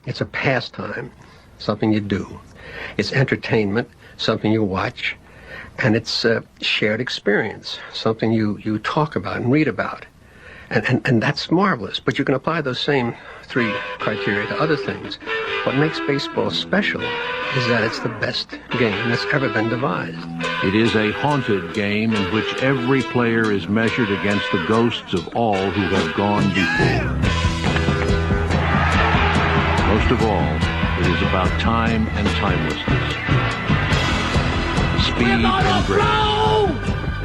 It's a pastime, something you do. It's entertainment, something you watch. And it's a shared experience, something you talk about and read about. And that's marvelous. But you can apply those same three criteria to other things. What makes baseball special is that it's the best game that's ever been devised. It is a haunted game in which every player is measured against the ghosts of all who have gone before. Most of all, it is about time and timelessness. Speed and grace.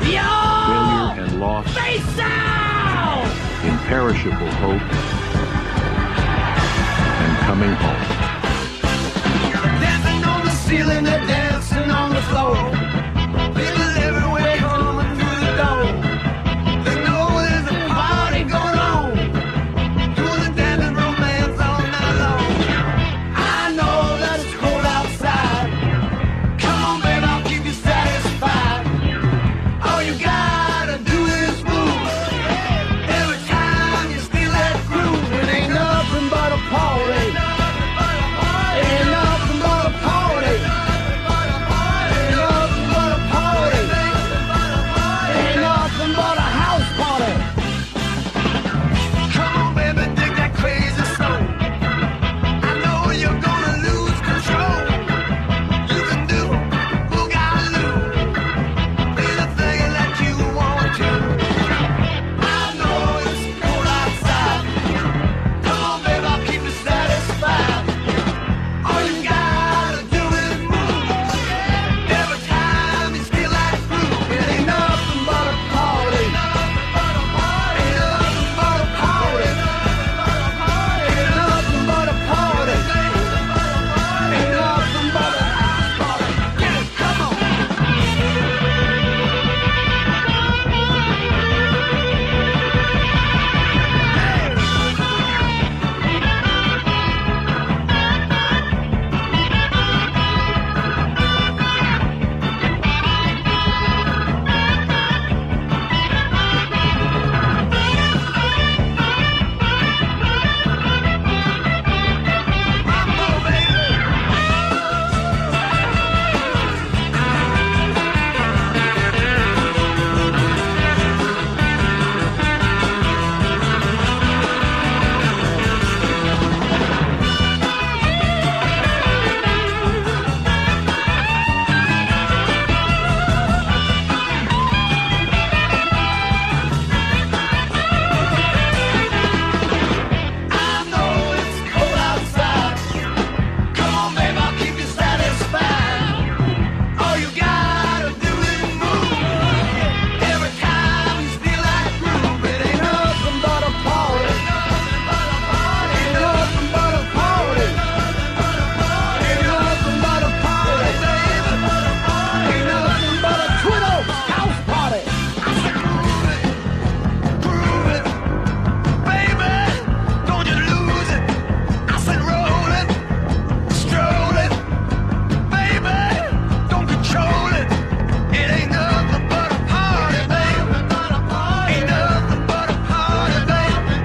Failure and loss. Imperishable hope. And coming home. Dancing on the ceiling, they're dancing on the floor. People everywhere coming through the door. They know there's a party going on. Doing the dancing romance all night long. I know that it's cold outside. Come on, baby, I'll keep you satisfied. All you gotta do is move. Every time you steal that groove, it ain't nothing but a party. Ain't nothing but a party. Ain't nothing but a party. Ain't nothing but a house party. Come on, baby, dig that crazy soul. I know you're gonna lose control. You can do boogaloo. Be the thing that you want to. I know it's cold outside. Come on, baby, I'll keep you satisfied. All you gotta do is move. Every time you steal that groove, it ain't nothing but a party. Ain't nothing but a party. Ain't nothing but a party. Ain't nothing but a party. Ain't nothing but a house party. Get it, come on. I know it's cold outside. Come on, babe, I'll keep you satisfied. All you gotta do is move. Every time you steal that groove, it ain't nothing but a party. Ain't nothing but a party. Ain't nothing but a party. Ain't nothing but a Twiddle house party. I said groove it, baby, don't you lose it. I said roll it, stroll it, baby, don't control it. It ain't nothing but a party, baby. Ain't nothing but a party, baby.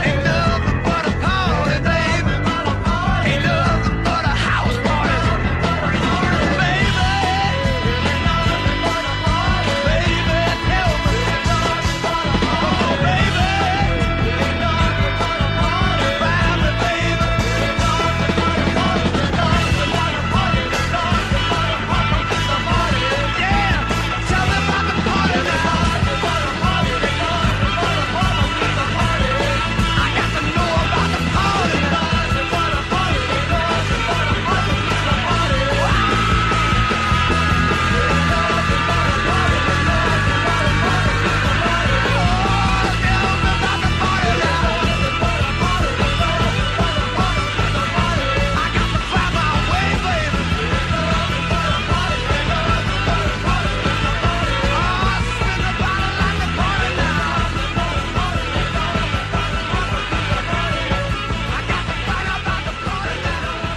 Ain't nothing but a party, baby. Ain't nothing but a house party, baby. Baby, tell me, oh baby, yeah, tell me about the party now. I got to know about the party.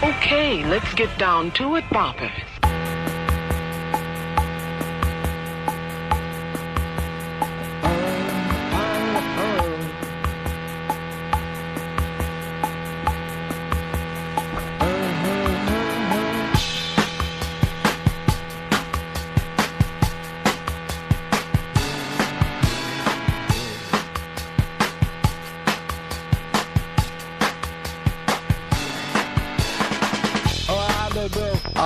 Okay, let's get down to it, boppers.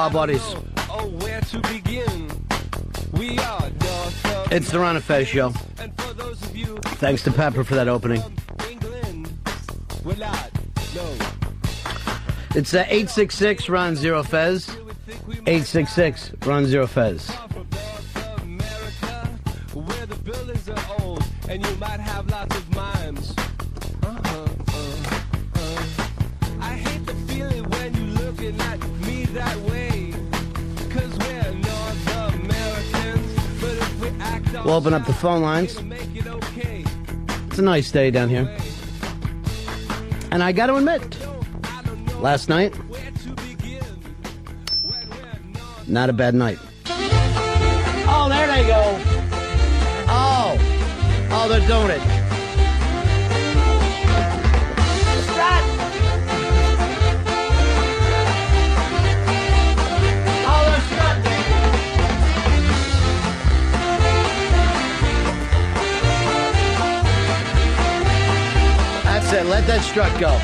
buddies. Oh, where to begin? We are North of It's the Ron and Fez show. and for those of you Thanks to Pepper for that opening. England, we're not. No. It's 866 Ron Zero Fez. 866 Ron Zero Fez. From North America, where the buildings are old and you might have lots of mimes. I hate the feeling when you looking at me that way. 'Cause we're North Americans, but if we act all We'll open up the phone lines. to make it okay. It's a nice day down here. And I got to admit, last night, Where to begin? When we're North not a bad night. Oh, there they go. Oh, they're doing it. Stop. Oh, they're strutting. That's it. Let that strut go.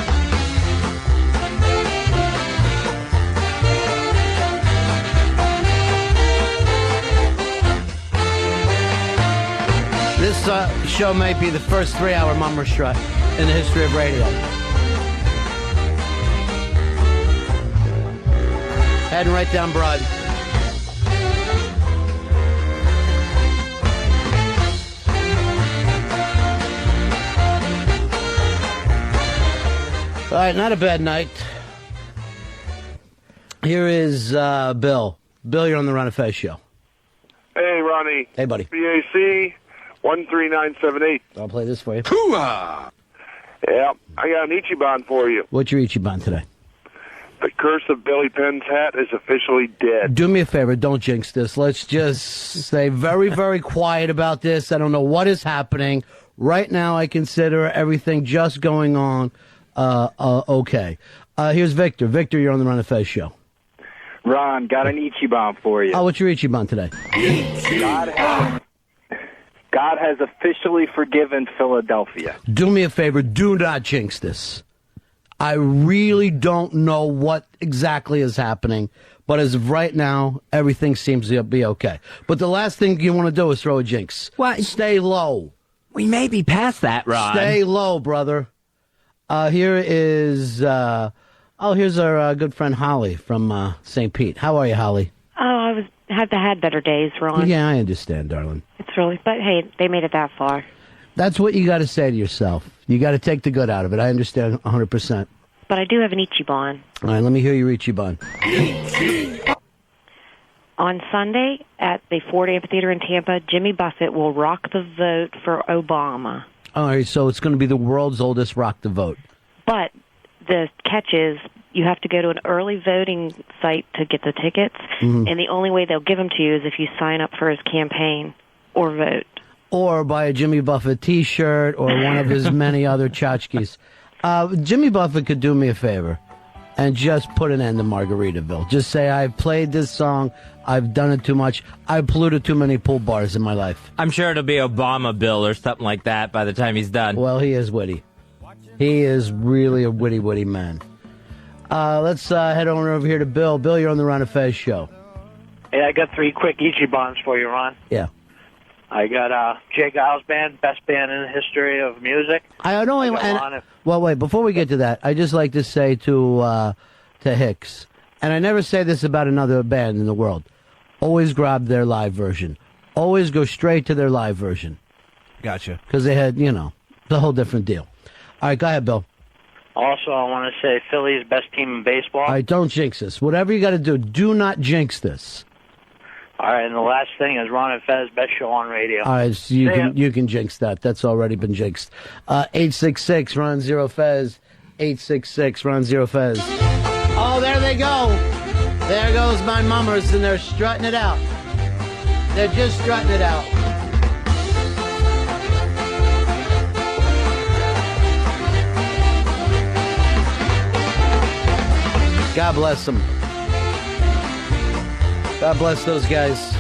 This show might be the first 3-hour mummer strut in the history of radio. Heading right down Broad. All right, not a bad night. Here is Bill. Bill, you're on the Ron and Fez show. Hey, Ronnie. Hey, buddy. BAC 13978. I'll play this for you. Yeah, I got an Ichiban for you. What's your Ichiban today? The curse of Billy Penn's hat is officially dead. Do me a favor, don't jinx this. Let's just stay very, very quiet about this. I don't know what is happening. Right now, I consider everything just going on okay. Here's Victor. Victor, you're on the Ron and Fez show. Ron, got an Ichiban for you. Oh, what's your Ichiban today? God has officially forgiven Philadelphia. Do me a favor, do not jinx this. I really don't know what exactly is happening, but as of right now, everything seems to be okay. But the last thing you want to do is throw a jinx. What? Stay low. We may be past that, Ron. Stay low, brother. Here is, here's our good friend Holly from St. Pete. How are you, Holly? Oh, I had better days, Ron. Yeah, I understand, darling. It's really, but hey, they made it that far. That's what you got to say to yourself. You got to take the good out of it. I understand 100%. But I do have an Ichiban. All right, let me hear your Ichiban. On Sunday at the Ford Amphitheater in Tampa, Jimmy Buffett will rock the vote for Obama. All right, so it's going to be the world's oldest rock the vote. But the catch is you have to go to an early voting site to get the tickets, and the only way they'll give them to you is if you sign up for his campaign or vote. Or buy a Jimmy Buffett T-shirt or one of his many other tchotchkes. Jimmy Buffett could do me a favor and just put an end to Margaritaville. Just say, I've played this song, I've done it too much, I've polluted too many pool bars in my life. I'm sure it'll be Obama Bill or something like that by the time he's done. Well, he is witty. He is really a witty man. Let's head on over here to Bill. Bill, you're on the Ron and Fez show. Hey, I got 3 quick Ichibans for you, Ron. Yeah. I got Jay Giles Band, best band in the history of music. Well, wait, before we get to that, I just like to say to Hicks, and I never say this about another band in the world, always grab their live version. Always go straight to their live version. Gotcha. Because they had, it's a whole different deal. All right, go ahead, Bill. Also, I want to say Philly's best team in baseball. All right, don't jinx this. Whatever you got to do not jinx this. All right, and the last thing is Ron and Fez, best show on radio. All right, so you can jinx that. That's already been jinxed. 866 Ron Zero Fez. 866 Ron Zero Fez. Oh, there they go. There goes my mummers, and they're strutting it out. They're just strutting it out. God bless them. God bless those guys.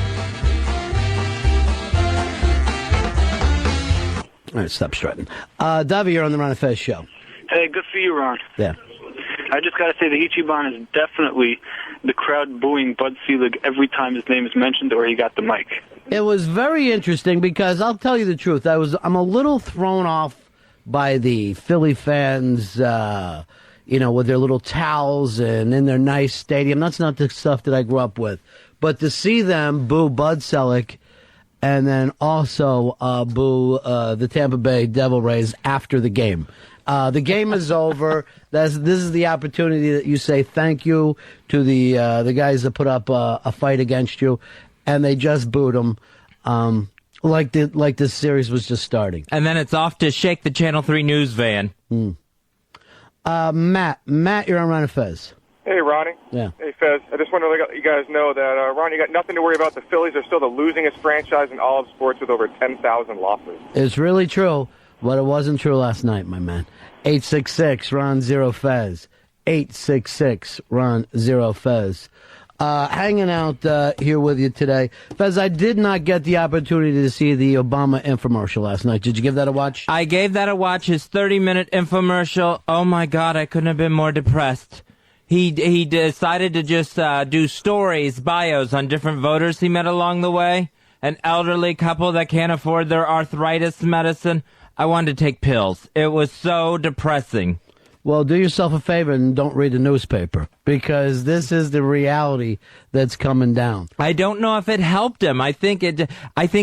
All right, stop strutting. Davi, you're on the Ron and Fez show. Hey, good for you, Ron. Yeah. I just got to say the Ichiban is definitely the crowd booing Bud Selig every time his name is mentioned or he got the mic? It was very interesting because I'll tell you the truth. I'm a little thrown off by the Philly fans, with their little towels and in their nice stadium. That's not the stuff that I grew up with. But to see them boo Bud Selig and then also boo the Tampa Bay Devil Rays after the game. The game is over. This is the opportunity that you say thank you to the guys that put up a fight against you, and they just booed them like this series was just starting. And then it's off to shake the Channel 3 news van. Matt, you're on Ron and Fez. Hey, Ronnie. Yeah. Hey, Fez. I just want to let you guys know that, Ron, you got nothing to worry about. The Phillies are still the losingest franchise in all of sports with over 10,000 losses. It's really true, but it wasn't true last night, my man. 866-RON-0-FEZ. 866-RON-0-FEZ. Hanging out here with you today. Fez, I did not get the opportunity to see the Obama infomercial last night. Did you give that a watch? I gave that a watch, his 30-minute infomercial. Oh, my God, I couldn't have been more depressed. He decided to just do stories, bios on different voters he met along the way. An elderly couple that can't afford their arthritis medicine. I wanted to take pills. It was so depressing. Well, do yourself a favor and don't read the newspaper, because this is the reality that's coming down. I don't know if it helped him. I think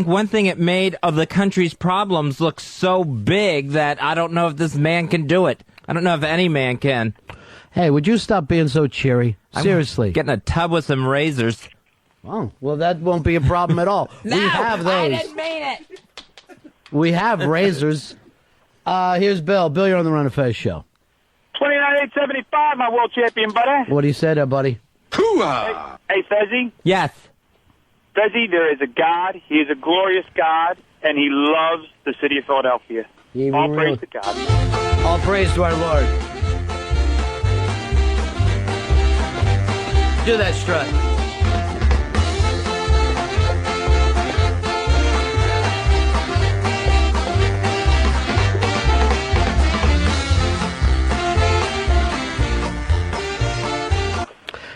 one thing it made of the country's problems look so big that I don't know if this man can do it. I don't know if any man can. Hey, would you stop being so cheery? Seriously. Get in a tub with some razors. Oh, well, that won't be a problem at all. No, we have those. I didn't mean it. We have razors. Here's Bill. Bill, you're on the Ron and Fez show. 29.875, my world champion, buddy. What do you say there, buddy? Hoo-ah! Hey, Fezzy. Yes. Fezzy, there is a God. He is a glorious God, and he loves the city of Philadelphia. All praise to God. All praise to our Lord. Do that strut.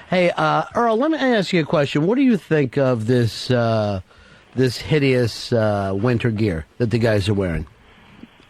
Hey, Earl, let me ask you a question. What do you think of this hideous winter gear that the guys are wearing?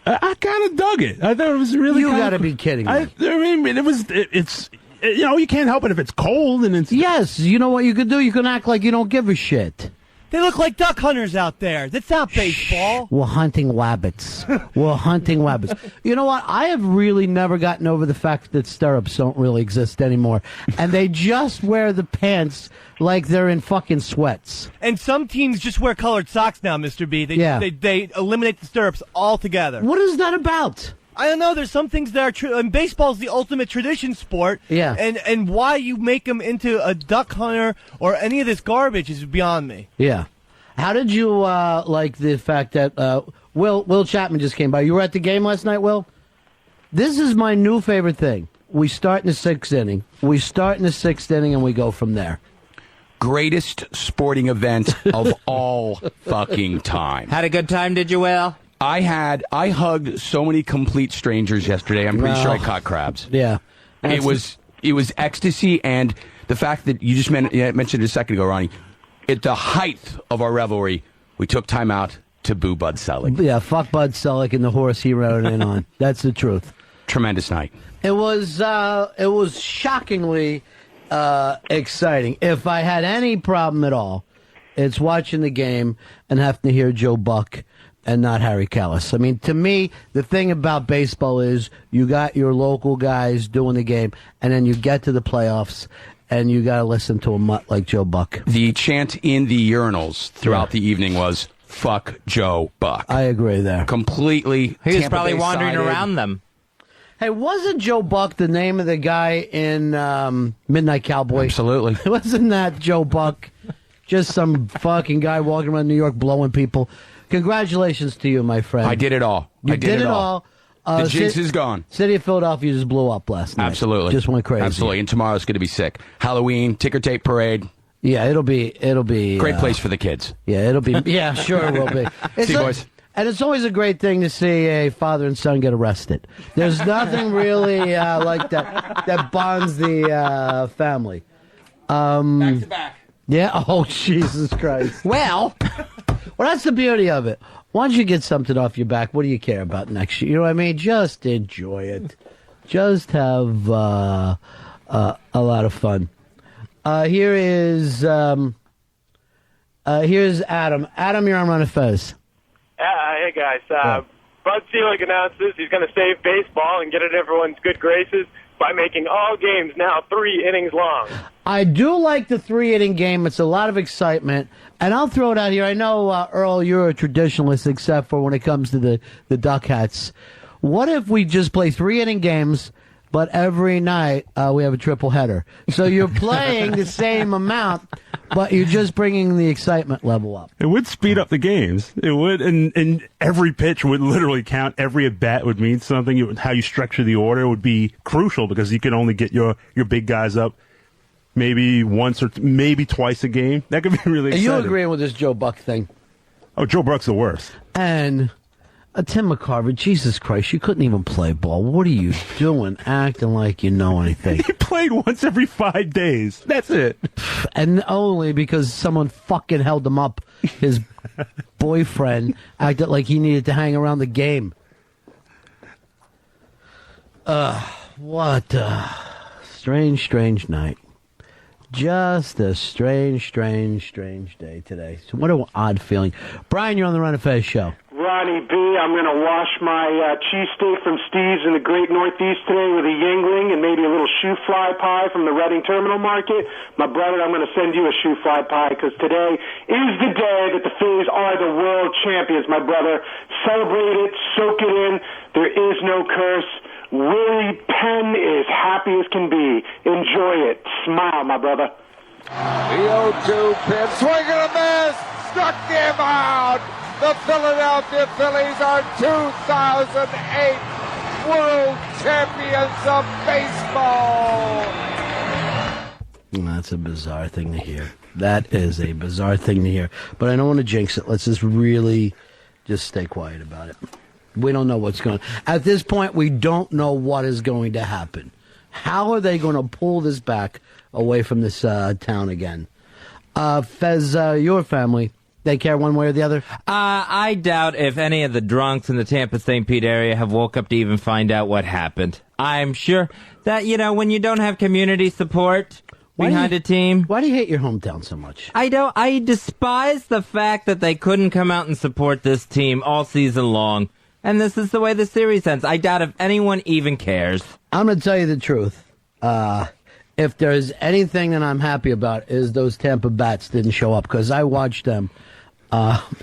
I kind of dug it. I thought it was really. You got to be kidding me. I mean, it's you can't help it if it's cold and it's. Yes, you know what you could do? You can act like you don't give a shit. They look like duck hunters out there. That's not baseball. We're hunting rabbits. We're hunting rabbits. You know what? I have really never gotten over the fact that stirrups don't really exist anymore. And they just wear the pants like they're in fucking sweats. And some teams just wear colored socks now, Mr. B. They eliminate the stirrups altogether. What is that about? I don't know. There's some things that are true. And baseball's the ultimate tradition sport. Yeah. And why you make them into a duck hunter or any of this garbage is beyond me. Yeah. How did you like the fact that Will Chapman just came by? You were at the game last night, Will? This is my new favorite thing. We start in the sixth inning. And we go from there. Greatest sporting event of all fucking time. Had a good time, did you, Will? I hugged so many complete strangers yesterday. I'm pretty sure I caught crabs. Yeah. It was ecstasy, and the fact that you just mentioned it a second ago, Ronnie, at the height of our revelry, we took time out to boo Bud Selig. Yeah, fuck Bud Selig and the horse he rode in on. That's the truth. Tremendous night. It was shockingly exciting. If I had any problem at all, it's watching the game and having to hear Joe Buck and not Harry Callis. I mean, to me, the thing about baseball is you got your local guys doing the game, and then you get to the playoffs, and you got to listen to a mutt like Joe Buck. The chant in the urinals throughout the evening was, fuck Joe Buck. I agree there. Completely. He was probably wandering around them. Hey, wasn't Joe Buck the name of the guy in Midnight Cowboy? Absolutely. Wasn't that Joe Buck? Just some fucking guy walking around New York blowing people. Congratulations to you, my friend. I did it all. You did it all. The jinx is gone. City of Philadelphia just blew up last night. Absolutely. Just went crazy. Absolutely. And tomorrow's going to be sick. Halloween, ticker tape parade. Yeah, it'll be. Great place for the kids. Yeah, it'll be. Yeah, sure it will be. See you, boys. And it's always a great thing to see a father and son get arrested. There's nothing really like that bonds the family. Back to back. Yeah. Oh, Jesus Christ. Well, that's the beauty of it. Once you get something off your back, what do you care about next year? You know what I mean? Just enjoy it. Just have a lot of fun. Here's Adam. Adam, you're on Ron and Fez. Hey, guys. Bud Selig announces he's going to save baseball and get in everyone's good graces by making all games now 3 innings long. I do like the 3-inning game. It's a lot of excitement. And I'll throw it out here. I know, Earl, you're a traditionalist, except for when it comes to the Duck Hats. What if we just play 3-inning games, but every night we have a triple header? So you're playing the same amount, but you're just bringing the excitement level up. It would speed up the games. It would, and every pitch would literally count. Every at-bat would mean something. How you structure the order would be crucial because you can only get your big guys up maybe once or maybe twice a game. That could be really exciting. Are you agreeing with this Joe Buck thing? Oh, Joe Buck's the worst. And Tim McCarver, Jesus Christ, you couldn't even play ball. What are you doing acting like you know anything? He played once every 5 days. That's it. And only because someone fucking held him up. His boyfriend acted like he needed to hang around the game. What a strange night. Just a strange day today. So what an odd feeling. Brian, you're on the Ron and Fez show. Ronnie B, I'm going to wash my cheesesteak from Steve's in the Great Northeast today with a Yingling and maybe a little shoe fly pie from the Reading Terminal Market. My brother, I'm going to send you a shoe fly pie because today is the day that the Phillies are the world champions, my brother. Celebrate it, soak it in. There is no curse. Willie Penn is happy as can be. Enjoy it. Smile, my brother. The 0-2 pitch. Swing and a miss. Struck him out. The Philadelphia Phillies are 2008 world champions of baseball. That's a bizarre thing to hear. That is a bizarre thing to hear. But I don't want to jinx it. Let's just really just stay quiet about it. We don't know what's going on. At this point, we don't know what is going to happen. How are they going to pull this back away from this town again? Fez, your family, they care one way or the other? I doubt if any of the drunks in the Tampa-St. Pete area have woke up to even find out what happened. I'm sure that, when you don't have community support behind a team. Why do you hate your hometown so much? I despise the fact that they couldn't come out and support this team all season long. And this is the way the series ends. I doubt if anyone even cares. I'm going to tell you the truth. If there's anything that I'm happy about is those Tampa Bats didn't show up because I watched them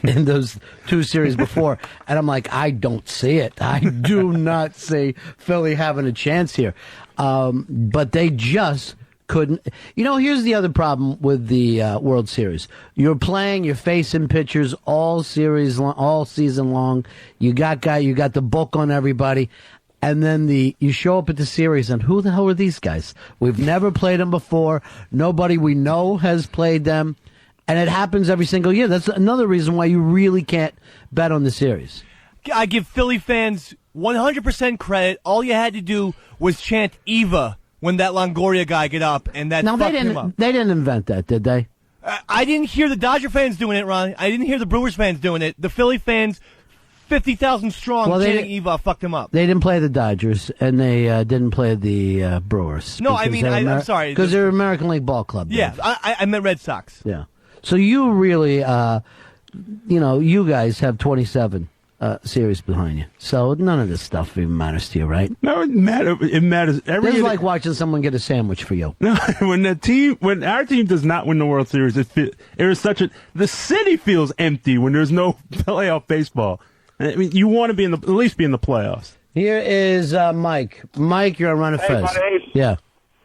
in those 2 series before, and I'm like, I don't see it. I do not see Philly having a chance here. But they just couldn't. Here's the other problem with the World Series. You're facing pitchers all season long. You got the book on everybody. And then you show up at the series, and who the hell are these guys? We've never played them before. Nobody we know has played them. And it happens every single year. That's another reason why you really can't bet on the series. I give Philly fans 100% credit. All you had to do was chant Eva when that Longoria guy get up, and that fucked him up. They didn't invent that, did they? I didn't hear the Dodger fans doing it, Ron. I didn't hear the Brewers fans doing it. The Philly fans, 50,000 strong, chanting Eva, fucked him up. They didn't play the Dodgers, and they didn't play the Brewers. No, I mean, I'm sorry. Because they're American League Ball Club. Yeah, I meant Red Sox. Yeah. So you really, you guys have 27 series behind you. So none of this stuff even matters to you, right? No, it matters. It matters. It's like watching someone get a sandwich for you. No, when our team does not win the World Series, the city feels empty when there's no playoff baseball. I mean, you want to at least be in the playoffs. Here is Mike. Mike, you're on Ron and Fez. Buddy. Yeah.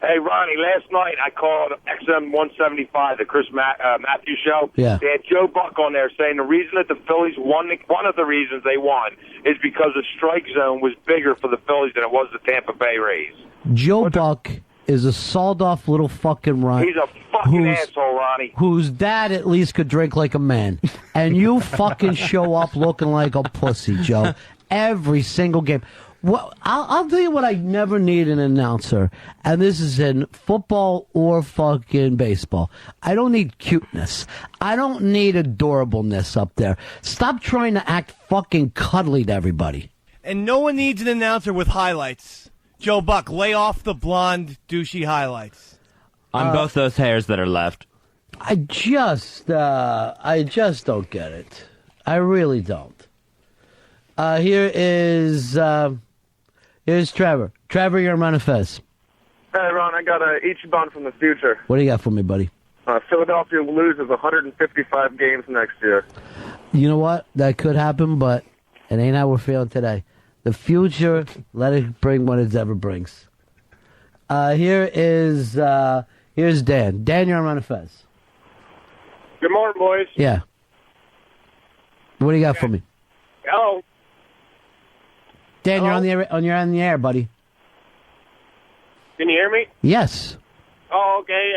Hey, Ronnie, last night I called XM 175, the Chris Matthews show. Yeah. They had Joe Buck on there saying the reason that the Phillies won, one of the reasons they won, is because the strike zone was bigger for the Phillies than it was the Tampa Bay Rays. Joe Buck is a sawed-off little fucking runt. He's a fucking asshole, Ronnie. Whose dad at least could drink like a man. And you fucking show up looking like a pussy, Joe. Every single game. Well, I'll tell you what I never need an announcer, and this is in football or fucking baseball. I don't need cuteness. I don't need adorableness up there. Stop trying to act fucking cuddly to everybody. And no one needs an announcer with highlights. Joe Buck, lay off the blonde, douchey highlights. On both those hairs that are left. I just don't get it. I really don't. Here's Trevor. Trevor, you're on Ron and Fez. Hey, Ron, I got a Ichiban from the future. What do you got for me, buddy? Philadelphia loses 155 games next year. You know what? That could happen, but it ain't how we're feeling today. The future, let it bring what it ever brings. Here's Dan. Dan, you're on Ron and Fez. Good morning, boys. Yeah. What do you got for me? Hello. Dan, you're on the air, buddy. Can you hear me? Yes. Oh, okay.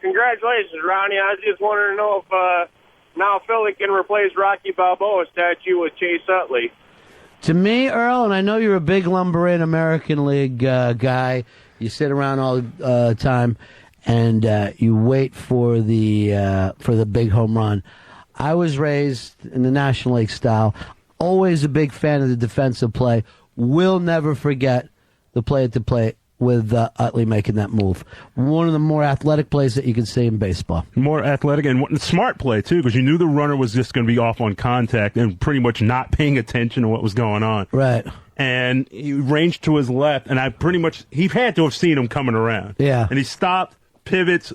Congratulations, Ronnie. I was just wanting to know if now Philly can replace Rocky Balboa statue with Chase Utley. To me, Earl, and I know you're a big lumbering American League guy. You sit around all the time, and you wait for the big home run. I was raised in the National League style. Always a big fan of the defensive play. Will never forget the play at the plate with Utley making that move. One of the more athletic plays that you can see in baseball. More athletic and smart play, too, because you knew the runner was just going to be off on contact and pretty much not paying attention to what was going on. Right. And he ranged to his left, and he had to have seen him coming around. Yeah. And he stopped, pivots,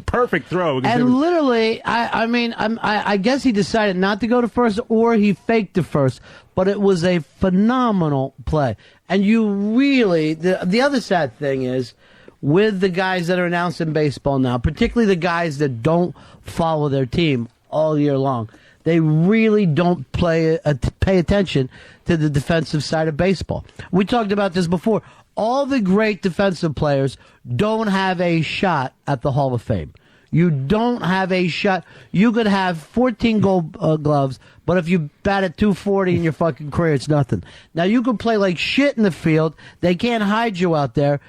perfect throw. And literally, I guess he decided not to go to first, or he faked to first, but it was a phenomenal play. And you really, the other sad thing is, with the guys that are announcing baseball now, particularly the guys that don't follow their team all year long, they really don't pay attention to the defensive side of baseball. We talked about this before. All the great defensive players don't have a shot at the Hall of Fame. You don't have a shot. You could have 14 gold gloves, but if you bat at 240 in your fucking career, it's nothing. Now, you could play like shit in the field. They can't hide you out there.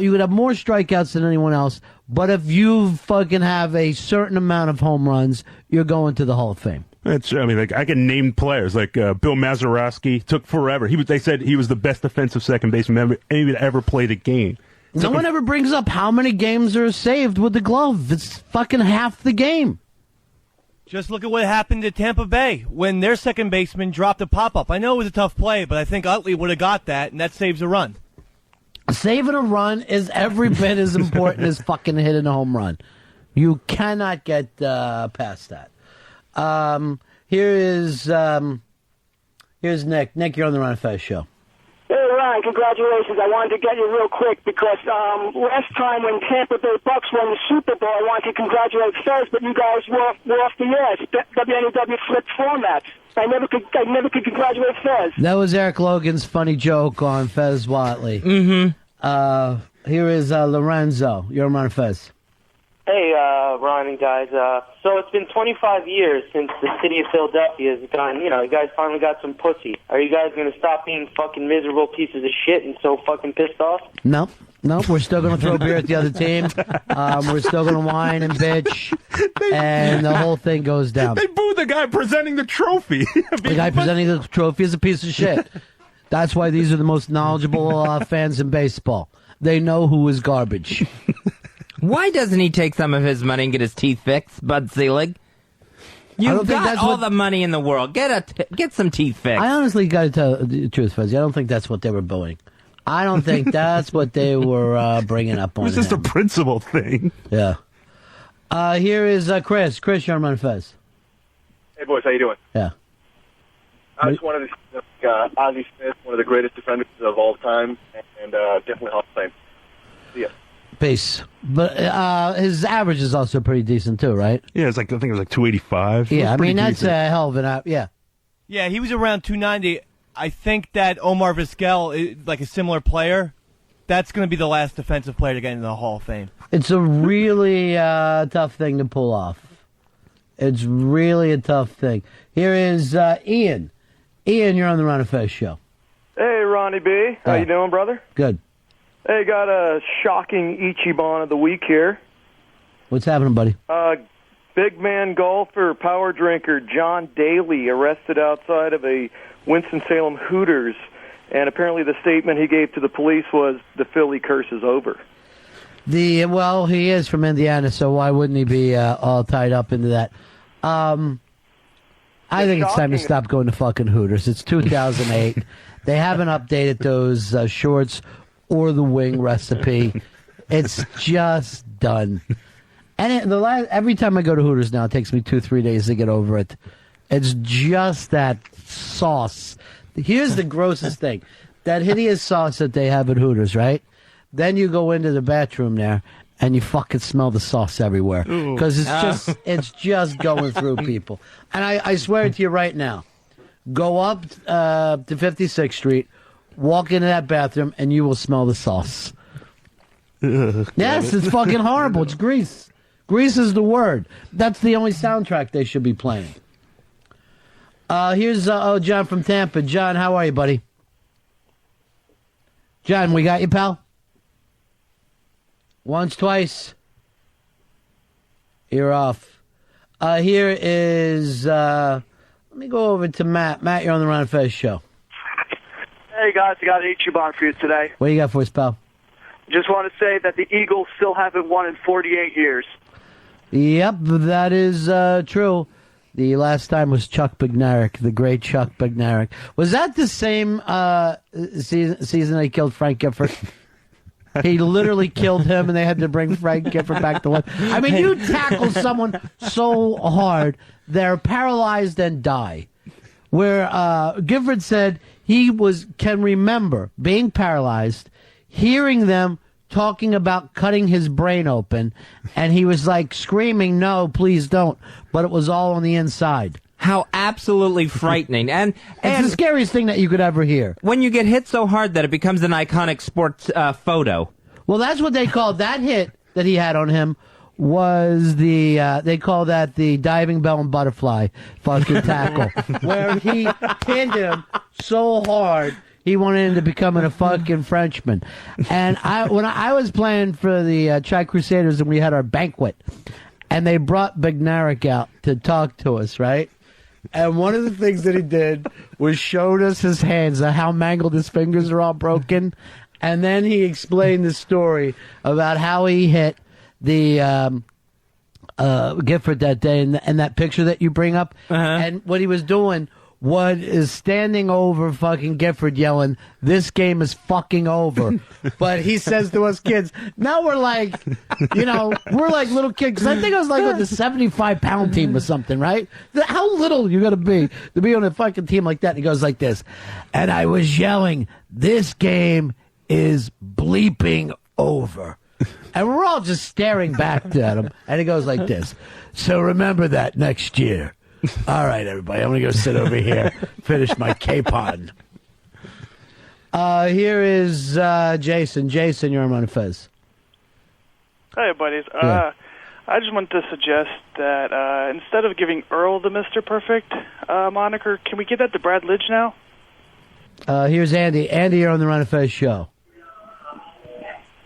You could have more strikeouts than anyone else, but if you fucking have a certain amount of home runs, you're going to the Hall of Fame. I can name players like Bill Mazeroski. Took forever. They said he was the best defensive second baseman ever played a game. No one ever brings up how many games are saved with the glove. It's fucking half the game. Just look at what happened at Tampa Bay when their second baseman dropped a pop-up. I know it was a tough play, but I think Utley would have got that, and that saves a run. Saving a run is every bit as important as fucking hitting a home run. You cannot get past that. Here's Nick. Nick, you're on the Ron and Fez show. Hey, Ron, congratulations. I wanted to get you real quick because last time when Tampa Bay Bucks won the Super Bowl, I wanted to congratulate Fez, but you guys were off the air. WNEW flipped formats. I never could congratulate Fez. That was Eric Logan's funny joke on Fez Watley. Mm-hmm. Here is Lorenzo. You're on Ron and Fez. Hey, Ron and guys. So it's been 25 years since the city of Philadelphia has gone, you guys finally got some pussy. Are you guys going to stop being fucking miserable pieces of shit and so fucking pissed off? No, we're still going to throw beer at the other team. We're still going to whine and bitch, and the whole thing goes down. They booed the guy presenting the trophy. The guy presenting the trophy is a piece of shit. That's why these are the most knowledgeable fans in baseball. They know who is garbage. Why doesn't he take some of his money and get his teeth fixed, Bud Selig? You've got all the money in the world. Get some teeth fixed. I honestly got to tell the truth, Fuzzy. I don't think that's what they were booing. I don't think that's what they were bringing up on It was just a principle thing. Yeah. Here is Chris. Chris, you're on Ron and Fez. Hey, boys, how you doing? Yeah. I just wanted to say Ozzie Smith, one of the greatest defenders of all time, and definitely Hall of Fame. See ya. Peace. But his average is also pretty decent too, right? Yeah, I think it was like 285. Yeah, I mean that's a hell of an yeah. Yeah, he was around 290. I think that Omar Vizquel is like a similar player. That's going to be the last defensive player to get into the Hall of Fame. It's a really tough thing to pull off. It's really a tough thing. Here is Ian. Ian, you're on the Ron and Fez show. Hey, Ronnie B. How you doing, brother? Good. Hey, got a shocking Ichiban of the week here. What's happening, buddy? Big man golfer, power drinker John Daly arrested outside of a Winston-Salem Hooters, and apparently the statement he gave to the police was, the Philly curse is over. Well, he is from Indiana, so why wouldn't he be all tied up into that? I think it's time to stop going to fucking Hooters. It's 2008. They haven't updated those shorts or the wing recipe. It's just done. And every time I go to Hooters now, it takes me 2-3 days to get over it. It's just that sauce. Here's the grossest thing. That hideous sauce that they have at Hooters, right? Then you go into the bathroom there, and you fucking smell the sauce everywhere. Because it's just going through people. And I swear to you right now, go up to 56th Street, walk into that bathroom, and you will smell the sauce. Yes, it's fucking horrible. It's grease. Grease is the word. That's the only soundtrack they should be playing. Here's John from Tampa. John, how are you, buddy? John, we got you, pal? Once, twice. You're off. Here is, let me go over to Matt. Matt, you're on the Ron and Fez show. Hey, guys, I got an Ichiban for you today. What do you got for us, pal? Just want to say that the Eagles still haven't won in 48 years. Yep, that is true. The last time was Chuck Bednarik, the great Chuck Bednarik. Was that the same season they killed Frank Gifford? He literally killed him, and they had to bring Frank Gifford back to life. I mean, you tackle someone so hard, they're paralyzed and die. Where Gifford said he can remember being paralyzed, hearing them talking about cutting his brain open, and he was like screaming, "No, please don't!" But it was all on the inside. How absolutely frightening. And it's the scariest thing that you could ever hear. When you get hit so hard that it becomes an iconic sports photo. Well, that's what they called that hit that he had on him. Was they call that the diving bell and butterfly fucking tackle, where he pinned him so hard he wanted him to become a fucking Frenchman. And when I was playing for the Tri Crusaders, and we had our banquet, and they brought Bednarik out to talk to us, right? And one of the things that he did was showed us his hands, how mangled his fingers are all broken, and then he explained the story about how he hit the Gifford that day, and that picture that you bring up, and what he was doing is standing over fucking Gifford yelling, "This game is fucking over." But he says to us kids, now we're like, we're like little kids. 'Cause I think I was like with the 75-pound team or something, right? How little you got to be on a fucking team like that? And he goes like this, and I was yelling, "This game is bleeping over." And we're all just staring back at him. And he goes like this, "So remember that next year." All right, everybody, I'm going to go sit over here, finish my capon. Here is Jason. Jason, you're on Ron and Fez. Hey, buddies. Yeah. I just wanted to suggest that instead of giving Earl the Mr. Perfect moniker, can we give that to Brad Lidge now? Here's Andy. Andy, you're on the Ron and Fez show.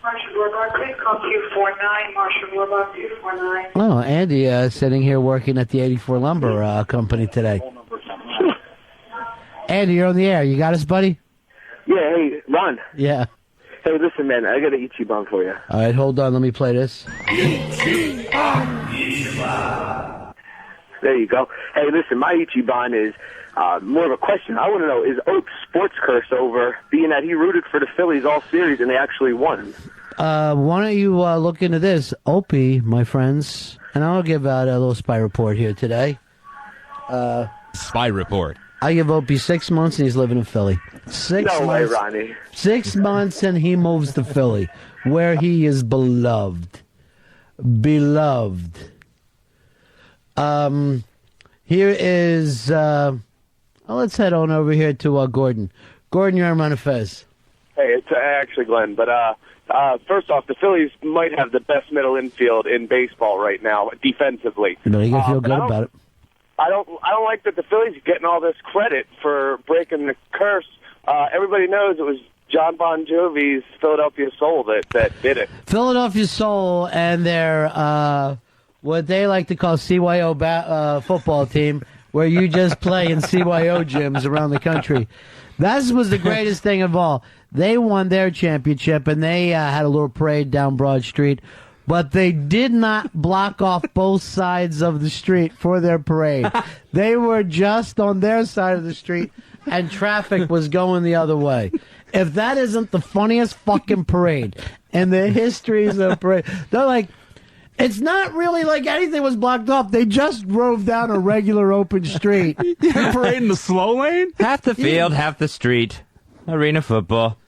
Marshall Warlock, please call 249. Marshall Warlock, 249. Oh, Andy sitting here working at the 84 Lumber Company today. Andy, you're on the air. You got us, buddy? Yeah, hey, Ron. Yeah. Hey, listen, man, I got an Ichiban for you. All right, hold on. Let me play this. There you go. Hey, listen, my Ichiban is more of a question. I want to know, is Oak's sports curse over, being that he rooted for the Phillies all series and they actually won? Why don't you look into this? Opie, my friends, and I'll give out a little spy report here today. Spy report. I give Opie 6 months and he's living in Philly. 6 No way, months, Ronnie. 6 months and he moves to Philly, where he is beloved. Beloved. Here is, let's head on over here to Gordon. Gordon, you're on Ron and Fez. Hey, it's actually Glenn, but first off, the Phillies might have the best middle infield in baseball right now, defensively. You know, you can feel good about it. I don't like that the Phillies are getting all this credit for breaking the curse everybody knows it was John Bon Jovi's Philadelphia Soul that did it. Philadelphia Soul and their what they like to call CYO football team, where you just play in CYO gyms around the country. That was the greatest thing of all. They won their championship, and they had a little parade down Broad Street, but they did not block off both sides of the street for their parade. They were just on their side of the street, and traffic was going the other way. If that isn't the funniest fucking parade in the histories of parade, they're like, it's not really like anything was blocked off. They just drove down a regular open street. You're parading the slow lane? Half the field, half the street. Arena football.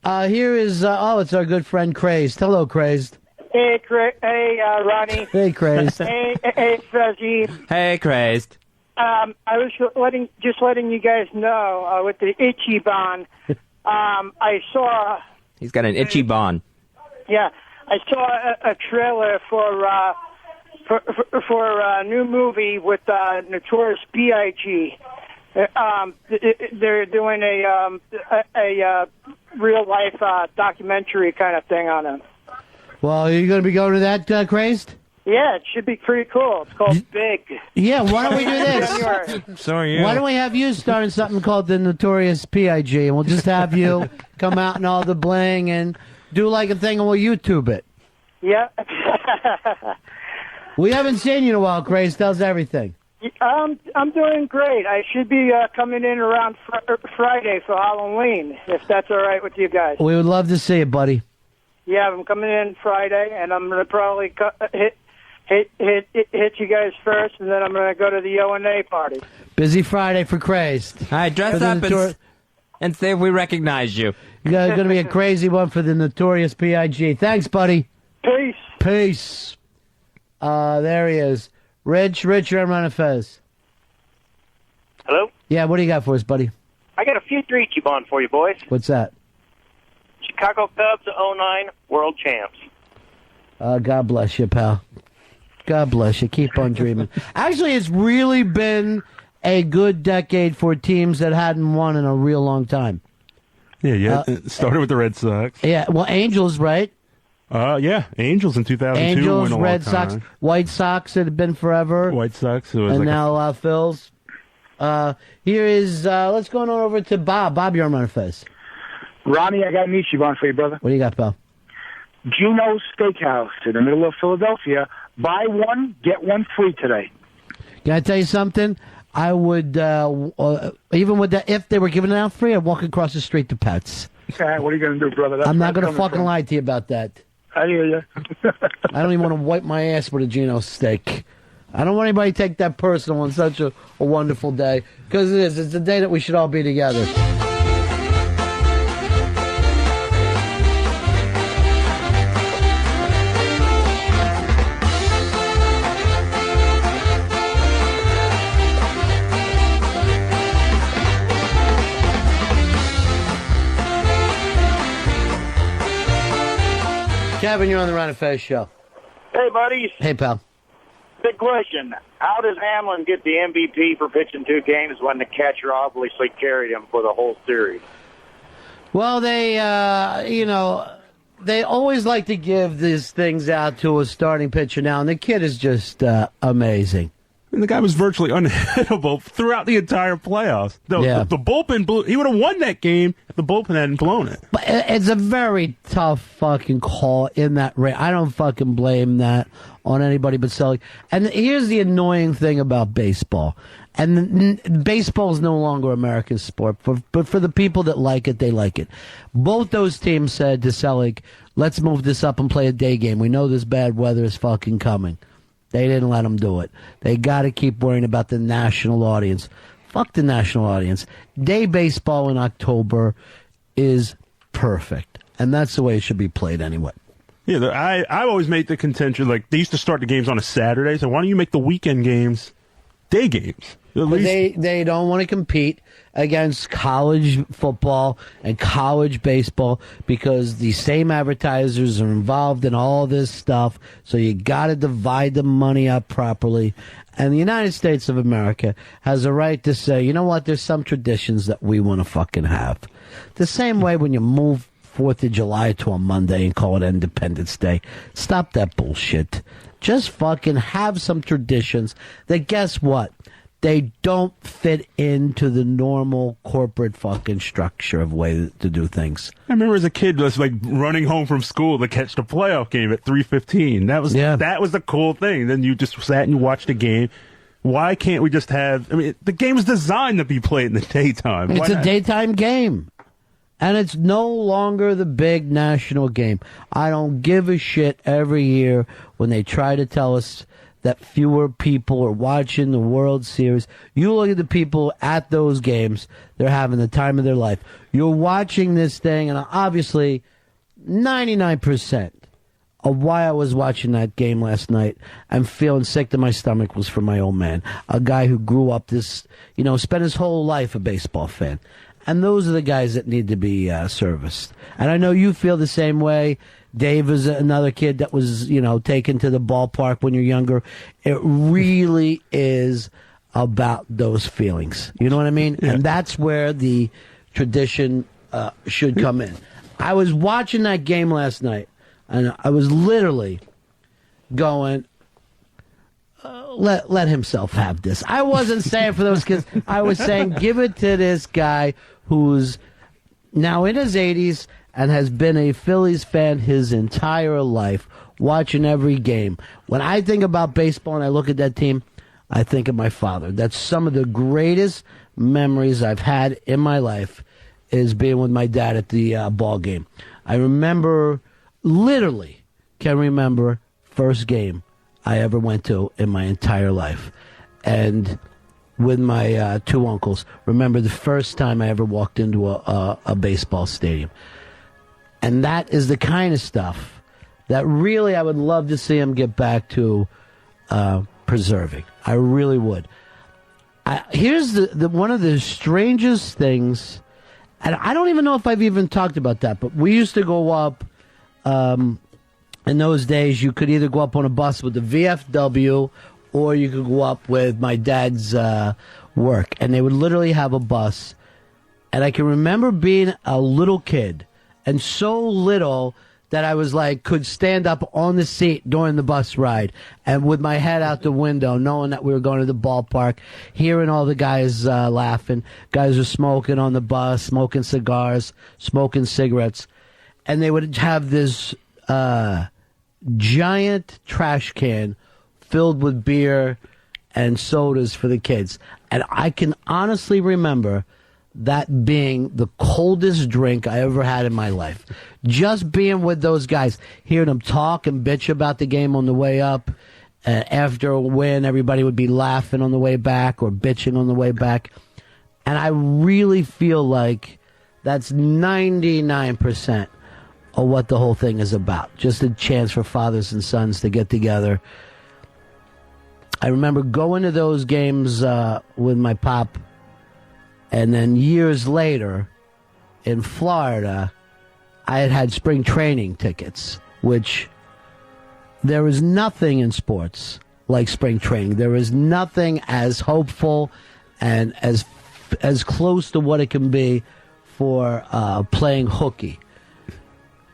Here is, it's our good friend Crazed. Hello, Crazed. Hey, Ronnie. Hey, Crazed. Hey, Fezzy. Hey, Crazed. I was letting you guys know with the Ichiban. I saw. He's got an itchy bond. Yeah, I saw a trailer for a new movie with Notorious B.I.G. They're doing a real life documentary kind of thing on him. Well, are you going to be going to that, Crazed? Yeah, it should be pretty cool. It's called Big. Yeah, why don't we do this? January. So are you. Why don't we have you start in something called the Notorious P.I.G. and we'll just have you come out in all the bling and do like a thing and we'll YouTube it. Yeah. We haven't seen you in a while, Crazed. How's everything? I'm doing great. I should be coming in around Friday for Halloween, if that's all right with you guys. We would love to see you, buddy. Yeah, I'm coming in Friday, and I'm going to probably hit you guys first, and then I'm going to go to the O&A party. Busy Friday for Crazed. All right, dress up and see if we recognize you. You're going to be a crazy one for the Notorious P.I.G. Thanks, buddy. Peace. Peace. There he is. Rich, you're on Ron and Fez. Hello? Yeah, what do you got for us, buddy? I got a few Ichiban for you, boys. What's that? Chicago Cubs 09 World Champs. God bless you, pal. God bless you. Keep on dreaming. Actually, it's really been a good decade for teams that hadn't won in a real long time. Yeah. It started with the Red Sox. Yeah, well, Angels, right? Yeah, Angels in 2002. Angels, went a Red long Sox, time. White Sox, it had been forever. White Sox. It was and like now Phils. Here is, let's go on over to Bob. Bob, you're on Ron and Fez. Ronnie, I got an Ichiban for you, brother. What do you got, pal? Juno's Steakhouse in the middle of Philadelphia. Buy one, get one free today. Can I tell you something? I would, even with that, if they were giving it out free, I'd walk across the street to Pets. What are you going to do, brother? That's I'm not where going it's to fucking coming from. lie to you about that. I hear you. I don't even want to wipe my ass with a Geno steak. I don't want anybody to take that personal on such a wonderful day. Because it is. It's the day that we should all be together. Kevin, you're on the Ron and Fez show. Hey, buddies. Hey, pal. Big question. How does Hamlin get the MVP for pitching 2 games when the catcher obviously carried him for the whole series? Well, they, they always like to give these things out to a starting pitcher now, and the kid is just amazing. And the guy was virtually unhittable throughout the entire playoffs. The bullpen blew. He would have won that game if the bullpen hadn't blown it. But it's a very tough fucking call in that race. I don't fucking blame that on anybody but Selig. And here's the annoying thing about baseball. And baseball is no longer America's sport. But for the people that like it, they like it. Both those teams said to Selig, let's move this up and play a day game. We know this bad weather is fucking coming. They didn't let them do it. They got to keep worrying about the national audience. Fuck the national audience. Day baseball in October is perfect. And that's the way it should be played anyway. Yeah, I always made the contention, like, they used to start the games on a Saturday, so why don't you make the weekend games day games? But they don't want to compete against college football and college baseball because the same advertisers are involved in all this stuff. So you got to divide the money up properly. And the United States of America has a right to say, you know what, there's some traditions that we want to fucking have. The same way when you move 4th of July to a Monday and call it Independence Day. Stop that bullshit. Just fucking have some traditions that, guess what? They don't fit into the normal corporate fucking structure of way to do things. I remember as a kid, just like running home from school to catch the playoff game at 3:15. That was the cool thing. Then you just sat and you watched the game. Why can't we just have? I mean, the game is designed to be played in the daytime. It's a daytime game, and it's no longer the big national game. I don't give a shit every year when they try to tell us that fewer people are watching the World Series. You look at the people at those games, they're having the time of their life. You're watching this thing, and obviously 99% of why I was watching that game last night and feeling sick to my stomach was for my old man, a guy who grew up spent his whole life a baseball fan. And those are the guys that need to be serviced. And I know you feel the same way. Dave is another kid that was, taken to the ballpark when you're younger. It really is about those feelings. You know what I mean? Yeah. And that's where the tradition should come in. I was watching that game last night, and I was literally going, let himself have this. I wasn't saying for those kids. I was saying give it to this guy who's now in his 80s and has been a Phillies fan his entire life, watching every game. When I think about baseball and I look at that team, I think of my father. That's some of the greatest memories I've had in my life is being with my dad at the ball game. I literally can remember first game I ever went to in my entire life. And with my two uncles, remember the first time I ever walked into a baseball stadium. And that is the kind of stuff that really I would love to see him get back to preserving. I really would. Here's the one of the strangest things, and I don't even know if I've even talked about that, but we used to go up, in those days, you could either go up on a bus with the VFW or you could go up with my dad's work. And they would literally have a bus. And I can remember being a little kid, and so little that I was like, could stand up on the seat during the bus ride and with my head out the window, knowing that we were going to the ballpark, hearing all the guys laughing. Guys were smoking on the bus, smoking cigars, smoking cigarettes. And they would have this giant trash can filled with beer and sodas for the kids. And I can honestly remember that being the coldest drink I ever had in my life. Just being with those guys, hearing them talk and bitch about the game on the way up. After a win, everybody would be laughing on the way back or bitching on the way back. And I really feel like that's 99% of what the whole thing is about. Just a chance for fathers and sons to get together. I remember going to those games with my pop. And then years later, in Florida, I had spring training tickets, which there is nothing in sports like spring training. There is nothing as hopeful and as close to what it can be for playing hooky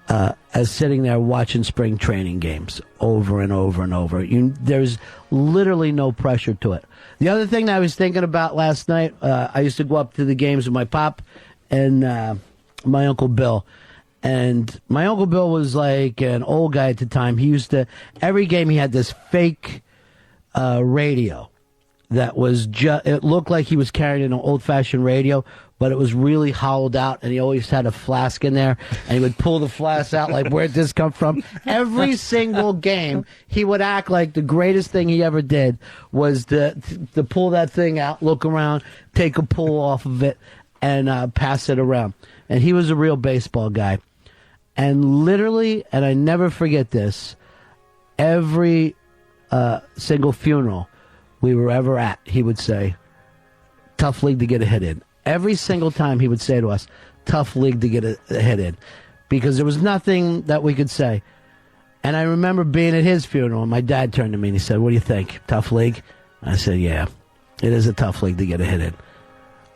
as sitting there watching spring training games over and over and over. There's literally no pressure to it. The other thing that I was thinking about last night, I used to go up to the games with my pop and my Uncle Bill. And my Uncle Bill was like an old guy at the time. He used to, every game he had this fake radio that was it looked like he was carrying an old-fashioned radio, but it was really hollowed out, and he always had a flask in there, and he would pull the flask out like, where'd this come from? Every single game, he would act like the greatest thing he ever did was to pull that thing out, look around, take a pull off of it, and pass it around. And he was a real baseball guy. And literally, and I never forget this, every single funeral we were ever at, he would say, tough league to get a hit in. Every single time he would say to us, tough league to get a hit in. Because there was nothing that we could say. And I remember being at his funeral, and my dad turned to me and he said, what do you think? Tough league? I said, yeah, it is a tough league to get a hit in.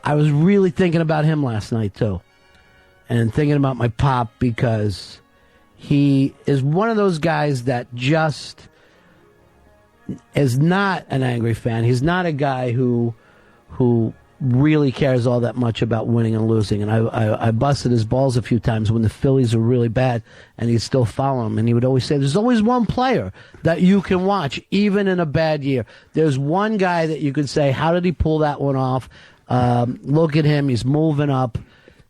I was really thinking about him last night, too. And thinking about my pop, because he is one of those guys that just is not an angry fan. He's not a guy who really cares all that much about winning and losing. And I busted his balls a few times when the Phillies were really bad, and he'd still follow him. And he would always say, there's always one player that you can watch, even in a bad year. There's one guy that you could say, how did he pull that one off? Look at him. He's moving up.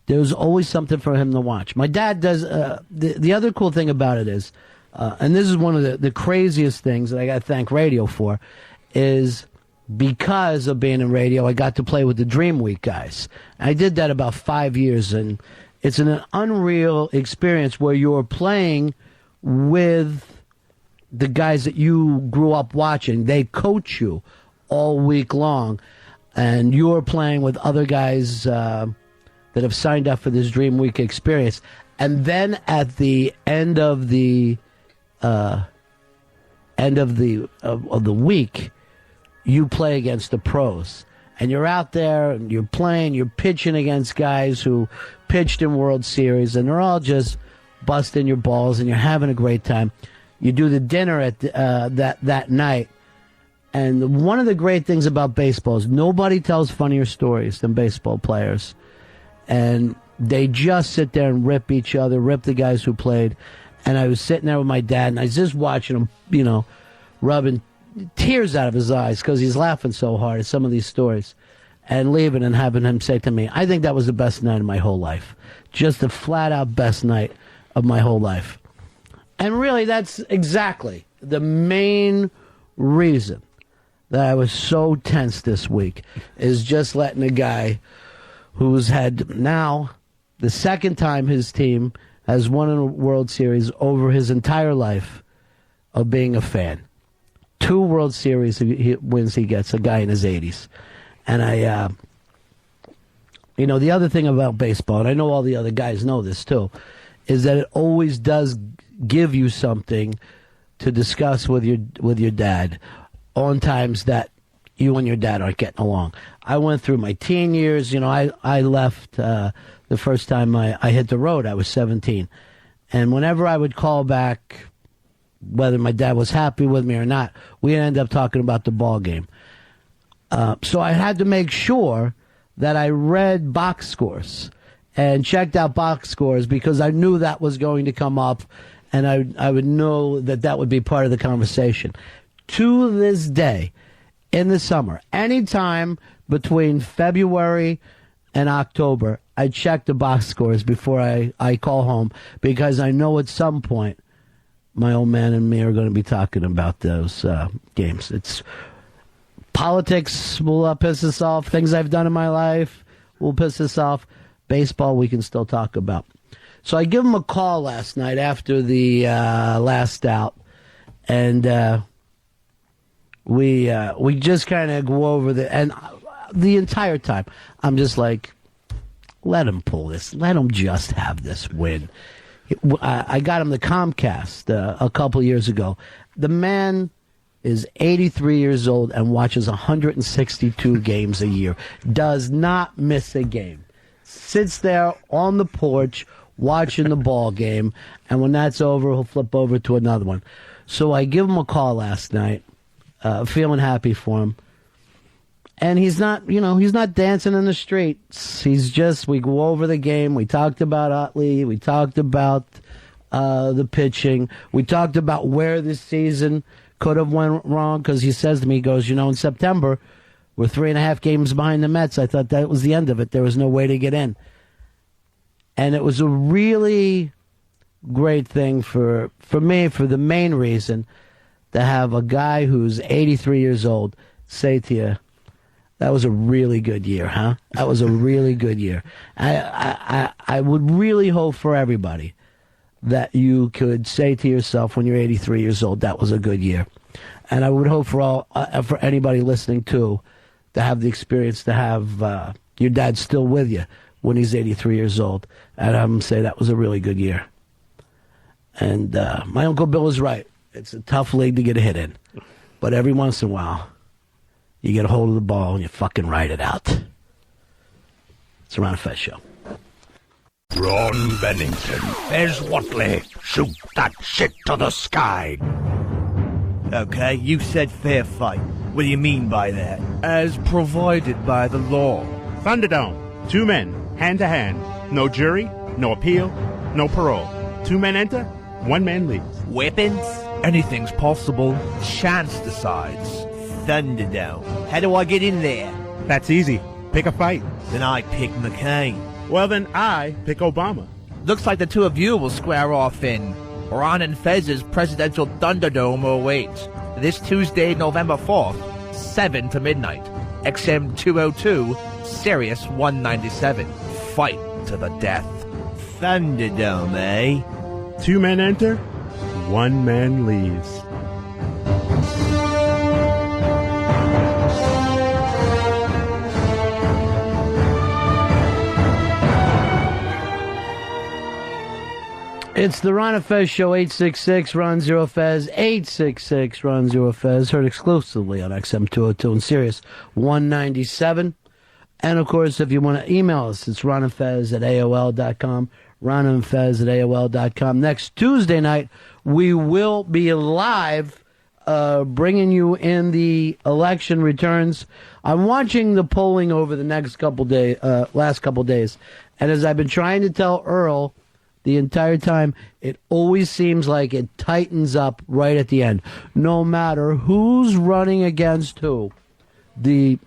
There's always something for him to watch. My dad does. The other cool thing about it is, and this is one of the craziest things that I got to thank radio for, is because of being in radio, I got to play with the Dream Week guys. I did that about 5 years, and it's an unreal experience where you're playing with the guys that you grew up watching. They coach you all week long, and you're playing with other guys that have signed up for this Dream Week experience. And then at the end of the week, you play against the pros. And you're out there, and you're playing, you're pitching against guys who pitched in World Series, and they're all just busting your balls, and you're having a great time. You do the dinner at that night. And one of the great things about baseball is nobody tells funnier stories than baseball players. And they just sit there and rip each other, rip the guys who played. And I was sitting there with my dad, and I was just watching him, rubbing tears out of his eyes because he's laughing so hard at some of these stories, and leaving and having him say to me, I think that was the best night of my whole life. Just the flat-out best night of my whole life. And really, that's exactly the main reason that I was so tense this week, is just letting a guy who's had now the second time his team has won a World Series over his entire life of being a fan. 2 World Series wins he gets, a guy in his 80s. And the other thing about baseball, and I know all the other guys know this too, is that it always does give you something to discuss with your dad on times that you and your dad aren't getting along. I went through my teen years. I left the first time I hit the road. I was 17. And whenever I would call back, whether my dad was happy with me or not, we ended up talking about the ball game. So I had to make sure that I read box scores and checked out box scores, because I knew that was going to come up, and I would know that would be part of the conversation. To this day, in the summer, anytime between February and October, I check the box scores before I call home, because I know at some point my old man and me are going to be talking about those games. It's politics will piss us off. Things I've done in my life will piss us off. Baseball we can still talk about. So I give him a call last night after the last out, and we just kind of go over the entire time I'm just like, let him pull this. Let him just have this win. I got him the Comcast a couple years ago. The man is 83 years old and watches 162 games a year. Does not miss a game. Sits there on the porch watching the ball game, and when that's over, he'll flip over to another one. So I give him a call last night, feeling happy for him. And he's not dancing in the streets. We go over the game. We talked about Utley. We talked about the pitching. We talked about where this season could have went wrong, because he says to me, he goes, in September, we're 3.5 games behind the Mets. I thought that was the end of it. There was no way to get in. And it was a really great thing for me, for the main reason, to have a guy who's 83 years old say to you, that was a really good year, huh? That was a really good year. I would really hope for everybody that you could say to yourself when you're 83 years old, that was a good year. And I would hope for anybody listening too, to have the experience to have your dad still with you when he's 83 years old. And I'm say that was a really good year. And my Uncle Bill is right. It's a tough league to get a hit in. But every once in a while, you get a hold of the ball and you fucking ride it out. It's a Ron and Fez show. Ron Bennington, Fez Watley, shoot that shit to the sky. Okay, you said fair fight. What do you mean by that? As provided by the law. Thunderdome. 2 men, hand to hand. No jury, no appeal, no parole. 2 men enter, 1 man leaves. Weapons? Anything's possible. Chance decides. Thunderdome. How do I get in there? That's easy. Pick a fight. Then I pick McCain. Well, then I pick Obama. Looks like the two of you will square off in Ron and Fez's Presidential Thunderdome awaits. This Tuesday, November 4th, 7 to midnight. XM 202, Sirius 197. Fight to the death. Thunderdome, eh? 2 men enter, 1 man leaves. It's the Ron and Fez show, 866 Ron Zero Fez, 866 Ron Zero Fez, heard exclusively on XM 202 and Sirius 197. And of course, if you want to email us, it's ronandfez at AOL.com, ronandfez at AOL.com. Next Tuesday night, we will be live, bringing you in the election returns. I'm watching the polling over the next last couple days. And as I've been trying to tell Earl, the entire time, it always seems like it tightens up right at the end. No matter who's running against who, it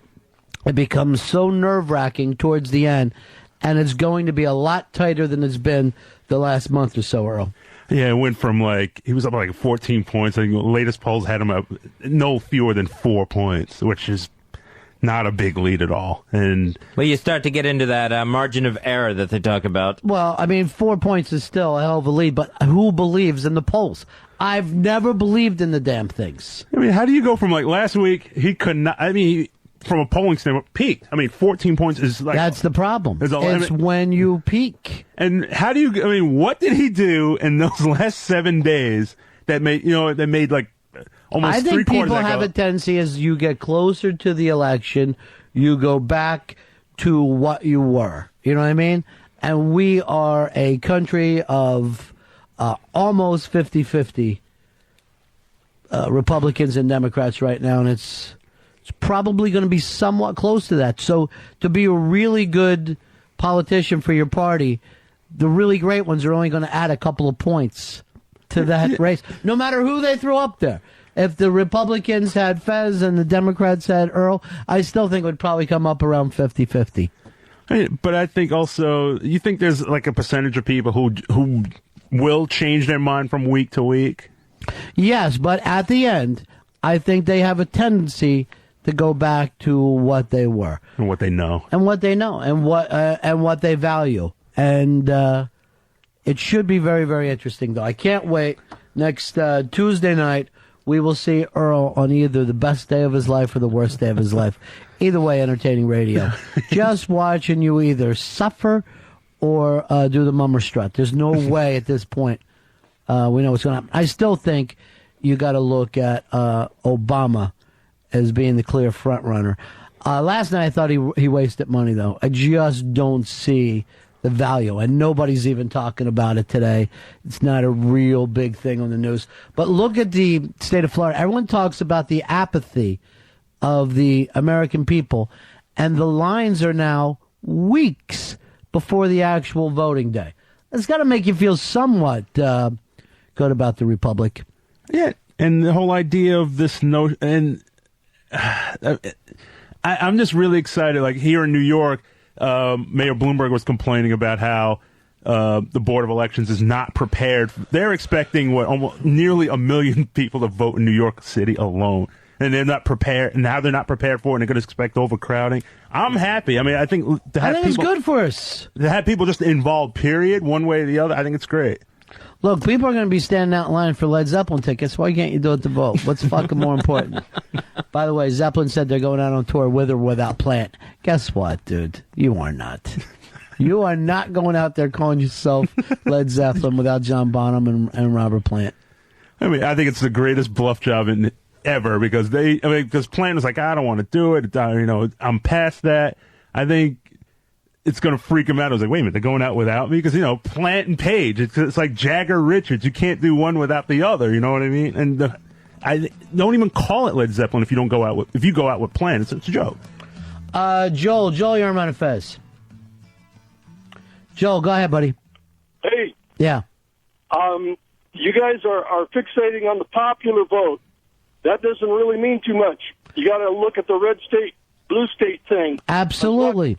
becomes so nerve-wracking towards the end, and it's going to be a lot tighter than it's been the last month or so, Earl. Yeah, it went from he was up 14 points. I think the latest polls had him up no fewer than 4 points, which is not a big lead at all. Well, you start to get into that margin of error that they talk about. Well, 4 points is still a hell of a lead, but who believes in the polls? I've never believed in the damn things. How do you go from last week, he could not, from a polling standpoint, peaked. 14 points is That's the problem. It's when you peak. And how do you, what did he do in those last 7 days that made, almost I think people have a a tendency as you get closer to the election, you go back to what you were. You know what I mean? And we are a country of almost 50-50 Republicans and Democrats right now, and it's probably going to be somewhat close to that. So to be a really good politician for your party, the really great ones are only going to add a couple of points to that race, no matter who they throw up there. If the Republicans had Fez and the Democrats had Earl, I still think it would probably come up around 50-50. But I think also, you think there's a percentage of people who will change their mind from week to week? Yes, but at the end, I think they have a tendency to go back to what they were. And what they know. And what they know, and what they value. And it should be very, very interesting, though. I can't wait. Next Tuesday night, we will see Earl on either the best day of his life or the worst day of his life. Either way, entertaining radio. Just watching you either suffer or do the mummer strut. There's no way at this point we know what's going to happen. I still think you got to look at Obama as being the clear front runner. Last night I thought he wasted money, though. I just don't see the value, and nobody's even talking about it today. It's not a real big thing on the news. But look at the state of Florida. Everyone talks about the apathy of the American people, and the lines are now weeks before the actual voting day. It's got to make you feel somewhat good about the Republic. Yeah, and the whole idea of this notion, and I'm just really excited. Here in New York, Mayor Bloomberg was complaining about how the Board of Elections is not prepared. They're expecting almost nearly 1 million people to vote in New York City alone, and they're not prepared. And now they're not prepared for it, and they're going to expect overcrowding. I'm happy. I think it's good for us to have people just involved. Period, one way or the other. I think it's great. Look, people are going to be standing out in line for Led Zeppelin tickets. Why can't you do it to vote? What's fucking more important? By the way, Zeppelin said they're going out on tour with or without Plant. Guess what, dude? You are not. You are not going out there calling yourself Led Zeppelin without John Bonham and Robert Plant. I mean, I think it's the greatest bluff job ever because because Plant was like, I don't want to do it. I'm past that. I think it's going to freak him out. I was like, wait a minute, they're going out without me? Because, Plant and Page, it's like Jagger Richards. You can't do one without the other, you know what I mean? And I don't even call it Led Zeppelin if you go out with Plant. It's a joke. Joel, you're on Ron and Fez. Joel, go ahead, buddy. Hey. Yeah. You guys are fixating on the popular vote. That doesn't really mean too much. You got to look at the red state, blue state thing. Absolutely.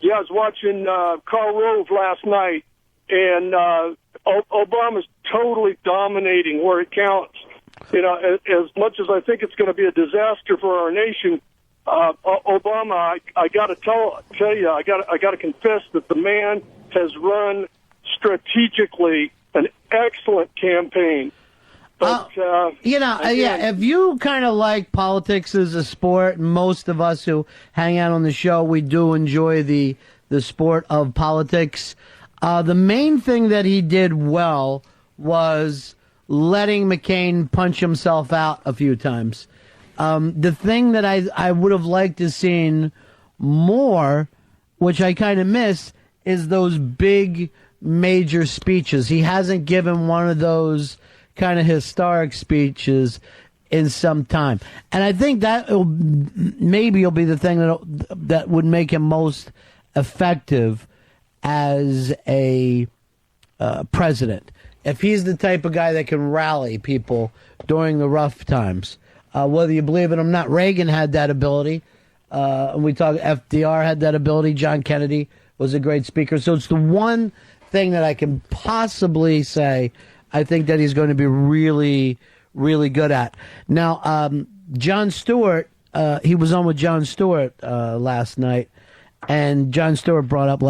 I was watching Karl Rove last night, and Obama's totally dominating where it counts. As much as I think it's going to be a disaster for our nation, Obama, I got to tell you, I got to confess that the man has run strategically an excellent campaign. But, if you kind of like politics as a sport, most of us who hang out on the show, we do enjoy the sport of politics. The main thing that he did well was letting McCain punch himself out a few times. The thing that I would have liked to seen more, which I kind of miss, is those big major speeches. He hasn't given one of those kind of historic speeches in some time. And I think that maybe will be the thing that would make him most effective as a president. If he's the type of guy that can rally people during the rough times. Whether you believe it or not, Reagan had that ability. We talk FDR had that ability. John Kennedy was a great speaker. So it's the one thing that I can possibly say I think that he's going to be really, really good at. Now, Jon Stewart, he was on with Jon Stewart last night, and Jon Stewart brought up,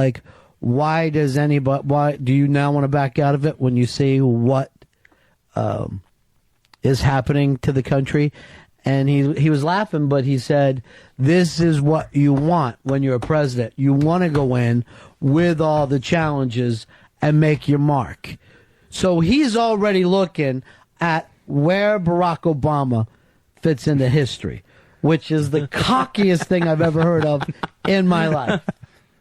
why do you now want to back out of it when you see what is happening to the country? And he was laughing, but he said, this is what you want when you're a president. You want to go in with all the challenges and make your mark. So he's already looking at where Barack Obama fits into history, which is the cockiest thing I've ever heard of in my life.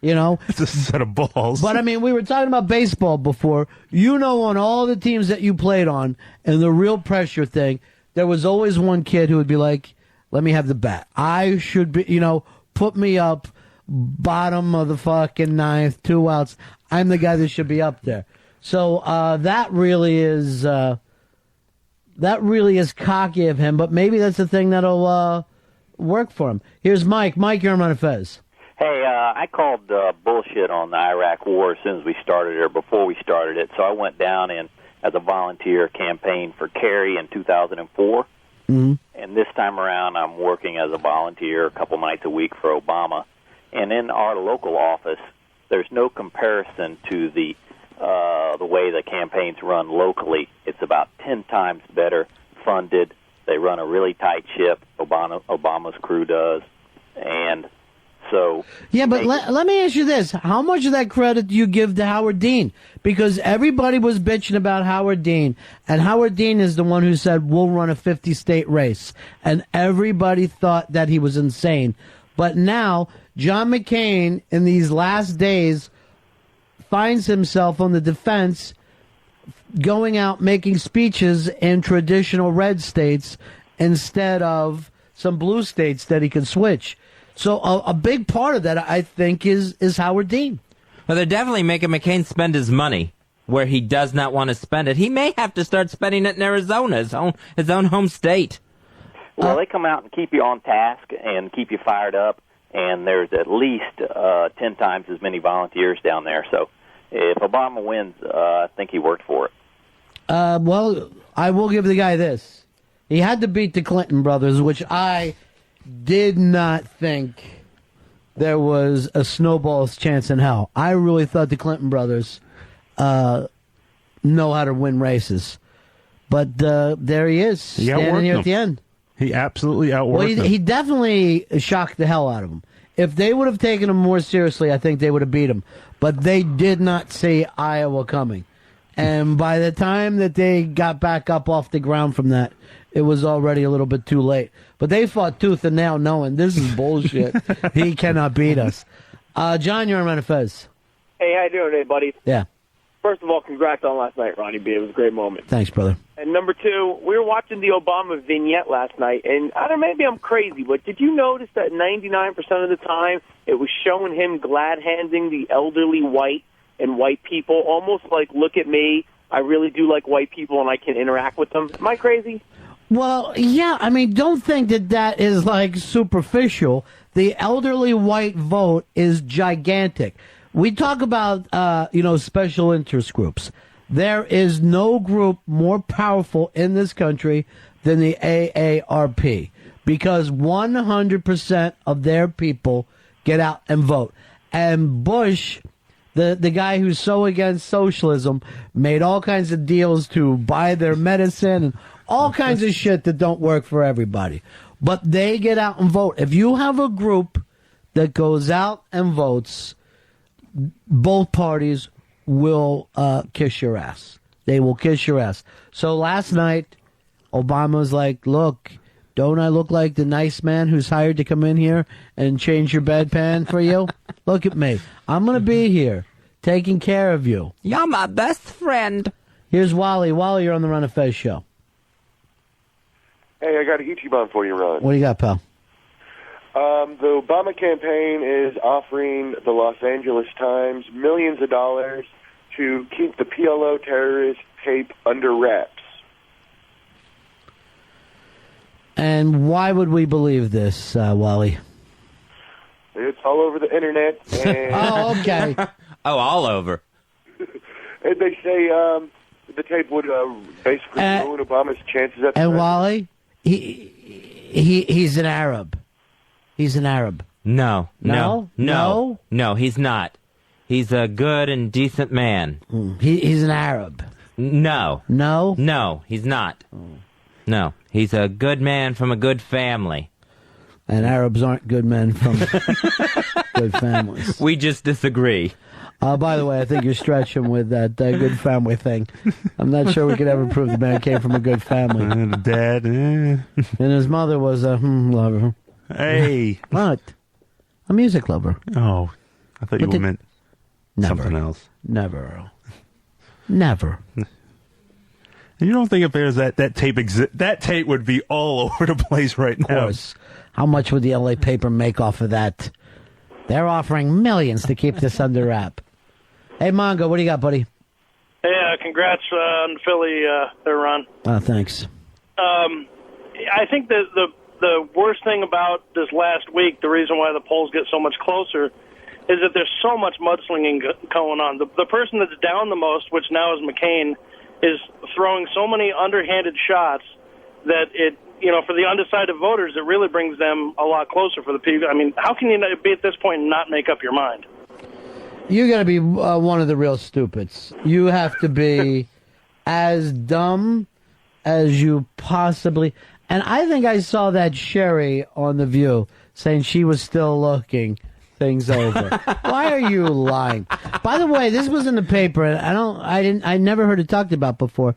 It's a set of balls. But, we were talking about baseball before. On all the teams that you played on and the real pressure thing, there was always one kid who would be like, let me have the bat. I should be, put me up bottom of the fucking ninth, 2 outs. I'm the guy that should be up there. So that really is cocky of him, but maybe that's the thing that'll work for him. Here's Mike. Mike, you're on Ron and Fez. Hey, I called bullshit on the Iraq War as soon as we started it, or before we started it. So I went down and as a volunteer campaign for Kerry in 2004. Mm-hmm. And this time around, I'm working as a volunteer a couple nights a week for Obama. And in our local office, there's no comparison to the way the campaigns run locally. It's about 10 times better funded. They run a really tight ship. Obama's crew does. And so... Yeah, but let me ask you this. How much of that credit do you give to Howard Dean? Because everybody was bitching about Howard Dean, and Howard Dean is the one who said, we'll run a 50-state race. And everybody thought that he was insane. But now, John McCain, in these last days, finds himself on the defense, going out making speeches in traditional red states instead of some blue states that he can switch. So a big part of that, I think, is Howard Dean. Well, they're definitely making McCain spend his money where he does not want to spend it. He may have to start spending it in Arizona, his own home state. Well, they come out and keep you on task and keep you fired up, and there's at least 10 times as many volunteers down there. So if Obama wins, I think he worked for it. Well, I will give the guy this. He had to beat the Clinton brothers, which I did not think there was a snowball's chance in hell. I really thought the Clinton brothers know how to win races. But there he is, standing here at the end. He absolutely outworked Well, him. he definitely shocked the hell out of him. If they would have taken him more seriously, I think they would have beat him. But they did not see Iowa coming. And by the time that they got back up off the ground from that, it was already a little bit too late. But they fought tooth and nail knowing this is bullshit. He cannot beat us. John, you're on Ron and Fez. Hey, how you doing today, buddy? Yeah. First of all, congrats on last night, Ronnie B. It was a great moment. Thanks, brother. And number two, we were watching the Obama vignette last night, and I don't know, maybe I'm crazy, but did you notice that 99% of the time it was showing him glad-handing the elderly white and white people, almost like, look at me, I really do like white people and I can interact with them? Am I crazy? Well, yeah, I mean, don't think that that is, like, superficial. The elderly white vote is gigantic. We talk about, special interest groups. There is no group more powerful in this country than the AARP because 100% of their people get out and vote. And Bush, the guy who's so against socialism, made all kinds of deals to buy their medicine and all kinds of shit that don't work for everybody. But they get out and vote. If you have a group that goes out and votes, both parties will kiss your ass. They will kiss your ass. So last night, Obama was like, look, don't I look like the nice man who's hired to come in here and change your bedpan for you? Look at me. I'm going to be here taking care of you. You're my best friend. Here's Wally. Wally, you're on the Ron and Fez show. Hey, I got an Ichiban for you, Ron. What do you got, pal? The Obama campaign is offering the Los Angeles Times millions of dollars to keep the PLO terrorist tape under wraps. And why would we believe this, Wally? It's all over the internet. And Oh, okay. Oh, all over. and they say the tape would basically ruin Obama's chances at the And presidency. Wally, he's an Arab. He's an Arab. No, No? he's not. He's a good and decent man. He's an Arab. No. No, he's not. No, he's a good man from a good family. And Arabs aren't good men from good families. We just disagree. By the way, I think you're stretching with that good family thing. I'm not sure we could ever prove the man came from a good family. Dad. And his mother was a lover. Hey. What? A music lover. Oh, I thought you meant Never. something else. Never, Earl. Never. And you don't think if there's that tape that tape would be all over the place right now? Of course. How much would the LA paper make off of that? They're offering millions to keep this under wrap. Hey, Mongo, what do you got, buddy? Hey, congrats on Philly there, Ron. Thanks. I think that the worst thing about this last week, the reason why the polls get so much closer, is that there's so much mudslinging going on. The person that's down the most, which now is McCain, is throwing so many underhanded shots that it, for the undecided voters, it really brings them a lot closer for the people. I mean, how can you be at this point and not make up your mind? You got to be one of the real stupids. You have to be as dumb as you possibly. And I think I saw that Sherry on The View saying she was still looking things over. Why are you lying? By the way, this was in the paper, and I never heard it talked about before.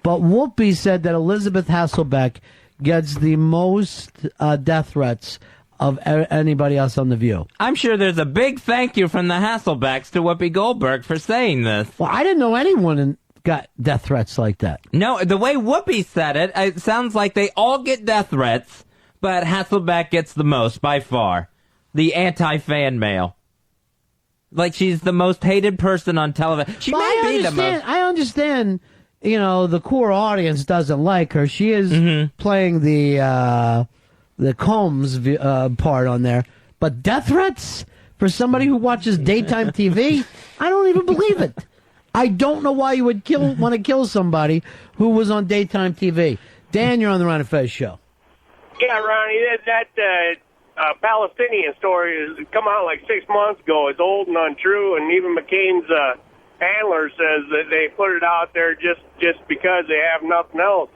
But Whoopi said that Elizabeth Hasselbeck gets the most death threats of anybody else on The View. I'm sure there's a big thank you from the Hasselbecks to Whoopi Goldberg for saying this. Well, I didn't know anyone got death threats like that. No, the way Whoopi said it, it sounds like they all get death threats, but Hasselbeck gets the most by far. The anti-fan mail. Like she's the most hated person on television. She may be the most. I understand, the core audience doesn't like her. She is playing the Combs part on there. But death threats for somebody who watches daytime TV? I don't even believe it. I don't know why you would want to kill somebody who was on daytime TV. Dan, you're on the Ron and Fez show. Yeah, Ronnie, that Palestinian story has come out like 6 months ago. It's old and untrue, and even McCain's handler says that they put it out there just because they have nothing else.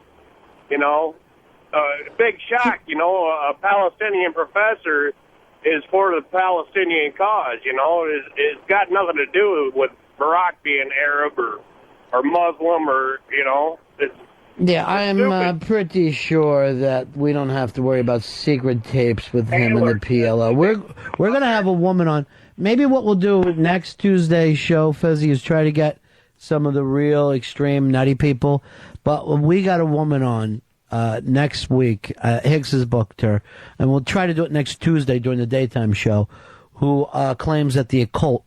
big shock. A Palestinian professor is for the Palestinian cause. It's got nothing to do with Barack being Arab or Muslim It's Yeah, I'm pretty sure that we don't have to worry about secret tapes with him and the PLO. We're going to have a woman on. Maybe what we'll do next Tuesday's show, Fezzi, is try to get some of the real extreme nutty people. But we got a woman on next week. Hicks has booked her, and we'll try to do it next Tuesday during the daytime show, who claims that the occult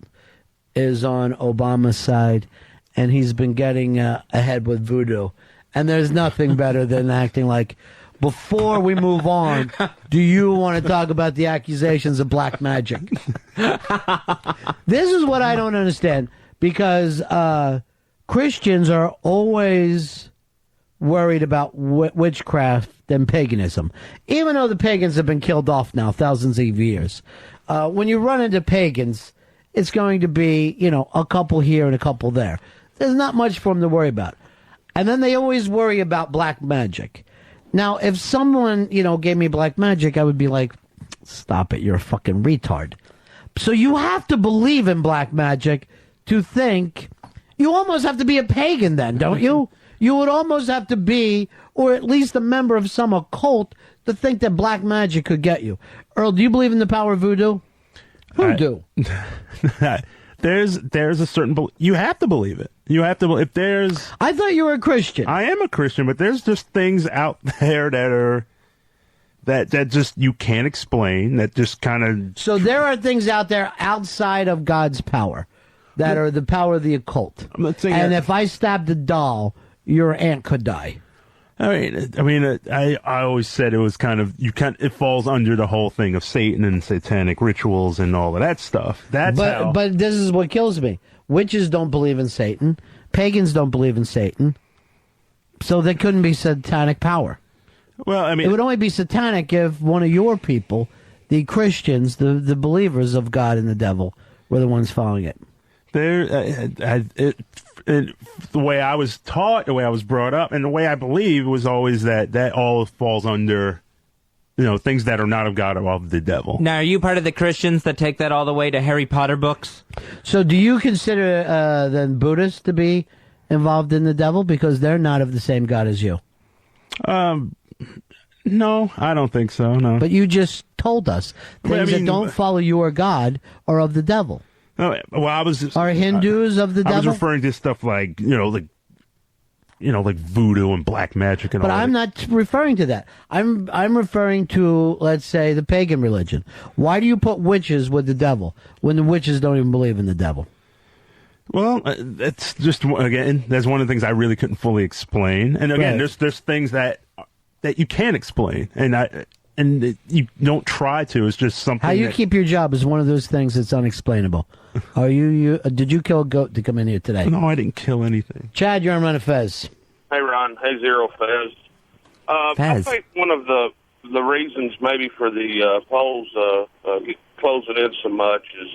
is on Obama's side, and he's been getting ahead with voodoo. And there's nothing better than acting like, before we move on, do you want to talk about the accusations of black magic? This is what I don't understand, because Christians are always worried about witchcraft and paganism, even though the pagans have been killed off now thousands of years. When you run into pagans, it's going to be, a couple here and a couple there. There's not much for them to worry about. And then they always worry about black magic. Now, if someone, gave me black magic, I would be like, stop it, you're a fucking retard. So you have to believe in black magic to think. You almost have to be a pagan then, don't you? You would almost have to be, or at least a member of some occult, to think that black magic could get you. Earl, do you believe in the power of voodoo? Who do? There's a certain you have to believe it. You have to if there's. I thought you were a Christian. I am a Christian, but there's just things out there that are that just you can't explain. That just kind of. So there are things out there outside of God's power that are the power of the occult. I'm not saying and that, if I stabbed a doll, your aunt could die. I always said it was kind of it falls under the whole thing of Satan and satanic rituals and all of that stuff. But this is what kills me. Witches don't believe in Satan. Pagans don't believe in Satan. So there couldn't be satanic power. Well, it would only be satanic if one of your people, the Christians, the believers of God and the devil, were the ones following it. The way I was taught, the way I was brought up, and the way I believe was always that all falls under, things that are not of God or of the devil. Now, are you part of the Christians that take that all the way to Harry Potter books? So do you consider then Buddhists to be involved in the devil because they're not of the same God as you? No, I don't think so, no. But you just told us things that don't follow your God are of the devil. No, well, are Hindus of the devil? I was referring to stuff like like voodoo and black magic and all that. But I'm not referring to that. I'm referring to, let's say, the pagan religion. Why do you put witches with the devil when the witches don't even believe in the devil? Well, that's just again, that's one of the things I really couldn't fully explain. And again, there's things that you can't explain, and you don't try to. It's just something. How you keep your job is one of those things that's unexplainable. Are you? Did you kill a goat to come in here today? No, I didn't kill anything. Chad, you're on Ron and Fez. Hey, Ron. Hey, Zero Fez. I think one of the reasons maybe for the polls closing in so much is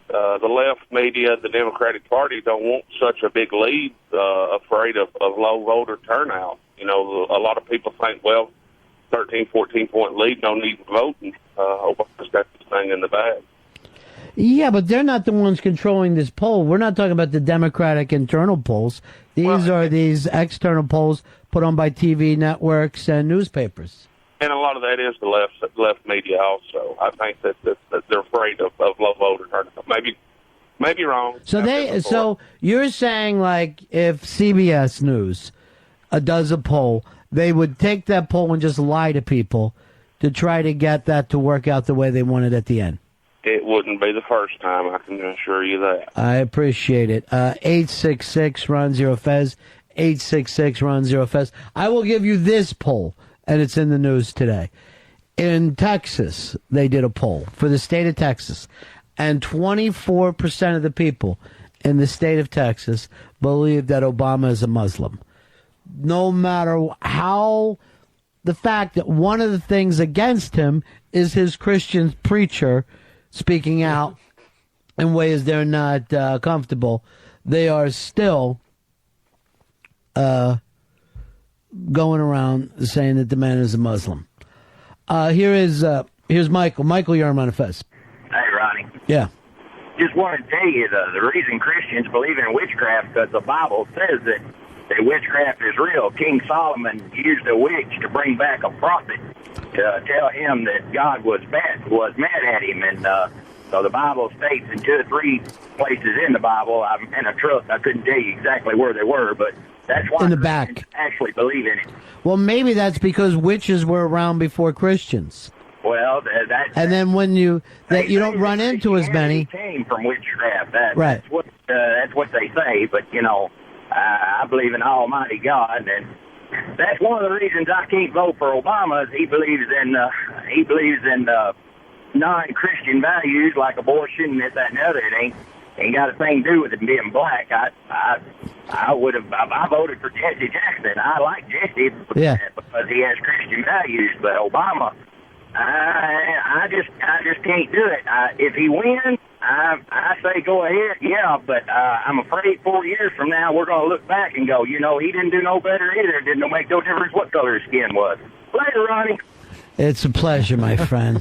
the left media, the Democratic Party, don't want such a big lead, afraid of low voter turnout. A lot of people think, 13, 14-point lead, no need voting. Obama's got this thing in the bag. Yeah, but they're not the ones controlling this poll. We're not talking about the Democratic internal polls. These are these external polls put on by TV networks and newspapers. And a lot of that is the left media also. I think that they're afraid of low voter turnout. Maybe wrong. So you're saying, like, if CBS News does a poll, they would take that poll and just lie to people to try to get that to work out the way they want it at the end? It wouldn't be the first time, I can assure you that. I appreciate it. 866-RON-0-FEZ, 866-RON-0-FEZ. I will give you this poll, and it's in the news today. In Texas, they did a poll for the state of Texas, and 24% of the people in the state of Texas believe that Obama is a Muslim. No matter how, the fact that one of the things against him is his Christian preacher speaking out in ways they're not comfortable, they are still going around saying that the man is a Muslim. Here's Michael. Michael, you're on Ron and Fez. Hey, Ronnie. Yeah. Just want to tell you the reason Christians believe in witchcraft, because the Bible says that witchcraft is real. King Solomon used a witch to bring back a prophet to tell him that God was mad at him. And so the Bible states in 2 or 3 places in the Bible, I'm in a truck, I couldn't tell you exactly where they were, but that's why in the back actually believe in it. Well, maybe that's because witches were around before Christians. Well, and then when you don't run into as many. Came from witchcraft. Right. That's what they say. But I believe in Almighty God, and that's one of the reasons I can't vote for Obama. Is he believes in non-Christian values like abortion and this, that, and the other. It ain't got a thing to do with it being black. I voted for Jesse Jackson. I like Jesse because he has Christian values, but Obama. I just can't do it. If he wins, I say go ahead, but I'm afraid 4 years from now we're going to look back and go, he didn't do no better either. It didn't make no difference what color his skin was. Later, Ronnie. It's a pleasure, my friend.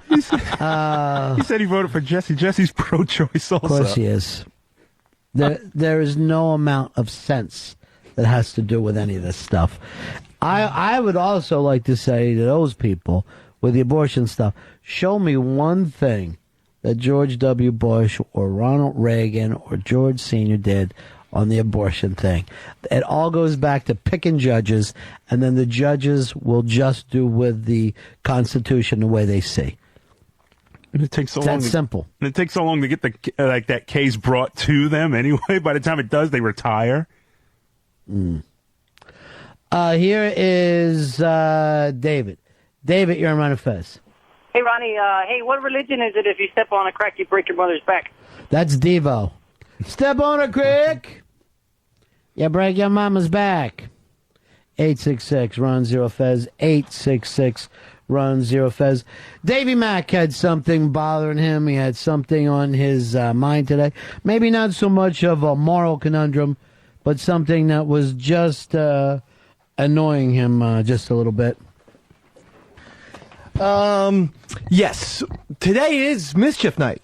He said he voted for Jesse. Jesse's pro-choice also. Of course he is. There is no amount of sense that has to do with any of this stuff. I would also like to say to those people with the abortion stuff, show me one thing that George W. Bush or Ronald Reagan or George Sr. did on the abortion thing. It all goes back to picking judges, and then the judges will just do with the Constitution the way they see. And it takes so it's long. That simple. And it takes so long to get that case brought to them anyway. By the time it does, they retire. Here is David. David, you're on Ron and Fez. Hey, Ronnie. Hey, what religion is it if you step on a crack, you break your mother's back? That's Devo. Step on a crick, you break your mama's back. 866 Ron Zero Fez. 866 Ron Zero Fez. Davy Mack had something bothering him. He had something on his mind today. Maybe not so much of a moral conundrum, but something that was just annoying him just a little bit. Yes. Today is Mischief Night,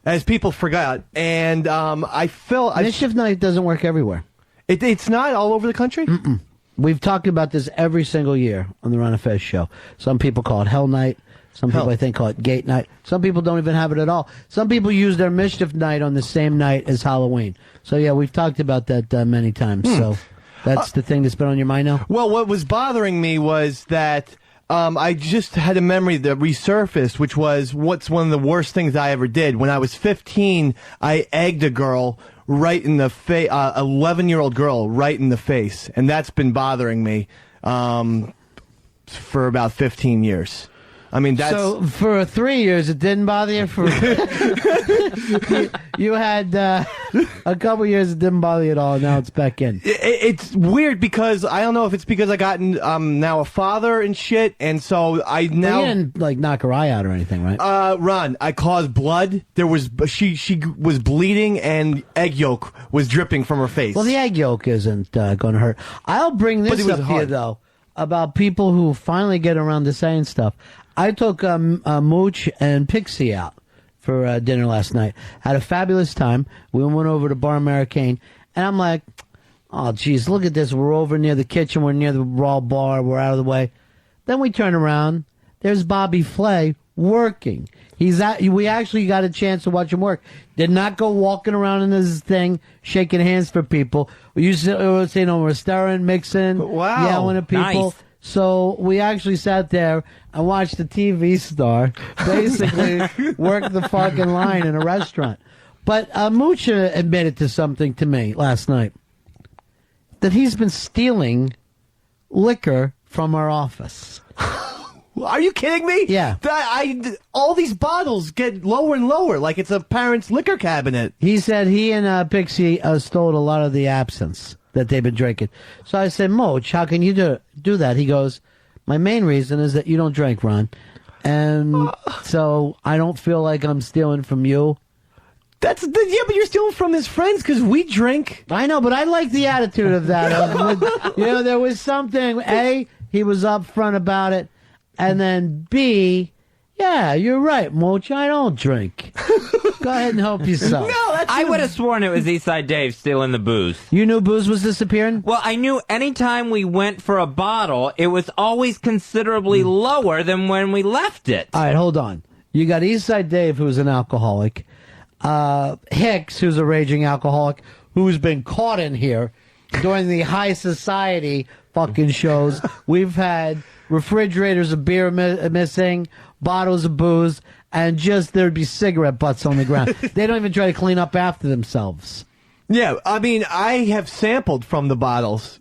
as people forgot. And I feel... Mischief Night doesn't work everywhere. It's not all over the country? Mm-mm. We've talked about this every single year on the Ron and Fez show. Some people call it Hell Night. Some people, I think, call it Gate Night. Some people don't even have it at all. Some people use their Mischief Night on the same night as Halloween. So, yeah, we've talked about that many times. So that's the thing that's been on your mind now? Well, what was bothering me was that... I just had a memory that resurfaced, which was what's one of the worst things I ever did. When I was 15, I egged a girl right in the face, 11-year-old girl right in the face. And that's been bothering me for about 15 years. I mean, that's... So, for 3 years, it didn't bother you? You had a couple years it didn't bother you at all, and now it's back in. It's weird because I don't know if it's because I got now a father and shit, and so I now... Well, you didn't, like, knock her eye out or anything, right? Ron, I caused blood. There was... She was bleeding, and egg yolk was dripping from her face. Well, the egg yolk isn't going to hurt. I'll bring this up here, though, about people who finally get around to saying stuff. I took Mooch and Pixie out for dinner last night. Had a fabulous time. We went over to Bar Americaine, and I'm like, oh, geez, look at this. We're over near the kitchen. We're near the Raw Bar. We're out of the way. Then we turn around. There's Bobby Flay working. We actually got a chance to watch him work. Did not go walking around in this thing, shaking hands for people. We used to say, we're stirring, mixing, yelling at people. Nice. So we actually sat there and watched the TV star basically work the fucking line in a restaurant. But Mooch admitted to something to me last night, that he's been stealing liquor from our office. Are you kidding me? Yeah. All these bottles get lower and lower, like it's a parent's liquor cabinet. He said he and Pixie stole a lot of the absinthe that they've been drinking. So I said, Mooch, how can you do that? He goes, my main reason is that you don't drink, Ron. And so I don't feel like I'm stealing from you. But you're stealing from his friends because we drink. I know, but I like the attitude of that. There was something. A, he was upfront about it, and then B, yeah, you're right, Mooch. I don't drink. Go ahead and help yourself. I would have sworn it was Eastside Dave stealing the booze. You knew booze was disappearing? Well, I knew anytime we went for a bottle, it was always considerably lower than when we left it. All right, hold on. You got Eastside Dave, who's an alcoholic. Hicks, who's a raging alcoholic, who's been caught in here during the high society fucking shows. We've had refrigerators of beer missing, bottles of booze, and there'd be cigarette butts on the ground. They don't even try to clean up after themselves. Yeah, I mean, I have sampled from the bottles,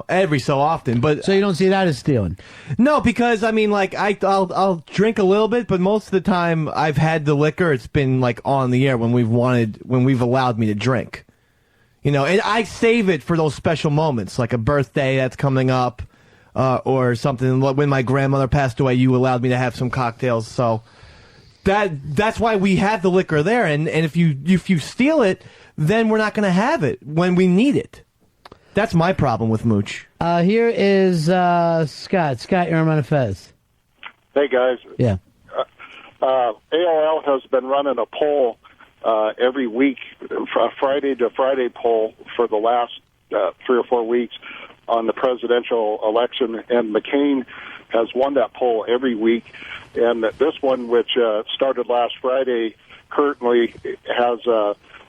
every so often. But so you don't see that as stealing? No, because, I mean, like, I'll drink a little bit, but most of the time I've had the liquor, it's been, like, on the air when we've allowed me to drink. And I save it for those special moments, like a birthday that's coming up, or something. When my grandmother passed away, you allowed me to have some cocktails, so that's why we have the liquor there. And if you steal it, then we're not going to have it when we need it. That's my problem with Mooch. Here is Scott. Scott, you're on Ron and Fez. Hey, guys. Yeah. AOL has been running a poll every week, a Friday to Friday poll for the last 3 or 4 weeks on the presidential election, and McCain has won that poll every week. And this one, which started last Friday, currently has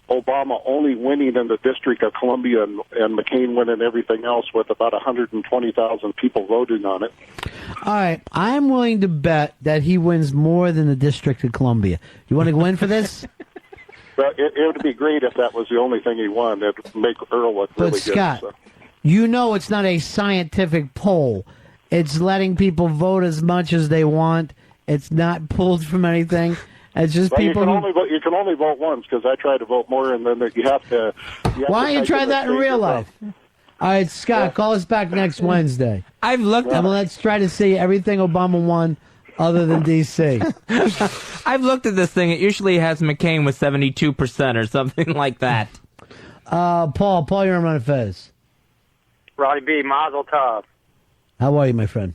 Obama only winning in the District of Columbia and McCain winning everything else, with about 120,000 people voting on it. All right, I'm willing to bet that he wins more than the District of Columbia. You want to go in for this? Well, it would be great if that was the only thing he won. It would make Earl look really But Scott, good. So. It's not a scientific poll. It's letting people vote as much as they want. It's not pulled from anything. It's just people. You can only vote once, because I try to vote more, and then you have to. Why don't you try that in real life? All right, Scott, call us back next Wednesday. I've looked at. Let's try to see everything Obama won, other than D.C. I've looked at this thing. It usually has McCain with 72% or something like that. Paul, you're on Ron and Fez. Roddy B, Mazel Tov. How are you, my friend?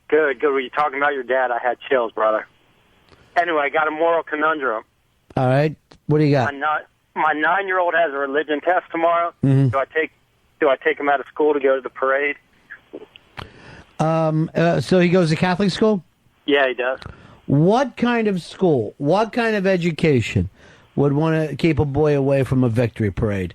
Good. Were you talking about your dad? I had chills, brother. Anyway, I got a moral conundrum. All right. What do you got? My 9-year-old has a religion test tomorrow. Mm-hmm. Do I take him out of school to go to the parade? So he goes to Catholic school? Yeah, he does. What kind of school, what kind of education would want to keep a boy away from a victory parade?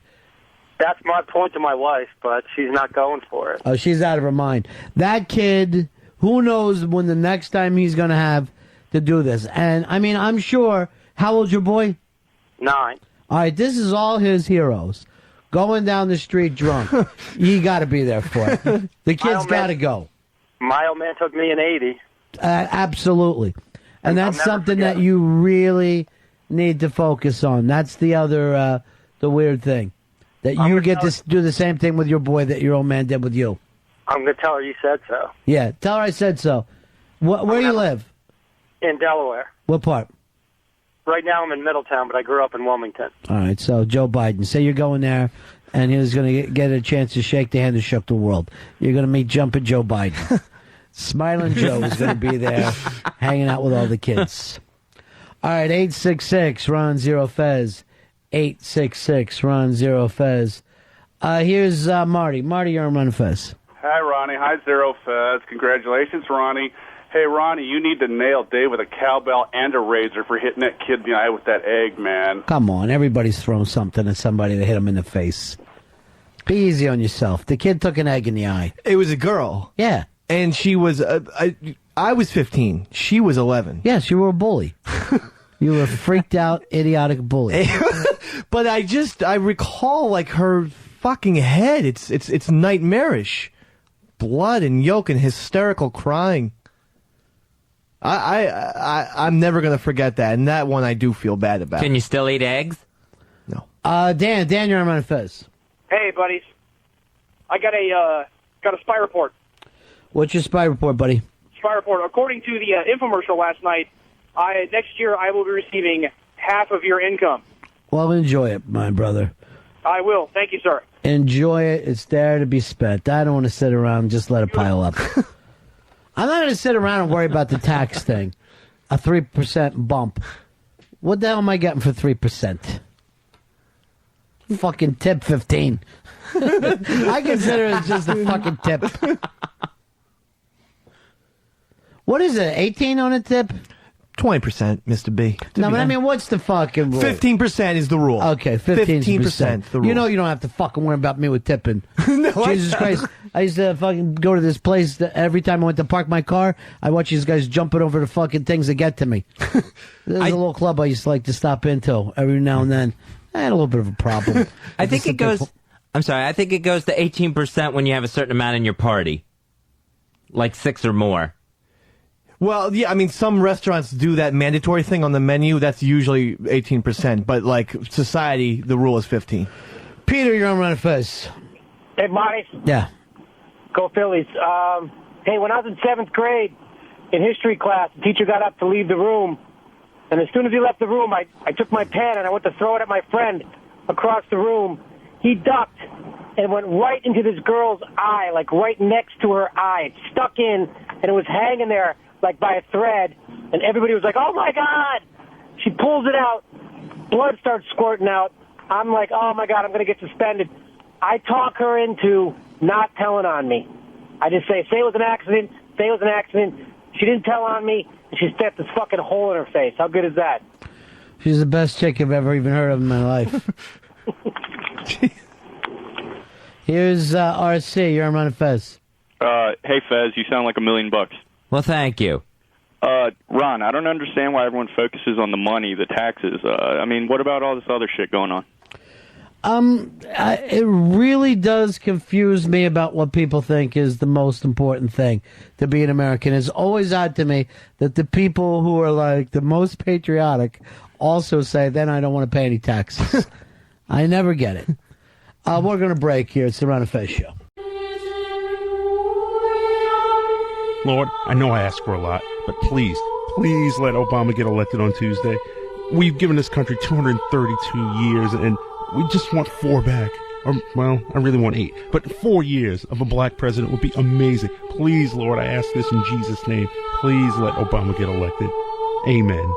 That's my point to my wife, but she's not going for it. Oh, she's out of her mind. That kid, who knows when the next time he's going to have to do this. And, I mean, I'm sure, how old's your boy? 9. All right, this is all his heroes. Going down the street drunk. You got to be there for it. The kid's got to go. My old man took me in 80. Absolutely. And that's something that you really need to focus on. That's the other, the weird thing. That you get to do the same thing with your boy that your old man did with you. I'm going to tell her you said so. Yeah, tell her I said so. Where do you live? In Delaware. What part? Right now I'm in Middletown, but I grew up in Wilmington. All right, so Joe Biden, say you're going there, and he was going to get a chance to shake the hand that shook the world. You're going to meet Jumpin' Joe Biden. Smiling Joe is going to be there, hanging out with all the kids. All right, 866 Ron Zero Fez. 866 Ron Zero Fez. Here's Marty. Marty, you're on Ron and Fez. Hi, Ronnie. Hi, Zero Fez. Congratulations, Ronnie. Hey, Ronnie, you need to nail Dave with a cowbell and a razor for hitting that kid in the eye with that egg, man. Come on, everybody's thrown something at somebody to hit them in the face. Be easy on yourself. The kid took an egg in the eye. It was a girl. Yeah. And she was, I was 15. She was 11. Yes, you were a bully. You were a freaked out, idiotic bully. But I recall, like, her fucking head. It's nightmarish. Blood and yolk and hysterical crying. I'm never going to forget that. And that one I do feel bad about. Can you still eat eggs? No. Dan, you're on Ron and Fez. Hey, buddies. I got a spy report. What's your spy report, buddy? Spy report. According to the infomercial last night, next year I will be receiving half of your income. Well, enjoy it, my brother. I will. Thank you, sir. Enjoy it. It's there to be spent. I don't want to sit around and just let it pile up. I'm not going to sit around and worry about the tax thing. A 3% bump. What the hell am I getting for 3%? Fucking tip 15. I consider it just a fucking tip. What is it, 18 on a tip? 20%, Mr. B. No, but I mean, what's the fucking rule? 15% is the rule. Okay, 15%. The rule. You know you don't have to fucking worry about me with tipping. No, Jesus Christ. I used to fucking go to this place that every time I went to park my car, I watch these guys jumping over the fucking things that get to me. There's a little club I used to like to stop into every now and then. I had a little bit of a problem. I think it goes to 18% when you have a certain amount in your party. Like 6 or more. Well, yeah, I mean, some restaurants do that mandatory thing on the menu. That's usually 18%, but like society, the rule is 15. Peter, you're on Ron and Fez. Hey, Marty. Yeah. Go Phillies. Hey, when I was in 7th grade in history class, the teacher got up to leave the room, and as soon as he left the room, I took my pen and I went to throw it at my friend across the room. He ducked and went right into this girl's eye, like right next to her eye. It stuck in, and it was hanging there like by a thread, and everybody was like, oh, my God. She pulls it out. Blood starts squirting out. I'm like, oh, my God, I'm going to get suspended. I talk her into not telling on me. I just say it was an accident, say it was an accident. She didn't tell on me, and she stepped this fucking hole in her face. How good is that? She's the best chick I've ever even heard of in my life. Here's RC. You're on Ron and Fez. Hey, Fez, you sound like $1 million. Well, thank you. Ron, I don't understand why everyone focuses on the money, the taxes. I mean, what about all this other shit going on? It really does confuse me about what people think is the most important thing to be an American. It's always odd to me that the people who are like the most patriotic also say, then I don't want to pay any taxes. I never get it. We're going to break here. It's the Ron and Fez Show. Lord, I know I ask for a lot, but please let Obama get elected on Tuesday. We've given this country 232 years, and we just want 4 back. Or, well, I really want 8. But 4 years of a black president would be amazing. Please, Lord, I ask this in Jesus' name. Please let Obama get elected. Amen.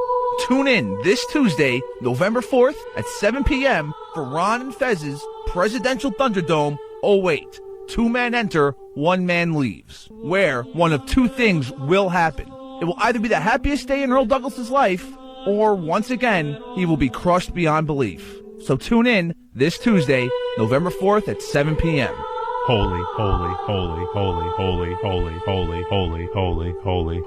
Tune in this Tuesday, November 4th at 7 p.m. for Ron and Fez's Presidential Thunderdome 08. 2 men enter, 1 man leaves, where one of 2 things will happen. It will either be the happiest day in Earl Douglas's life, or once again, he will be crushed beyond belief. So tune in this Tuesday, November 4th at 7 p.m. Holy, holy, holy, holy, holy, holy, holy, holy, holy, holy.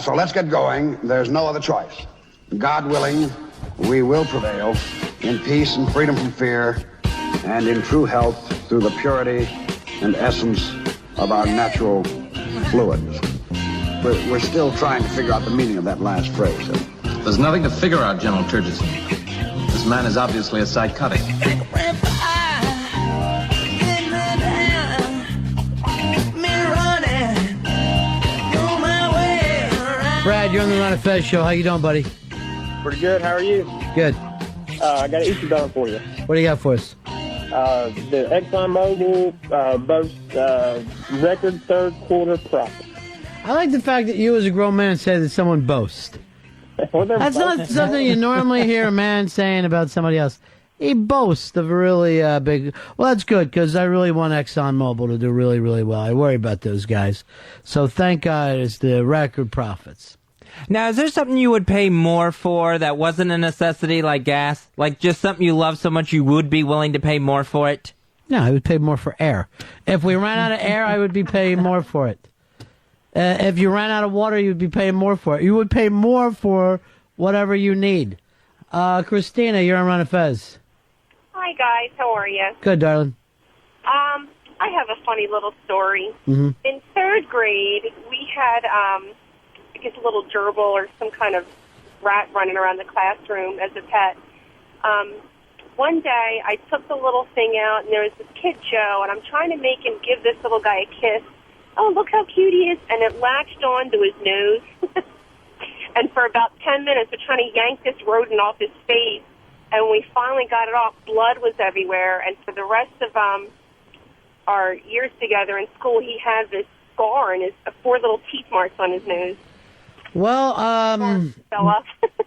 So let's get going. There's no other choice. God willing, we will prevail in peace and freedom from fear, and in true health through the purity and essence of our natural fluids. We're still trying to figure out the meaning of that last phrase. There's nothing to figure out, General Turgis. This man is obviously a psychotic. Brad, you're on the Ron and Fez Show. How you doing, buddy? Pretty good. How are you? Good. I got an issue done for you. What do you got for us? The ExxonMobil boasts record third quarter profit. I like the fact that you, as a grown man, say that someone boasts. That's not something you normally hear a man saying about somebody else. He boasts of a really big... Well, that's good, because I really want ExxonMobil to do really, really well. I worry about those guys. So thank God it's the record profits. Now, is there something you would pay more for that wasn't a necessity, like gas? Like just something you love so much you would be willing to pay more for it? No, I would pay more for air. If we ran out of air, I would be paying more for it. If you ran out of water, you'd be paying more for it. You would pay more for whatever you need. Christina, you're on Ron and Fez. Hi, guys. How are you? Good, darling. I have a funny little story. Mm-hmm. In 3rd grade, we had, I guess, a little gerbil or some kind of rat running around the classroom as a pet. One day, I took the little thing out, and there was this kid, Joe, and I'm trying to make him give this little guy a kiss. Oh, look how cute he is. And it latched onto his nose. And for about 10 minutes, we're trying to yank this rodent off his face, and we finally got it off. Blood was everywhere, and for the rest of our years together in school, he has this scar and 4 little teeth marks on his nose. Well, Fell off.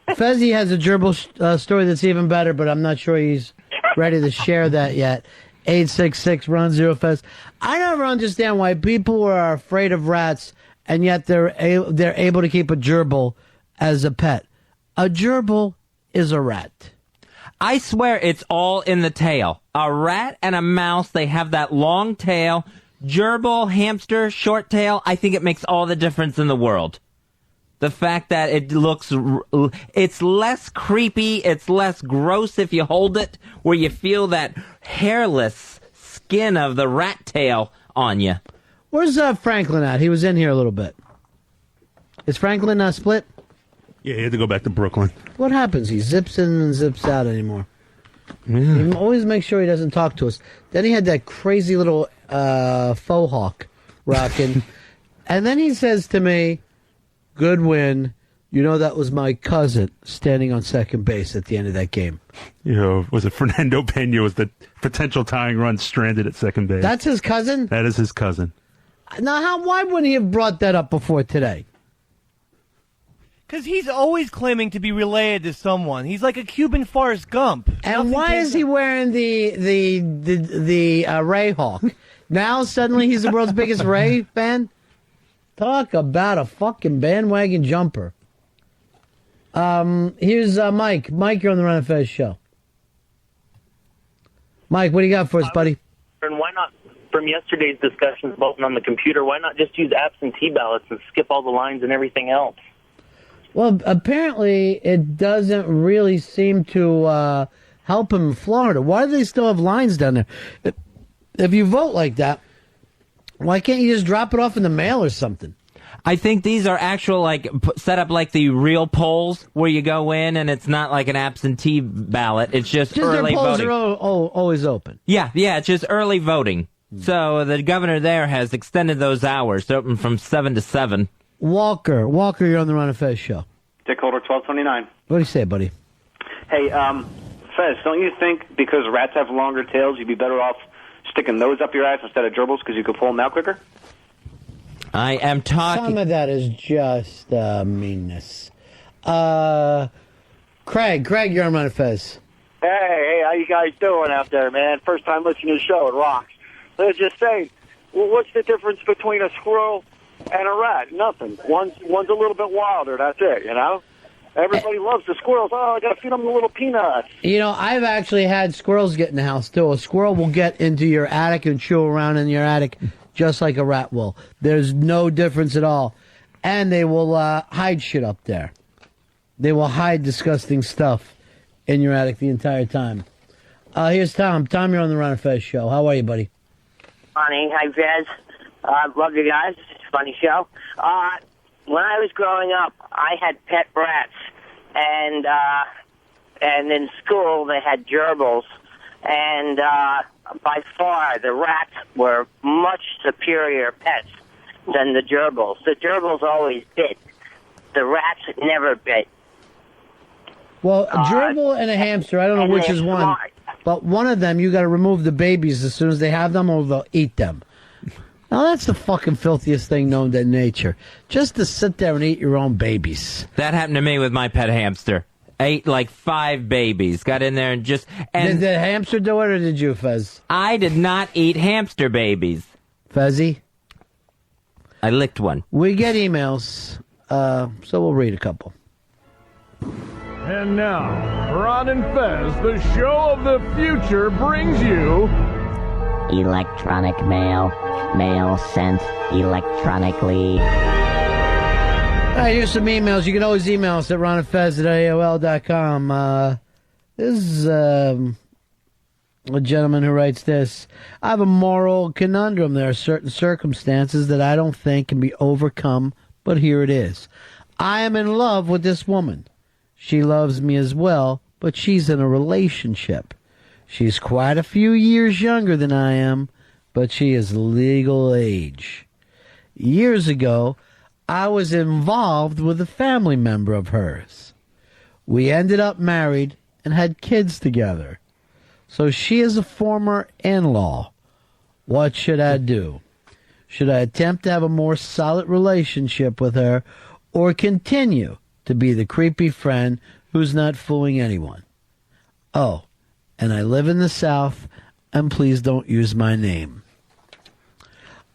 Fezzy has a gerbil story that's even better, but I'm not sure he's ready to share that yet. 866-RON-0-FEZ. I never understand why people are afraid of rats, and yet they're able to keep a gerbil as a pet. A gerbil is a rat. I swear it's all in the tail. A rat and a mouse, they have that long tail. Gerbil, hamster, short tail, I think it makes all the difference in the world. The fact that it's less creepy, it's less gross if you hold it, where you feel that hairless skin of the rat tail on you. Where's Franklin at? He was in here a little bit. Is Franklin split? Yeah, he had to go back to Brooklyn. What happens? He zips in and zips out anymore. He always makes sure he doesn't talk to us. Then he had that crazy little faux hawk rocking. And then he says to me, "Good win. You know, that was my cousin standing on second base at the end of that game." You know, was it Fernando Pena was the potential tying run stranded at second base? That's his cousin? That is his cousin. Now, why wouldn't he have brought that up before today? Because he's always claiming to be related to someone. He's like a Cuban Forrest Gump. And why is he wearing the Ray Hawk? Now suddenly he's the world's biggest Ray fan? Talk about a fucking bandwagon jumper. Here's Mike. Mike, you're on the Ron and Fez show. Mike, what do you got for us, buddy? And why not, from yesterday's discussions voting on the computer, why not just use absentee ballots and skip all the lines and everything else? Well, apparently it doesn't really seem to help him in Florida. Why do they still have lines down there? If you vote like that, why can't you just drop it off in the mail or something? I think these are actual, set up like the real polls where you go in and it's not like an absentee ballot. It's just early their polls voting. are always open. Yeah, it's just early voting. So the governor there has extended those hours to open from 7 to 7. Walker, you're on the Ron and Fez show. Dick Holder, 1229. What do you say, buddy? Hey, Fez, don't you think because rats have longer tails, you'd be better off sticking those up your ass instead of gerbils because you could pull them out quicker? I am talking... Some of that is just meanness. Craig, you're on Ron and Fez. Hey, how you guys doing out there, man? First time listening to the show, it rocks. Let's just say, well, what's the difference between a squirrel and a rat? Nothing. One's a little bit wilder, that's it, you know? Everybody loves the squirrels. Oh, I got to feed them the little peanuts. You know, I've actually had squirrels get in the house, too. A squirrel will get into your attic and chew around in your attic just like a rat will. There's no difference at all. And they will hide shit up there. They will hide disgusting stuff in your attic the entire time. Here's Tom. Tom, you're on the Ron and Fez show. How are you, buddy? Funny. Hi, Fez. Love you guys. Funny show. When I was growing up, I had pet rats, and in school they had gerbils, and by far the rats were much superior pets than the gerbils. The gerbils always bit. The rats never bit. Well, a gerbil and a hamster, I don't know which is one, smart. but one of them, you got to remove the babies as soon as they have them or they'll eat them. Now, that's the fucking filthiest thing known to nature. Just to sit there and eat your own babies. That happened to me with my pet hamster. Ate like 5 babies. Got in there and just... And did the hamster do it or did you, Fez? I did not eat hamster babies. Fezzy? I licked one. We get emails, so we'll read a couple. And now, Ron and Fez, the show of the future, brings you... Electronic mail. Mail sent electronically. All right, here's some emails. You can always email us at ronandfez@AOL.com. This is a gentleman who writes this. I have a moral conundrum. There are certain circumstances that I don't think can be overcome, but here it is. I am in love with this woman. She loves me as well, but she's in a relationship. She's quite a few years younger than I am, but she is legal age. Years ago, I was involved with a family member of hers. We ended up married and had kids together. So she is a former in-law. What should I do? Should I attempt to have a more solid relationship with her or continue to be the creepy friend who's not fooling anyone? Oh, and I live in the South, and please don't use my name.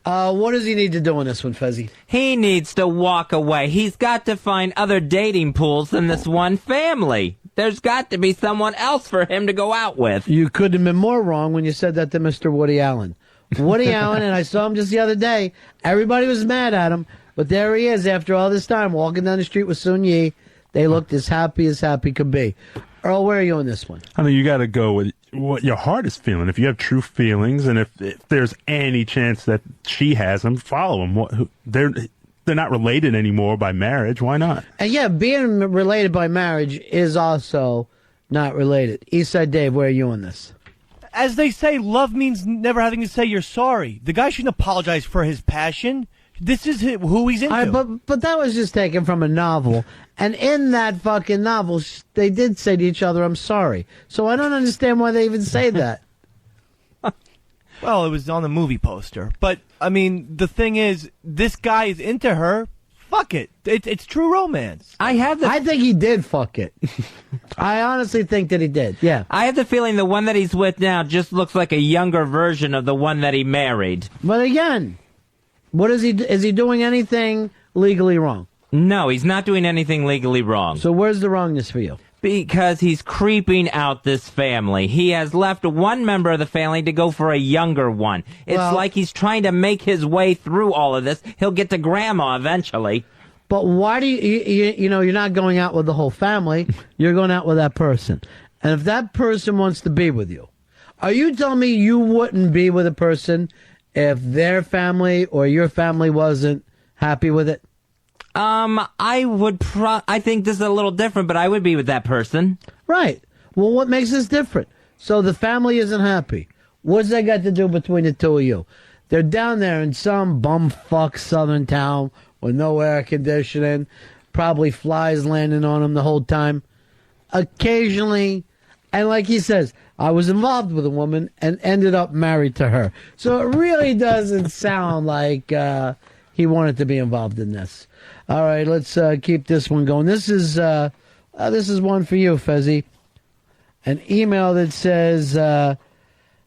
What does he need to do on this one, Fezzi? He needs to walk away. He's got to find other dating pools than this one family. There's got to be someone else for him to go out with. You couldn't have been more wrong when you said that to Mr. Woody Allen. Woody Allen, and I saw him just the other day. Everybody was mad at him, but there he is after all this time, walking down the street with Sun Yi. They looked as happy could be. Earl, where are you on this one? I mean, you got to go with what your heart is feeling. If you have true feelings, and if there's any chance that she has them, follow them. They're not related anymore by marriage. Why not? And yeah, being related by marriage is also not related. Eastside Dave, where are you on this? As they say, love means never having to say you're sorry. The guy shouldn't apologize for his passion. This is who he's into. But that was just taken from a novel. And in that fucking novel, they did say to each other, I'm sorry. So I don't understand why they even say that. Well, it was on the movie poster. But, I mean, the thing is, this guy is into her. Fuck it. It's true romance. I think he did fuck it. I honestly think that he did, yeah. I have the feeling the one that he's with now just looks like a younger version of the one that he married. But again, what is he doing anything legally wrong? No, he's not doing anything legally wrong. So where's the wrongness for you? Because he's creeping out this family. He has left one member of the family to go for a younger one. It's like he's trying to make his way through all of this. He'll get to grandma eventually. But why do you know, you're not going out with the whole family. You're going out with that person. And if that person wants to be with you, are you telling me you wouldn't be with a person if their family or your family wasn't happy with it? I would I think this is a little different, but I would be with that person. Right. Well, what makes this different? So the family isn't happy. What's that got to do between the two of you? They're down there in some bumfuck southern town with no air conditioning, probably flies landing on them the whole time. Occasionally, and like he says, I was involved with a woman and ended up married to her. So it really doesn't sound like he wanted to be involved in this. All right, let's keep this one going. This is one for you, Fezzi. An email that says, I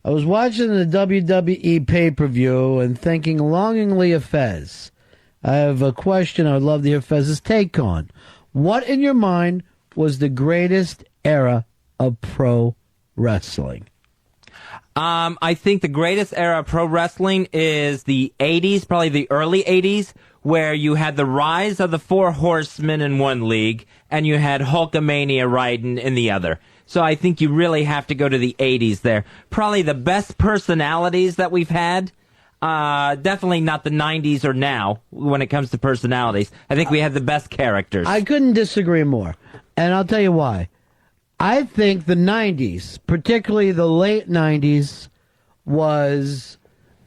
was watching the WWE pay-per-view and thinking longingly of Fez. I have a question I would love to hear Fez's take on. What, in your mind, was the greatest era of pro wrestling? I think the greatest era of pro wrestling is the 80s, probably the early 80s, where you had the rise of the Four Horsemen in one league, and you had Hulkamania riding in the other. So I think you really have to go to the 80s there. Probably the best personalities that we've had. Definitely not the 90s or now when it comes to personalities. I think we had the best characters. I couldn't disagree more. And I'll tell you why. I think the 90s, particularly the late 90s, was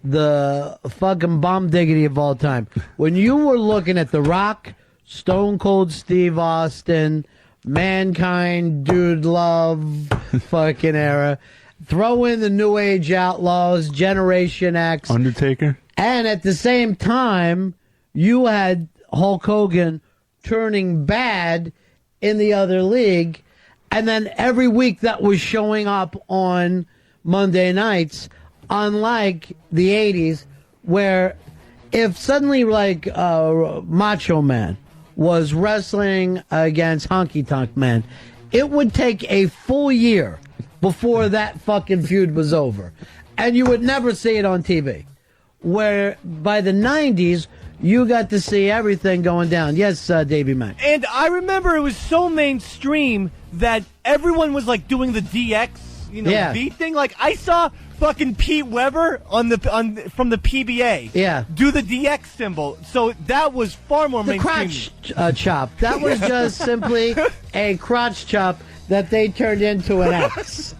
the fucking bomb diggity of all time. When you were looking at The Rock, Stone Cold Steve Austin, Mankind, Dude Love, fucking era, throw in the New Age Outlaws, Generation X, Undertaker, and at the same time, you had Hulk Hogan turning bad in the other league, and then every week that was showing up on Monday nights. Unlike the 80s, where if suddenly like Macho Man was wrestling against Honky Tonk Man, it would take a full year before that fucking feud was over. And you would never see it on TV. Where by the 90s, you got to see everything going down. Yes, Davey Mack. And I remember it was so mainstream that everyone was like doing the DX, beat thing. Like I saw fucking Pete Weber from the PBA. Do the DX symbol. So that was far more mainstream. The crotch chop. That was just simply a crotch chop that they turned into an X.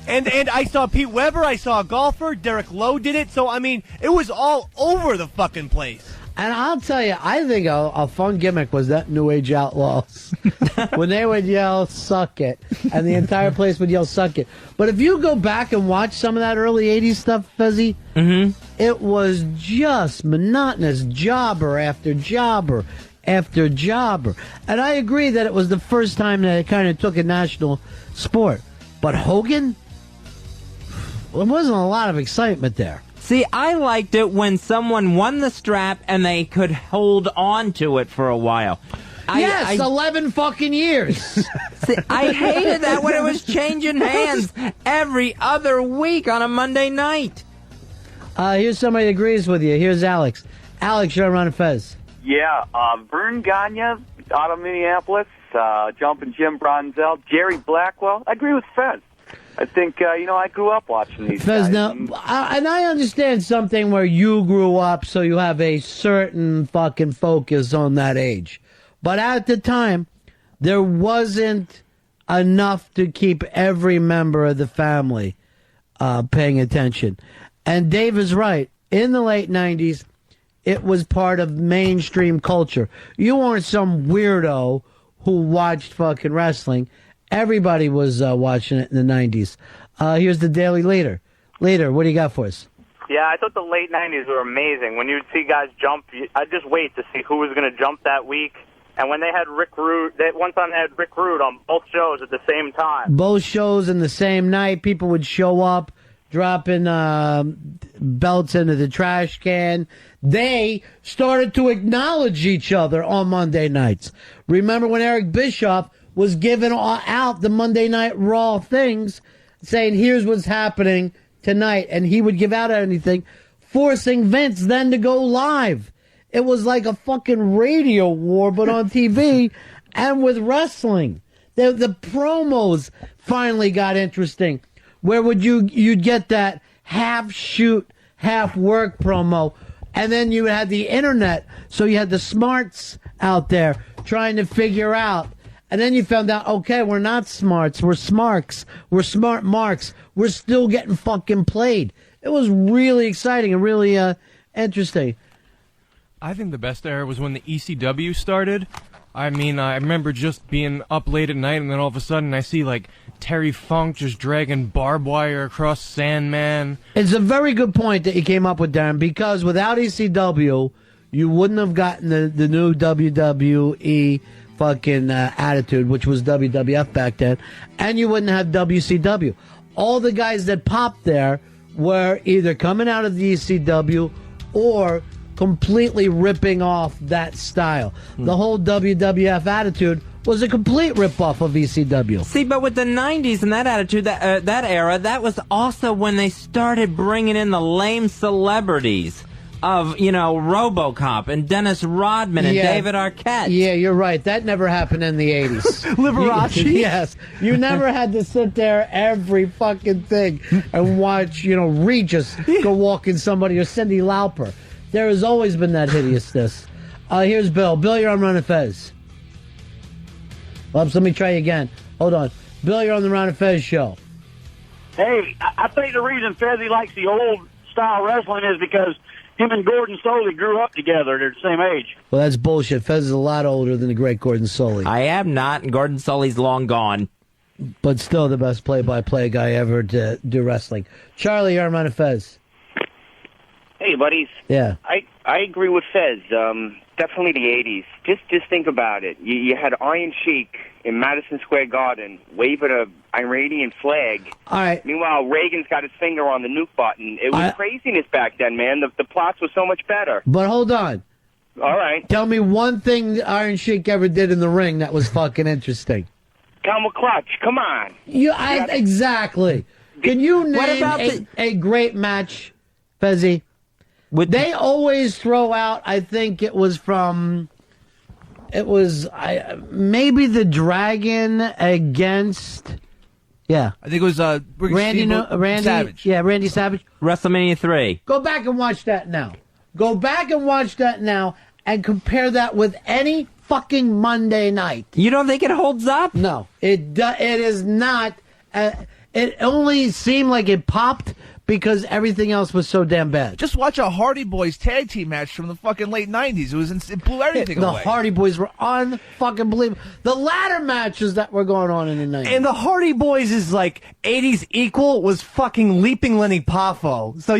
And I saw Pete Weber, I saw a golfer, Derek Lowe did it. So, I mean, it was all over the fucking place. And I'll tell you, I think a fun gimmick was that New Age Outlaws. When they would yell, suck it, and the entire place would yell, suck it. But if you go back and watch some of that early 80s stuff, Fezzy, it was just monotonous jobber after jobber after jobber. And I agree that it was the first time that it kind of took a national sport. But Hogan, there wasn't a lot of excitement there. See, I liked it when someone won the strap and they could hold on to it for a while. Yes, 11 fucking years. See, I hated that when it was changing hands every other week on a Monday night. Here's somebody that agrees with you. Here's Alex. Alex, you're on Ron and Fez. Yeah, Vern Gagne out of Minneapolis, Jumpin' Jim Bronzell, Jerry Blackwell. I agree with Fez. I think, I grew up watching these Fez, guys. now, and I understand something where you grew up, so you have a certain fucking focus on that age. But at the time, there wasn't enough to keep every member of the family paying attention. And Dave is right. In the late 90s, it was part of mainstream culture. You weren't some weirdo who watched fucking wrestling. Everybody was watching it in the 90s. Here's the Daily Leader. Leader, what do you got for us? Yeah, I thought the late 90s were amazing. When you'd see guys jump, I'd just wait to see who was going to jump that week. And when they had Rick Rude, one time they had Rick Rude on both shows at the same time. Both shows in the same night. People would show up, dropping belts into the trash can. They started to acknowledge each other on Monday nights. Remember when Eric Bischoff was giving out the Monday Night Raw things, saying, here's what's happening tonight, and he would give out anything, forcing Vince then to go live. It was like a fucking radio war, but on TV and with wrestling. The promos finally got interesting. Where would you'd get that half shoot, half work promo, and then you had the internet, so you had the smarts out there trying to figure out. And then you found out, okay, we're not smarts, we're smarks, we're smart marks, we're still getting fucking played. It was really exciting and really interesting. I think the best era was when the ECW started. I mean, I remember just being up late at night, and then all of a sudden I see, like, Terry Funk just dragging barbed wire across Sandman. It's a very good point that you came up with, Darren, because without ECW, you wouldn't have gotten the new WWE fucking attitude, which was WWF back then, and you wouldn't have WCW. All the guys that popped there were either coming out of the ECW or completely ripping off that style. The whole WWF attitude was a complete rip-off of ECW. See, but with the 90s and that attitude, that era, that was also when they started bringing in the lame celebrities of, RoboCop and Dennis Rodman and David Arquette. Yeah, you're right. That never happened in the 80s. Liberace? Yes. You never had to sit there every fucking thing and watch, Regis go walking somebody or Cyndi Lauper. There has always been that hideousness. Here's Bill. Bill, you're on Ron and Fez. Oops, let me try you again. Hold on. Bill, you're on the Ron and Fez show. Hey, I think the reason Fezzy likes the old style wrestling is because him and Gordon Soley grew up together. They're the same age. Well, that's bullshit. Fez is a lot older than the great Gordon Soley. I am not, and Gordon Soley's long gone. But still the best play-by-play guy ever to do wrestling. Charlie, you're on Ron and Fez. Hey, buddies. Yeah. I agree with Fez. Definitely the 80s. Just think about it. You had Iron Sheik in Madison Square Garden waving an Iranian flag. All right. Meanwhile, Reagan's got his finger on the nuke button. It was craziness back then, man. The plots were so much better. But hold on. All right. Tell me one thing Iron Sheik ever did in the ring that was fucking interesting. Camel clutch. Come on. Exactly. Can you name a great match, Fezzy? They always throw out, I think it was maybe the Dragon against, I think it was Randy Savage. Yeah, Randy Savage. WrestleMania 3. Go back and watch that now. And compare that with any fucking Monday night. You don't think it holds up? No, it is not. It only seemed like it popped because everything else was so damn bad. Just watch a Hardy Boys tag team match from the fucking late 90s. It blew everything The away. Hardy Boys were unfucking believable. The ladder matches that were going on in the 90s. And the Hardy Boys is like 80s equal was fucking Leaping Lenny Poffo. So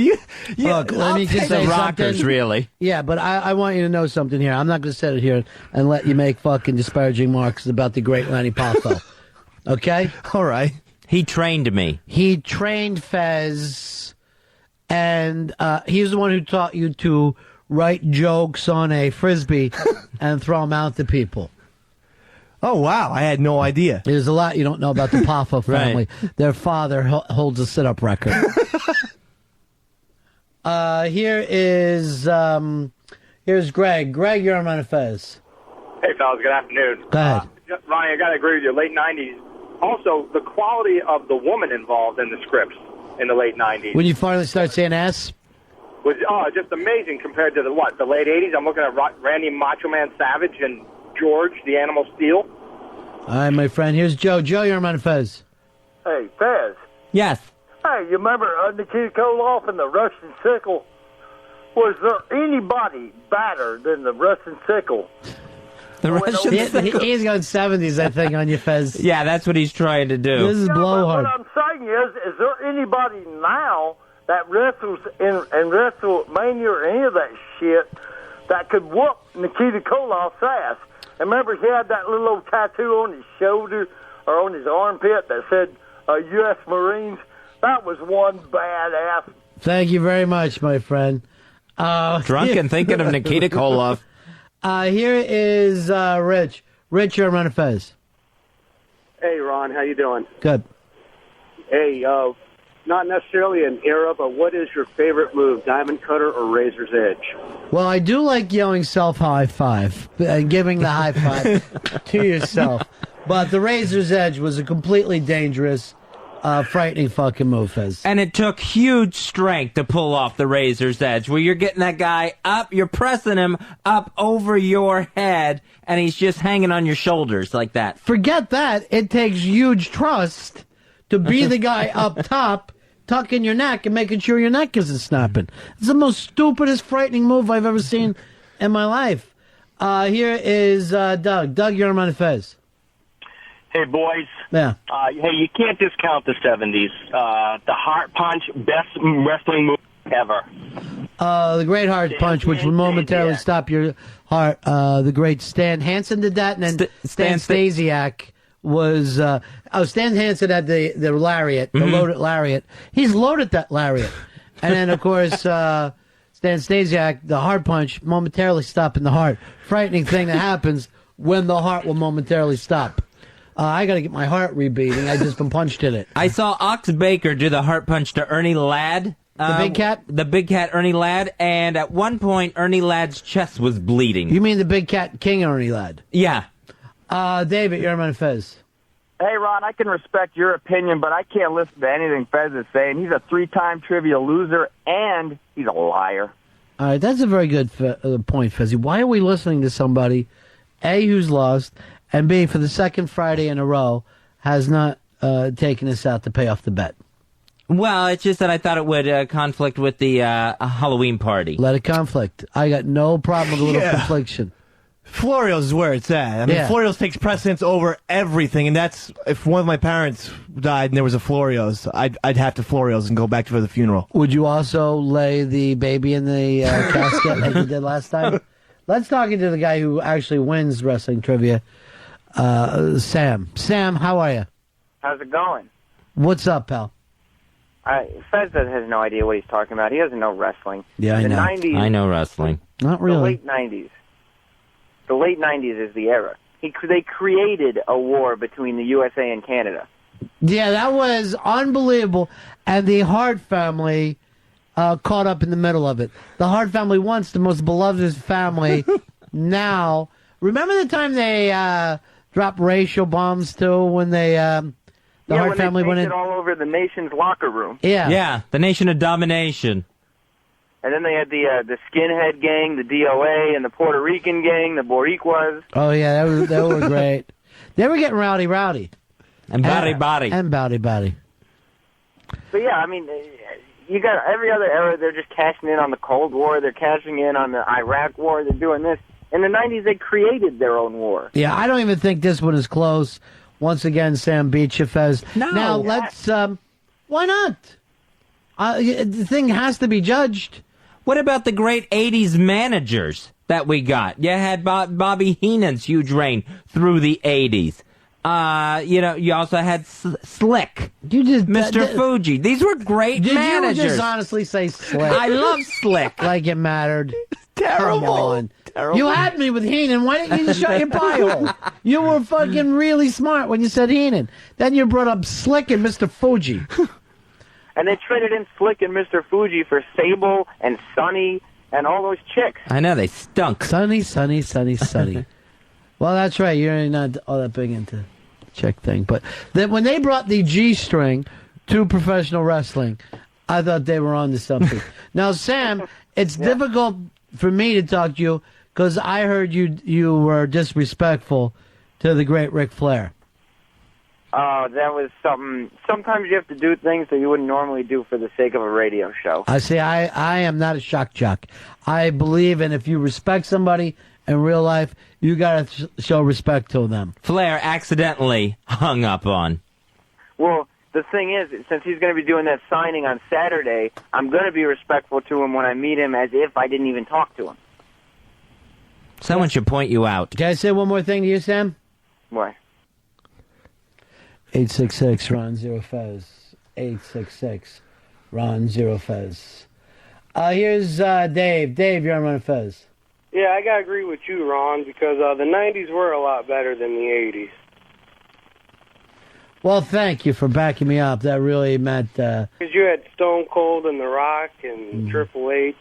Look, let me just say Rockers, something. really. Yeah, but I want you to know something here. I'm not going to sit here and let you make fucking disparaging remarks about the great Lenny Poffo. Okay? All right. He trained me. He trained Fez, and he's the one who taught you to write jokes on a Frisbee and throw them out to people. Oh, wow. I had no idea. There's a lot you don't know about the Poffo family. Right. Their father holds a sit-up record. Here's Greg. Greg, you're on Ron and Fez. Hey, fellas, good afternoon. Go ahead. Ronnie, I got to agree with you. Late 90s. Also, the quality of the woman involved in the scripts in the late 90s When you finally start saying ass? was just amazing compared to the late 80s. I'm looking at Randy Macho Man Savage and George, the Animal Steel. All right, my friend. Here's Joe. Joe, you're on Ron and Fez. Hey, Fez. Yes. Hey, you remember Nikita Koloff and the Russian Sickle? Was there anybody badder than the Russian Sickle? The Russian Sickle. He's going 70s, I think, on you, Fez. Yeah, that's what he's trying to do. This is blowhard. What I'm saying is there anybody now that wrestles in WrestleMania or any of that shit that could whoop Nikita Koloff's ass? And remember, he had that little old tattoo on his shoulder or on his armpit that said U.S. Marines. That was one badass. Thank you very much, my friend. Drunk and thinking of Nikita Koloff. Here is Rich. Rich, you're on Ron and Fez. Hey, Ron, how you doing? Good. Hey, not necessarily an era, but what is your favorite move, diamond cutter or razor's edge? Well, I do like yelling self-high five and giving the high five to yourself. But the razor's edge was a completely dangerous, frightening fucking move, Fez. And it took huge strength to pull off the razor's edge, where you're getting that guy up, you're pressing him up over your head, and he's just hanging on your shoulders like that. Forget that. It takes huge trust to be the guy up top, tucking your neck and making sure your neck isn't snapping. It's the most stupidest, frightening move I've ever seen in my life. Here is Doug. Doug, you're on Ron and Fez. Hey, boys. Yeah. Hey, you can't discount the 70s. The Heart Punch, best wrestling move ever. The great heart punch, which would momentarily stop your heart. The great Stan Hansen did that, and then Stan Stasiak was... Stan Hansen had the lariat, the loaded lariat. He's loaded that lariat. And then, of course, Stan Stasiak, the heart punch, momentarily stopping the heart. Frightening thing that happens when the heart will momentarily stop. I got to get my heart rebeating. I just been punched in it. I saw Ox Baker do the heart punch to Ernie Ladd. The big cat? The big cat, Ernie Ladd. And at one point, Ernie Ladd's chest was bleeding. You mean the big cat king Ernie Ladd? Yeah. David, you're on Fez. Hey, Ron, I can respect your opinion, but I can't listen to anything Fez is saying. He's a 3-time trivia loser, and he's a liar. All right, that's a very good point, Fezzy. Why are we listening to somebody, A, who's lost, and B, for the second Friday in a row, has not taken us out to pay off the bet? Well, it's just that I thought it would conflict with the Halloween party. Let it conflict. I got no problem with a little confliction. Florio's is where it's at. I mean, Yeah. Florio's takes precedence over everything, and that's if one of my parents died and there was a Florio's, I'd have to Florio's and go back for the funeral. Would you also lay the baby in the casket like you did last time? Let's talk to the guy who actually wins wrestling trivia, Sam. Sam, how are you? How's it going? What's up, pal? Fez has no idea what he's talking about. He doesn't know wrestling. Yeah, I the know. 90s, I know wrestling. Not really. The late 90s. The late 90s is the era. They created a war between the USA and Canada. Yeah, that was unbelievable. And the Hart family caught up in the middle of it. The Hart family, once the most beloved family, now. Remember the time they dropped racial bombs, too, when they... The Hart family went in. It all over the nation's locker room. Yeah. Yeah, the nation of domination. And then they had the skinhead gang, the DOA, and the Puerto Rican gang, the Boricuas. Oh, yeah, they were great. They were getting rowdy. And body. And body. But yeah, I mean, you got every other era. They're just cashing in on the Cold War. They're cashing in on the Iraq War. They're doing this. In the 90s, they created their own war. Yeah, I don't even think this one is close. Once again, Sam beat you, Fez. No. Now, let's, why not? The thing has to be judged. What about the great 80s managers that we got? You had Bobby Heenan's huge reign through the 80s. You also had Slick. Mr. Fuji. These were great managers. Did you just honestly say Slick? I love Slick. Like it mattered. Terrible. Come on. Terrible. You had me with Heenan. Why didn't you just shut your pie hole? You were fucking really smart when you said Heenan. Then you brought up Slick and Mr. Fuji. And they traded in Slick and Mr. Fuji for Sable and Sonny and all those chicks. I know, they stunk. Sonny. Well, that's right. You're not all that big into chick thing. But when they brought the G-string to professional wrestling, I thought they were on to something. Now, Sam, it's difficult for me to talk to you because I heard you were disrespectful to the great Ric Flair. Oh, that was something. Sometimes you have to do things that you wouldn't normally do for the sake of a radio show. I say I am not a shock jock. I believe in if you respect somebody in real life, you got to show respect to them. Flair accidentally hung up on. Well, the thing is, since he's going to be doing that signing on Saturday, I'm going to be respectful to him when I meet him as if I didn't even talk to him. Someone should point you out. Can I say one more thing to you, Sam? What? 866 Ron Zero Fez. 866 Ron Zero Fez. Here's Dave. Dave, you're on Ron and Fez. Yeah, I got to agree with you, Ron, because the 90s were a lot better than the 80s. Well, thank you for backing me up. That really meant... Because you had Stone Cold and The Rock and Triple H.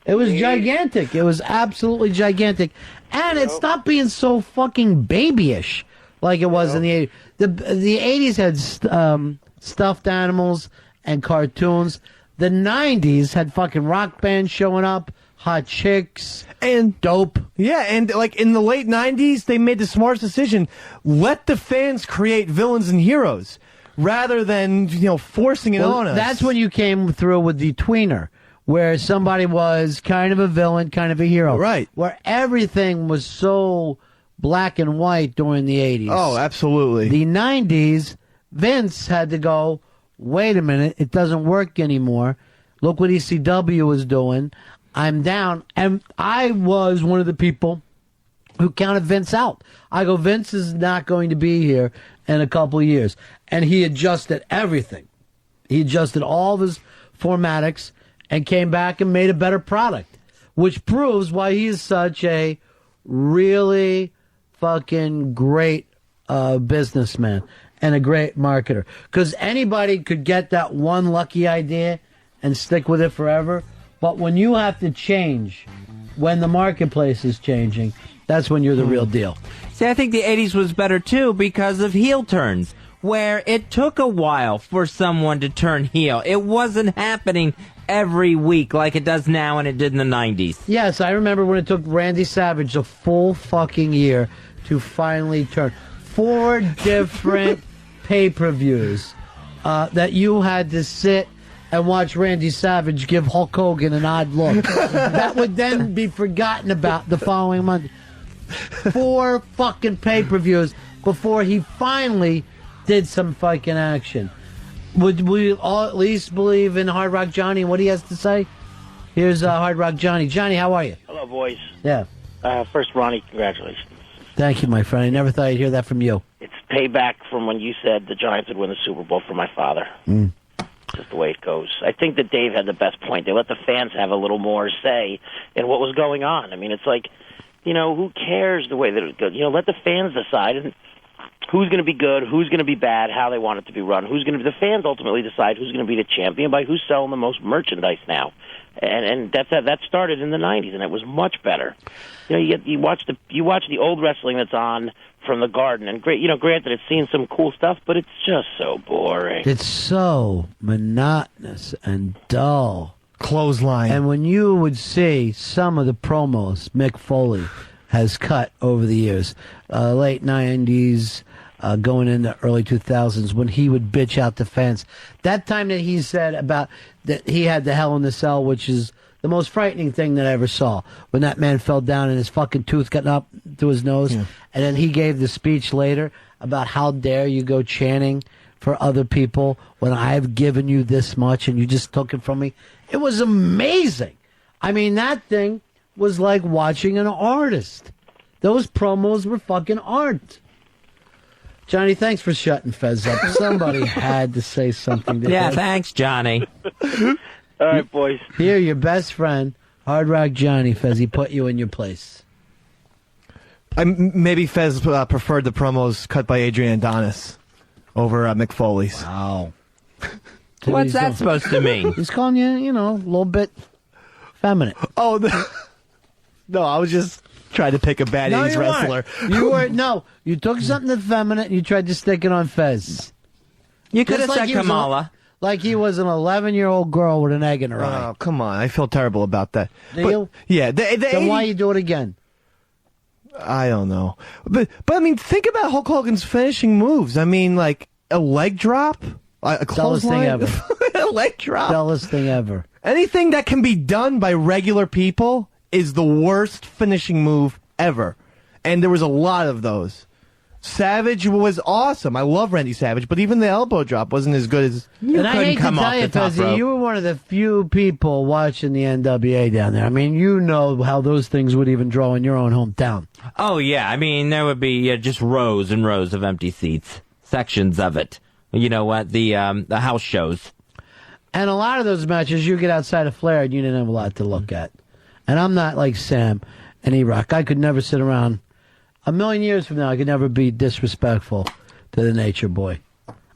It was gigantic. It was absolutely gigantic. And it stopped being so fucking babyish like it was in the 80s. The 80s had stuffed animals and cartoons. The 90s had fucking rock bands showing up, hot chicks, and dope. Yeah, and like in the late 90s, they made the smartest decision. Let the fans create villains and heroes rather than, forcing it on us. That's when you came through with the tweener, where somebody was kind of a villain, kind of a hero. Right. Where everything was so black and white during the 80s. Oh, absolutely. The 90s, Vince had to go, wait a minute, it doesn't work anymore. Look what ECW was doing. I'm down. And I was one of the people who counted Vince out. I go, Vince is not going to be here in a couple of years. And he adjusted everything. He adjusted all of his formatics and came back and made a better product, which proves why he is such a really fucking great businessman and a great marketer. Because anybody could get that one lucky idea and stick with it forever. But when you have to change, when the marketplace is changing, that's when you're the real deal. See, I think the 80s was better, too, because of heel turns, where it took a while for someone to turn heel. It wasn't happening every week like it does now and it did in the 90s. Yes, I remember when it took Randy Savage a full fucking year to finally turn. 4 different pay-per-views that you had to sit and watch Randy Savage give Hulk Hogan an odd look. That would then be forgotten about the following month. 4 fucking pay-per-views before he finally did some fucking action. Would we all at least believe in Hard Rock Johnny and what he has to say? Here's Hard Rock Johnny. Johnny, how are you? Hello, boys. Yeah. First, Ronnie, congratulations. Thank you, my friend. I never thought I'd hear that from you. It's payback from when you said the Giants would win the Super Bowl for my father. Just the way it goes. I think that Dave had the best point. They let the fans have a little more say in what was going on. I mean, it's like, who cares the way that it goes? Let the fans decide who's going to be good, who's going to be bad, how they want it to be run. The fans ultimately decide who's going to be the champion by who's selling the most merchandise now. And that started in the 90s, and it was much better. You watch the old wrestling that's on from the Garden, and granted, it's seen some cool stuff, but it's just so boring. It's so monotonous and dull. Clothesline. And when you would see some of the promos Mick Foley has cut over the years, late 90s, going in the early 2000s when he would bitch out the fans. That time that he said about that he had the Hell in the Cell, which is the most frightening thing that I ever saw, when that man fell down and his fucking tooth got up to his nose. And then he gave the speech later about how dare you go chanting for other people when I've given you this much and you just took it from me. It was amazing. I mean, that thing was like watching an artist. Those promos were fucking art. Johnny, thanks for shutting Fez up. Somebody had to say something to Yeah, him. thanks, Johnny. All right, boys. Here, your best friend, Hard Rock Johnny, Fez, he put you in your place. Maybe Fez preferred the promos cut by Adrian Adonis over Mick Foley's. Wow. What's that supposed to mean? He's calling you, you know, a little bit feminine. Oh, no, I was just trying to pick a bad 80s you wrestler. weren't. You were no. You took something effeminate and you tried to stick it on Fez. You could have Just said he was Kamala. like he was an 11-year-old girl with an egg in her eye. Oh, come on. I feel terrible about that. Do But- you? Yeah. Then why you do it again? I don't know. But I mean, think about Hulk Hogan's finishing moves. I mean, like a leg drop, a Dullest thing clothesline, ever. a leg drop. Dullest thing ever. Anything that can be done by regular people is the worst finishing move ever. And there was a lot of those. Savage was awesome. I love Randy Savage, but even the elbow drop wasn't as good as... And I hate to tell you, Fezzy, you were one of the few people watching the NWA down there. I mean, you know how those things would even draw in your own hometown. Oh, yeah. I mean, there would be just rows and rows of empty seats. Sections of it. You know what? The house shows. And a lot of those matches, you get outside of Flair and you didn't have a lot to look at. And I'm not like Sam and E-Rock. I could never sit around. A million years from now, I could never be disrespectful to the Nature Boy.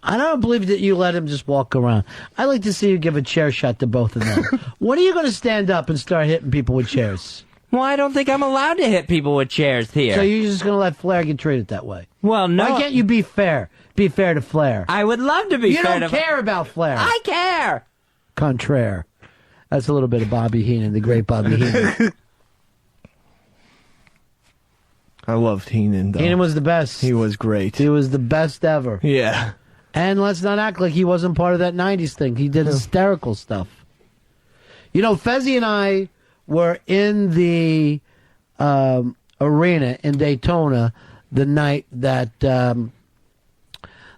I don't believe that you let him just walk around. I like to see you give a chair shot to both of them. When are you going to stand up and start hitting people with chairs? Well, I don't think I'm allowed to hit people with chairs here. So you're just going to let Flair get treated that way? Well, no. Why can't you be fair? Be fair to Flair. I would love to be fair to... You don't care about Flair. I care. Contraire. That's a little bit of Bobby Heenan, the great Bobby Heenan. I loved Heenan, though. Heenan was the best. He was great. He was the best ever. Yeah. And let's not act like he wasn't part of that 90s thing. He did hysterical stuff. You know, Fezzy and I were in the arena in Daytona the night that that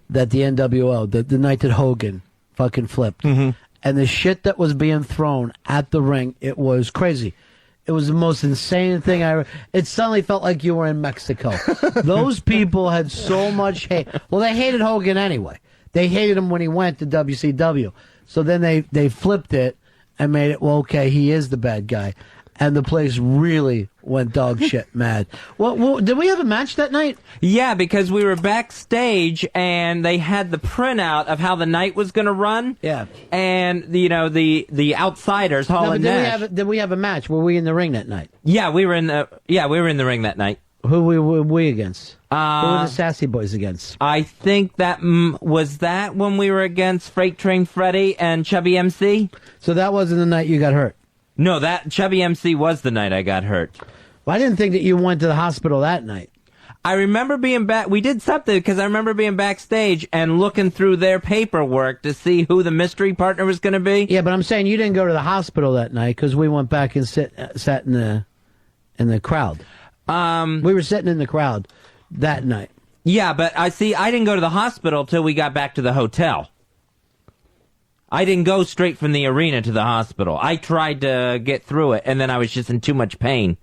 the NWO, the night that Hogan fucking flipped. Mm-hmm. And the shit that was being thrown at the ring, it was crazy. It was the most insane thing I ever... It suddenly felt like you were in Mexico. Those people had so much hate. Well, they hated Hogan anyway. They hated him when he went to WCW. So then they flipped it and made it, well, okay, he is the bad guy. And the place really went dog shit mad. Well, did we have a match that night? Yeah, because we were backstage and they had the printout of how the night was going to run. Yeah. And, you know, the outsiders, Hall and Nash. Did we have a match? Were we in the ring that night? Yeah, we were in the ring that night. Who were we against? Who were the Sassy Boys against? I think that was that when we were against Freight Train Freddy and Chubby MC. So that wasn't the night you got hurt? No, that Chubby MC was the night I got hurt. Well, I didn't think that you went to the hospital that night. I remember being back. We did something because I remember being backstage and looking through their paperwork to see who the mystery partner was going to be. Yeah, but I'm saying you didn't go to the hospital that night because we went back and sat in the crowd. We were sitting in the crowd that night. Yeah, but I didn't go to the hospital till we got back to the hotel. I didn't go straight from the arena to the hospital. I tried to get through it, and then I was just in too much pain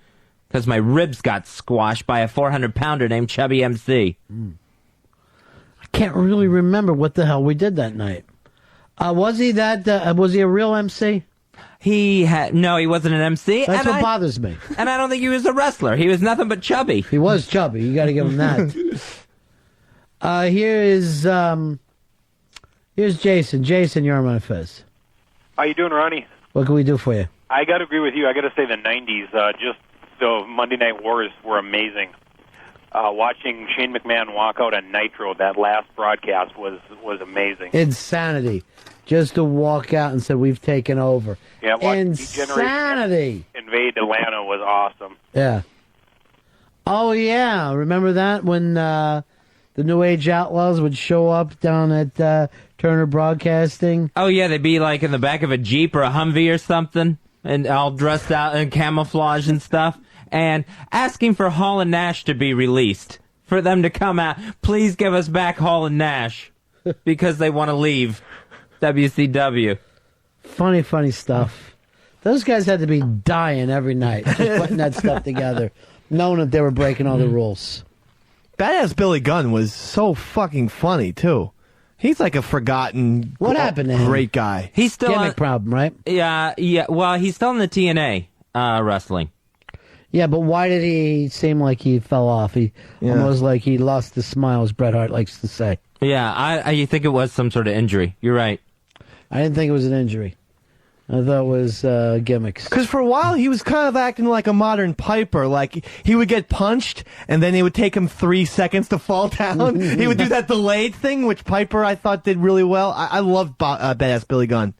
because my ribs got squashed by a 400-pounder named Chubby MC. I can't really remember what the hell we did that night. Was he a real MC? No, he wasn't an MC. That's what bothers me. And I don't think he was a wrestler. He was nothing but chubby. He was chubby. You got to give him that. Here's Jason. Jason, you're on Ron and Fez. How you doing, Ronnie? What can we do for you? I got to agree with you. I got to say the 90s, just the Monday Night Wars were amazing. Watching Shane McMahon walk out on Nitro, that last broadcast was amazing. Insanity. Just to walk out and say, we've taken over. Yeah, Insanity. Invade Atlanta was awesome. Yeah. Oh, yeah. Remember that when the New Age Outlaws would show up down at Turner Broadcasting. Oh, yeah, they'd be like in the back of a Jeep or a Humvee or something, and all dressed out in camouflage and stuff, and asking for Hall and Nash to be released, for them to come out. Please give us back Hall and Nash, because they want to leave WCW. Funny stuff. Those guys had to be dying every night just putting that stuff together, knowing that they were breaking all the rules. Badass Billy Gunn was so fucking funny, too. He's like a forgotten What happened to him? great guy. He's still Gimmick problem, right? Yeah. Well, he's still in the TNA wrestling. Yeah, but why did he seem like he fell off? He almost like he lost the smile, as Bret Hart likes to say. Yeah, I think it was some sort of injury. You're right. I didn't think it was an injury. I thought it was gimmicks. Because for a while he was kind of acting like a modern Piper. Like he would get punched, and then it would take him 3 seconds to fall down. He would do that delayed thing, which Piper I thought did really well. I loved Badass Billy Gunn.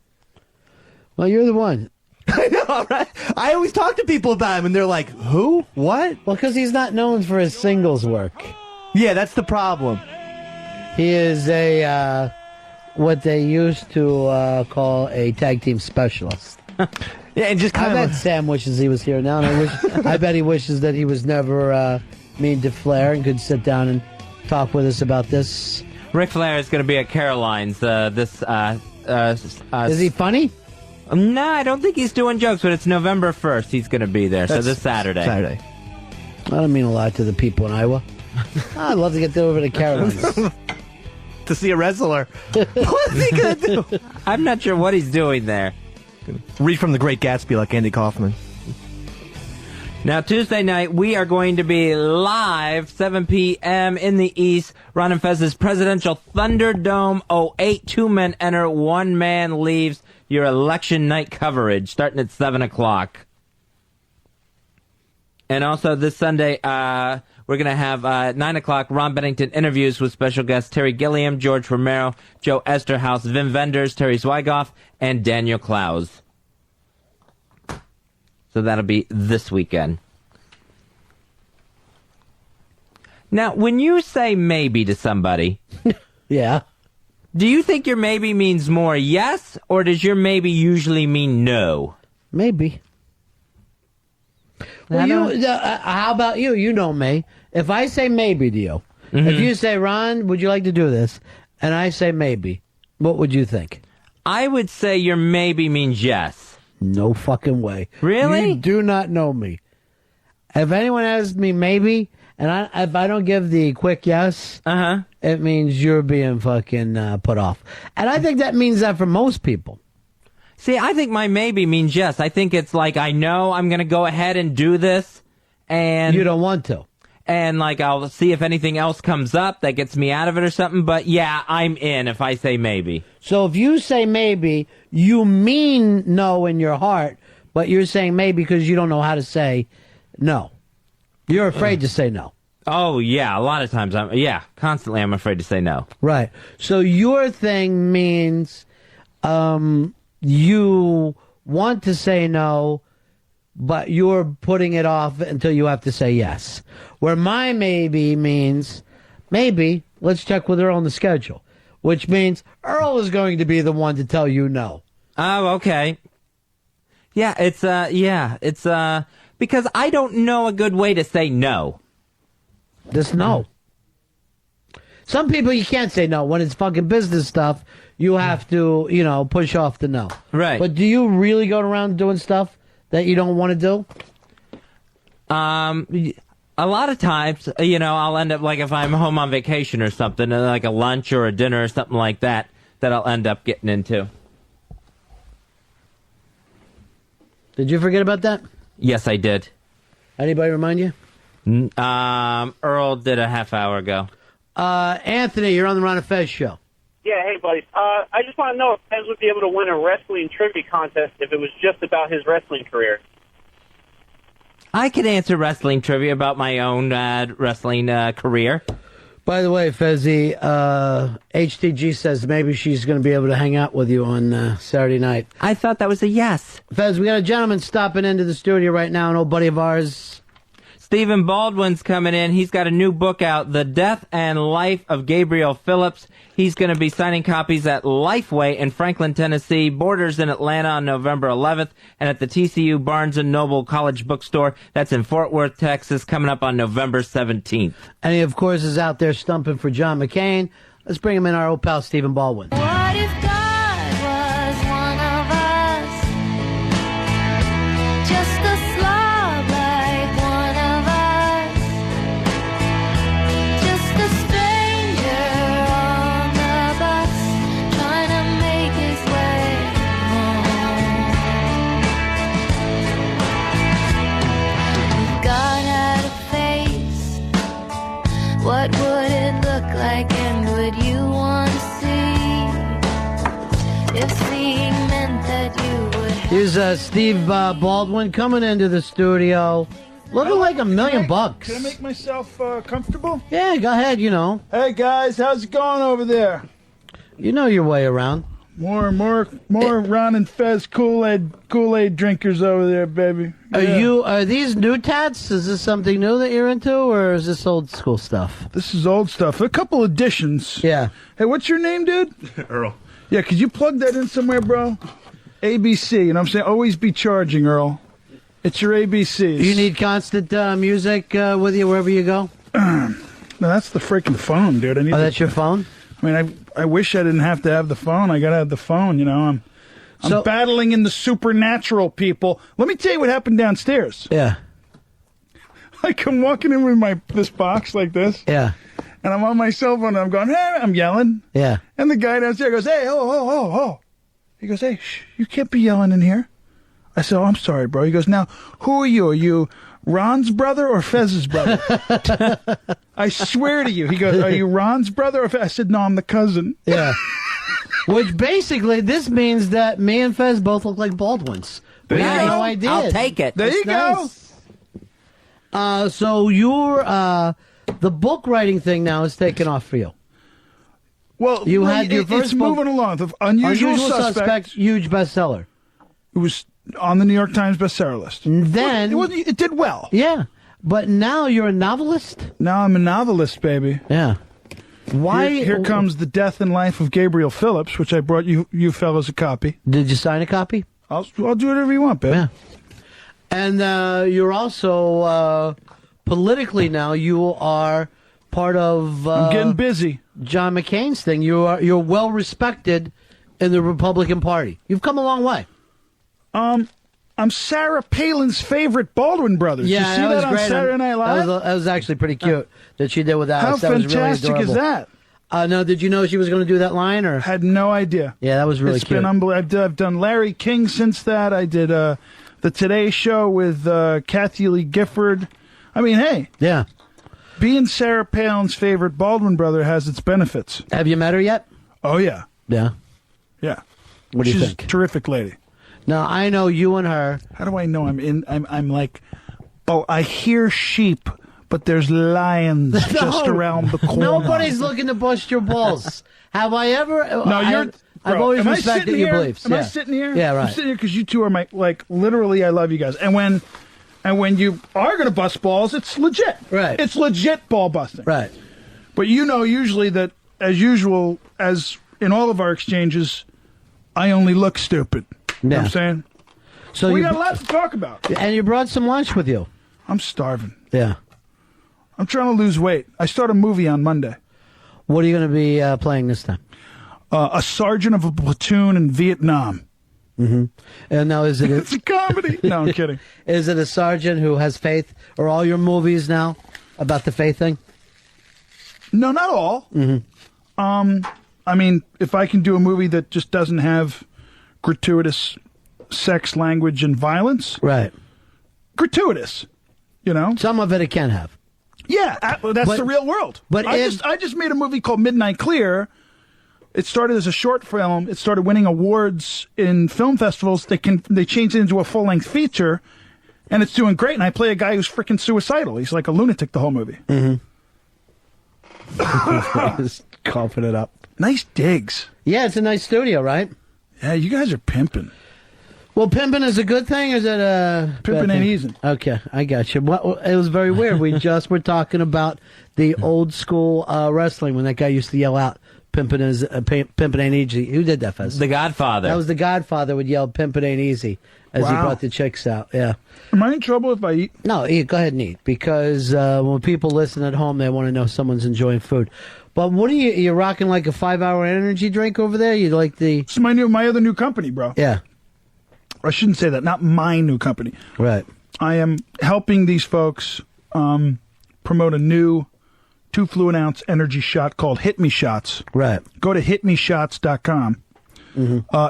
Well, you're the one. I know, right? I always talk to people about him, and they're like, "Who? What?" Well, because he's not known for his singles work. Yeah, that's the problem. He is a what they used to call a tag team specialist. Yeah, and just kind I of. bet Sam wishes he was here now, and I bet he wishes that he was never mean to Flair and could sit down and talk with us about this. Ric Flair is going to be at Caroline's this. Is he funny? No, I don't think he's doing jokes, but it's November 1st. He's going to be there, so this Saturday. I don't mean a lot to the people in Iowa. I'd love to get over to Caroline's. To see a wrestler. What's he going to do? I'm not sure what he's doing there. Read from The Great Gatsby like Andy Kaufman. Now, Tuesday night, we are going to be live, 7 p.m. in the East. Ron and Fez's Presidential Thunderdome 08. 2 men enter, 1 man leaves. Your election night coverage, starting at 7 o'clock. And also this Sunday, we're going to have 9 o'clock, Ron Bennington interviews with special guests Terry Gilliam, George Romero, Joe Esterhaus, Vim Vendors, Terry Zwigoff, and Daniel Klaus. So that'll be this weekend. Now, when you say maybe to somebody... Yeah. Do you think your maybe means more yes, or does your maybe usually mean no? Maybe. Well, how about you? You know me. If I say maybe to you, if you say, Ron, would you like to do this? And I say maybe, what would you think? I would say your maybe means yes. No fucking way. Really? You do not know me. If anyone asks me maybe, and if I don't give the quick yes, it means you're being fucking put off. And I think that means that for most people. See, I think my maybe means yes. I think it's like, I know I'm going to go ahead and do this, and... You don't want to. And, like, I'll see if anything else comes up that gets me out of it or something, but yeah, I'm in if I say maybe. So if you say maybe, you mean no in your heart, but you're saying maybe because you don't know how to say no. You're afraid to say no. Oh, yeah, a lot of times, constantly I'm afraid to say no. Right. So your thing means you want to say no, but you're putting it off until you have to say yes. Where my maybe means, maybe, let's check with Earl on the schedule. Which means Earl is going to be the one to tell you no. Oh, okay. Yeah, it's because I don't know a good way to say no. Just no. Some people you can't say no. When it's fucking business stuff, you have to, push off the no. Right. But do you really go around doing stuff that you don't want to do? A lot of times, I'll end up, like, if I'm home on vacation or something, like a lunch or a dinner or something like that I'll end up getting into. Did you forget about that? Yes, I did. Anybody remind you? Earl did a half hour ago. Anthony, you're on the Ron and Fez show. Yeah, hey, buddies. I just want to know if Fez would be able to win a wrestling trivia contest if it was just about his wrestling career. I could answer wrestling trivia about my own wrestling career. By the way, Fezzy, HTG says maybe she's going to be able to hang out with you on Saturday night. I thought that was a yes. Fez, we got a gentleman stopping into the studio right now, an old buddy of ours. Stephen Baldwin's coming in. He's got a new book out, The Death and Life of Gabriel Phillips. He's going to be signing copies at Lifeway in Franklin, Tennessee, Borders in Atlanta on November 11th, and at the TCU Barnes & Noble College Bookstore. That's in Fort Worth, Texas, coming up on November 17th. And he, of course, is out there stumping for John McCain. Let's bring him in, our old pal Stephen Baldwin. What if God was one of us? Just a slob like one of us. Just a stranger on the bus, trying to make his way home. If God had a face, what would it look like, and would you want to see? If seeing meant that you would have. Here's Steve Baldwin coming into the studio, looking like $1 million bucks. Can I make myself comfortable? Yeah, go ahead, you know. Hey, guys, how's it going over there? You know your way around. More Ron and Fez Kool-Aid drinkers over there, baby. Yeah. Are these new tats? Is this something new that you're into, or is this old school stuff? This is old stuff. A couple additions. Yeah. Hey, what's your name, dude? Earl. Yeah, could you plug that in somewhere, bro? ABC, you know what I'm saying? Always be charging, Earl. It's your ABCs. You need constant music with you wherever you go? No, that's the freaking phone, dude. That's your phone? I mean, I wish I didn't have to have the phone. I gotta have the phone, you know. I'm battling in the supernatural, people. Let me tell you what happened downstairs. Yeah. Like, I'm walking in with this box like this. Yeah. And I'm on my cell phone, and I'm going, hey, I'm yelling. Yeah. And the guy downstairs goes, hey, oh. He goes, hey, shh, you can't be yelling in here. I said, oh, I'm sorry, bro. He goes, now, who are you? Are you Ron's brother or Fez's brother? I swear to you. He goes, are you Ron's brother or Fez? I said, no, I'm the cousin. Yeah. Which basically, this means that me and Fez both look like Baldwins. There you go. No idea. I'll take it. There you go. Nice. So the book writing thing now is taking off for you. Well, you had your first it's book, moving along. The Unusual Suspect, huge bestseller. It was on the New York Times bestseller list. Then it did well. Yeah, but now you're a novelist. Now I'm a novelist, baby. Yeah. Why? Here comes The Death and Life of Gabriel Phillips, which I brought you fellas a copy. Did you sign a copy? I'll do whatever you want, babe. Yeah. And you're also politically now. You are part of. I'm getting busy. John McCain's thing. You're well respected in the Republican Party. You've come a long way. I'm Sarah Palin's favorite Baldwin brothers. Yeah, you see that on great. Saturday Night Live? That was actually pretty cute that she did with Alice. How that was really fantastic adorable. is that? No, did you know she was going to do that line? Or had no idea. Yeah, that was really It's cute. been unbelievable. I've done Larry King since that. I did the Today Show with Kathy Lee Gifford. I mean, hey. Yeah. Being Sarah Palin's favorite Baldwin brother has its benefits. Have you met her yet? Oh, yeah. Yeah. Yeah. What do you She's think? a terrific lady. Now, I know you and her. How do I know I'm like, oh, I hear sheep, but there's lions just around the corner. Nobody's looking to bust your balls. Have I ever? No, you're. I've always respected your beliefs. Am I Yeah. sitting here? Yeah, right. I'm sitting here because you two are my, like, literally, I love you guys. And when you are going to bust balls, it's legit. Right. It's legit ball busting. Right. But you know, usually that, as usual, as in all of our exchanges, I only look stupid. You know what I'm saying? So we you got a lot to talk about. And you brought some lunch with you. I'm starving. Yeah. I'm trying to lose weight. I start a movie on Monday. What are you going to be playing this time? A sergeant of a platoon in Vietnam. Mm-hmm. And now is it? It's a comedy. No, I'm kidding. Is it a sergeant who has faith? Are all your movies now about the faith thing? No, not all. Mm-hmm. I mean, if I can do a movie that just doesn't have gratuitous sex, language, and violence, right? Gratuitous, you know. Some of it can have. Yeah, that's the real world. But I just made a movie called Midnight Clear. It started as a short film. It started winning awards in film festivals. They changed it into a full-length feature, and it's doing great. And I play a guy who's freaking suicidal. He's like a lunatic the whole movie. Mm-hmm. Just coughing it up. Nice digs. Yeah, it's a nice studio, right? Yeah, you guys are pimping. Well, pimping is a good thing, or is it a Pimping bad ain't thing? easy. Okay, I got you. It was very weird. We just were talking about the old school wrestling when that guy used to yell out, "Pimping is pimping ain't easy." Who did that, Fez? The Godfather. That was the Godfather would yell, "Pimping ain't easy," as he Wow. brought the chicks out. Yeah. Am I in trouble if I eat? No, eat. Go ahead and eat, because when people listen at home, they want to know someone's enjoying food. But what are you rocking like a 5-hour energy drink over there? You like the? It's my other new company, bro. Yeah. I shouldn't say that. Not my new company. Right. I am helping these folks promote a new 2 fluid ounce energy shot called Hit Me Shots. Right. Go to hitmeshots.com.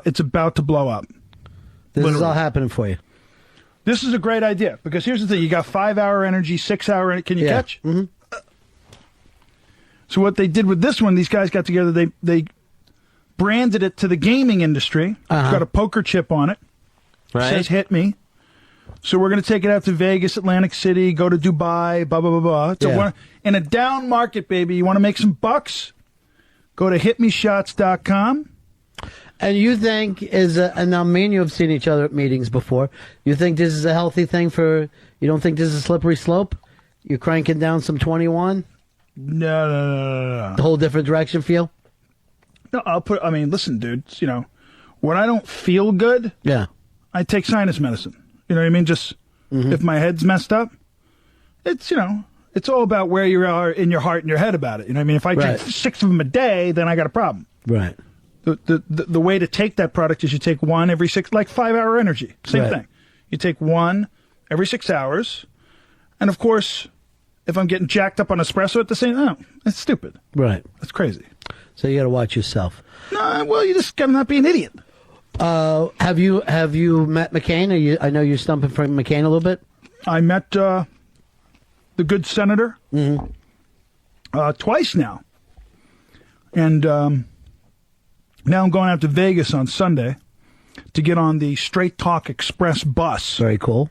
It's about to blow up. This is Literally. all happening for you. This is a great idea because here's the thing: you got 5-hour energy, 6-hour. Can you catch? Mm-hmm. So what they did with this one, these guys got together. They branded it to the gaming industry. It's got a poker chip on it. Right. It says "Hit Me." So we're going to take it out to Vegas, Atlantic City, go to Dubai, blah blah blah blah. It's in a down market, baby. You want to make some bucks? Go to hitmeshots.com. And you think and now me and you have seen each other at meetings before. You think this is a healthy thing for? You don't think this is a slippery slope? You're cranking down some 21. No. The whole different direction feel? No, I mean, listen, dude. When I don't feel good, I take sinus medicine. You know what I mean? Just if my head's messed up, it's it's all about where you are in your heart and your head about it. You know what I mean? If I drink 6 of them a day, then I got a problem. Right. The way to take that product is you take one every 6, like 5-hour energy. Same thing. You take one every 6 hours, and of course, if I'm getting jacked up on espresso at the same time, that's stupid. Right. That's crazy. So you got to watch yourself. No, well, you just got to not be an idiot. Have you met McCain? I know you're stumping for McCain a little bit. I met the good senator twice now, and now I'm going out to Vegas on Sunday to get on the Straight Talk Express bus. Very cool.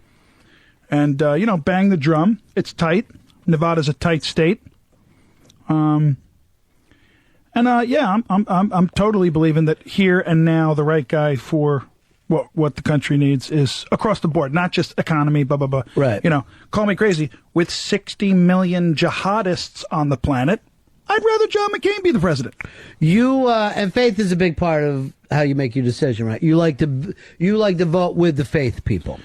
And bang the drum. It's tight. Nevada's a tight state. I'm totally believing that here and now the right guy for what the country needs is across the board, not just economy, blah, blah, blah. Right. Call me crazy. With 60 million jihadists on the planet, I'd rather John McCain be the president. You and faith is a big part of how you make your decision, right? You like to vote with the faith people.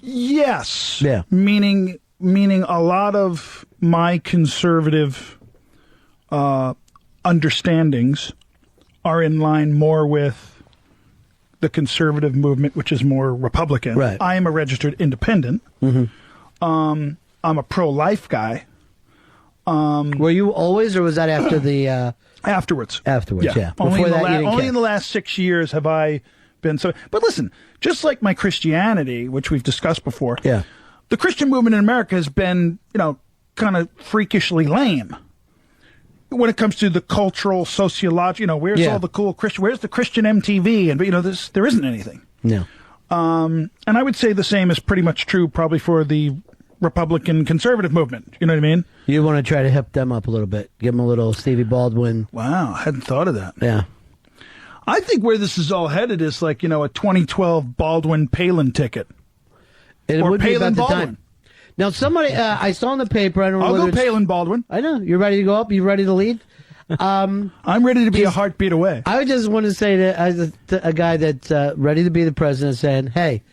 Yes. Yeah. Meaning a lot of my conservative understandings are in line more with the conservative movement, which is more Republican. Right. I am a registered independent. I'm a pro-life guy. Were you always, or was that after the... Afterwards. Afterwards, yeah. Only, Before that, only in the last 6 years have I been so... But listen, just like my Christianity, which we've discussed before, the Christian movement in America has been, kind of freakishly lame. When it comes to the cultural, sociological, where's all the cool Christian... Where's the Christian MTV? And, there isn't anything. No. And I would say the same is pretty much true probably for the Republican conservative movement. You know what I mean? You want to try to hip them up a little bit. Give them a little Stevie Baldwin. Wow, I hadn't thought of that. Yeah. I think where this is all headed is like, a 2012 Baldwin Palin ticket. It or would Palin be about the Baldwin. time. Now, somebody, I saw in the paper, I don't know I'll whether go Palin Baldwin. I know. You're ready to go up? You ready to lead? I'm ready to be a heartbeat away. I just want to say to a guy that's ready to be the president, saying, hey,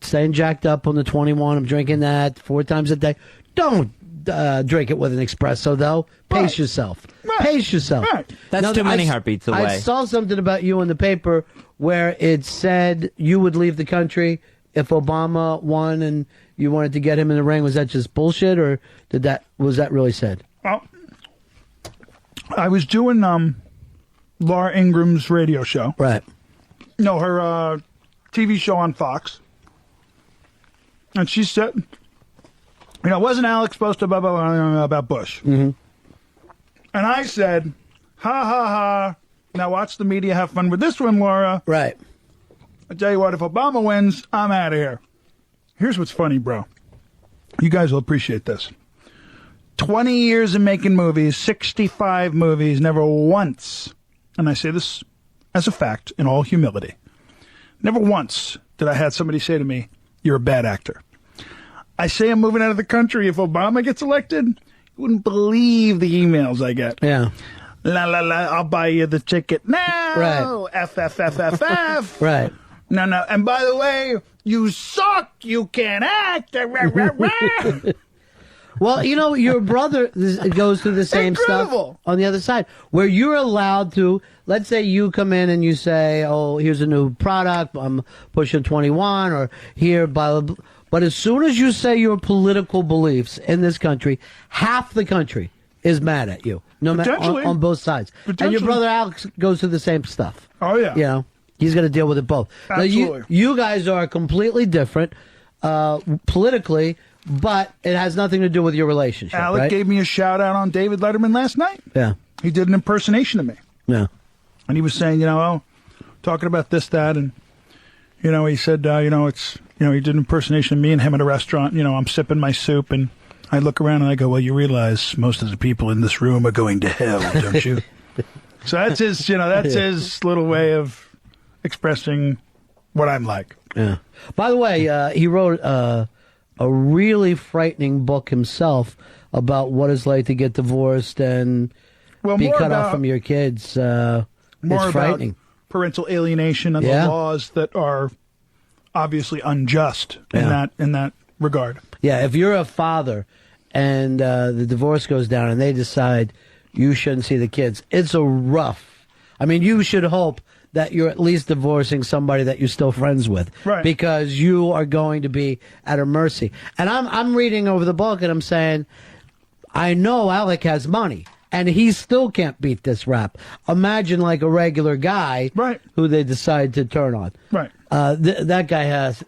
staying jacked up on the 21, I'm drinking that 4 times a day. Don't drink it with an espresso, though. Pace yourself. Pace yourself. That's Now, too many heartbeats away. I saw something about you in the paper where it said you would leave the country if Obama won and you wanted to get him in the ring. Was that just bullshit, or was that really said? Well, I was doing Laura Ingram's radio show. Right. No, her TV show on Fox. And she said, wasn't Alex supposed to blah, blah, blah, about Bush? Mm-hmm. And I said, ha, ha, ha. Now watch the media have fun with this one, Laura. Right. I tell you what, if Obama wins, I'm out of here. Here's what's funny, bro. You guys will appreciate this. 20 years of making movies, 65 movies, never once, and I say this as a fact in all humility, Never once did I have somebody say to me, "You're a bad actor." I say I'm moving out of the country if Obama gets elected. You wouldn't believe the emails I get. Yeah. La, la, la, I'll buy you the ticket now. Right. F, F, F, F, F. Right. No. And by the way, you suck. You can't act. Rah, rah, rah. Well, your brother goes through the same stuff on the other side, where you're allowed to, let's say you come in and you say, oh, here's a new product, I'm pushing 21, or here, blah, blah, blah. But as soon as you say your political beliefs in this country, half the country is mad at you, no matter on both sides. And your brother Alex goes through the same stuff. Oh, yeah. He's going to deal with it both. Absolutely. Now, you guys are completely different politically, but it has nothing to do with your relationship. Alec gave me a shout out on David Letterman last night. Yeah. He did an impersonation of me. Yeah. And he was saying, talking about this, that, and, he said, he did an impersonation of me and him at a restaurant. I'm sipping my soup, and I look around and I go, well, you realize most of the people in this room are going to hell, don't you? So that's his, his little way of expressing what I'm like. Yeah. By the way, he wrote a really frightening book himself about what it's like to get divorced and be cut off from your kids. More it's frightening. About parental alienation and the laws that are obviously unjust in that regard. Yeah, if you're a father and the divorce goes down and they decide you shouldn't see the kids, it's a rough. I mean, you should hope that you're at least divorcing somebody that you're still friends with, right? Because you are going to be at her mercy. And I'm reading over the book and I'm saying, I know Alec has money and he still can't beat this rap. Imagine like a regular guy, right, who they decide to turn on, right? That guy has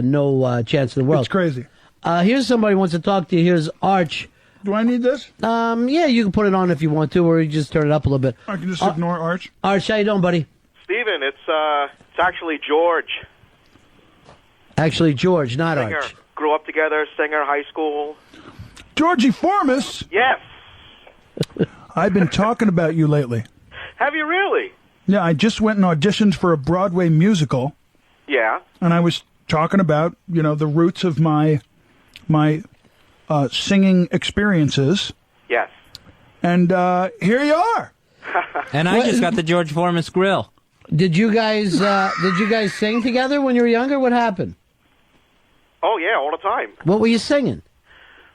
no chance in the world. It's crazy. Here's somebody who wants to talk to you. Here's Arch. Do I need this? Yeah, you can put it on if you want to, or you just turn it up a little bit. I can just ignore Arch. Arch, how you doing, buddy? Steven, it's actually George. Actually, George, not singer. Arch. Grew up together, singer, high school. Georgie Formas? Yes. I've been talking about you lately. Have you really? Yeah, I just went and auditioned for a Broadway musical. Yeah. And I was talking about, the roots of my singing experiences. Yes. And here you are. And I just got the George Formas grill. Did you guys sing together when you were younger? What happened? Oh, yeah, all the time. What were you singing?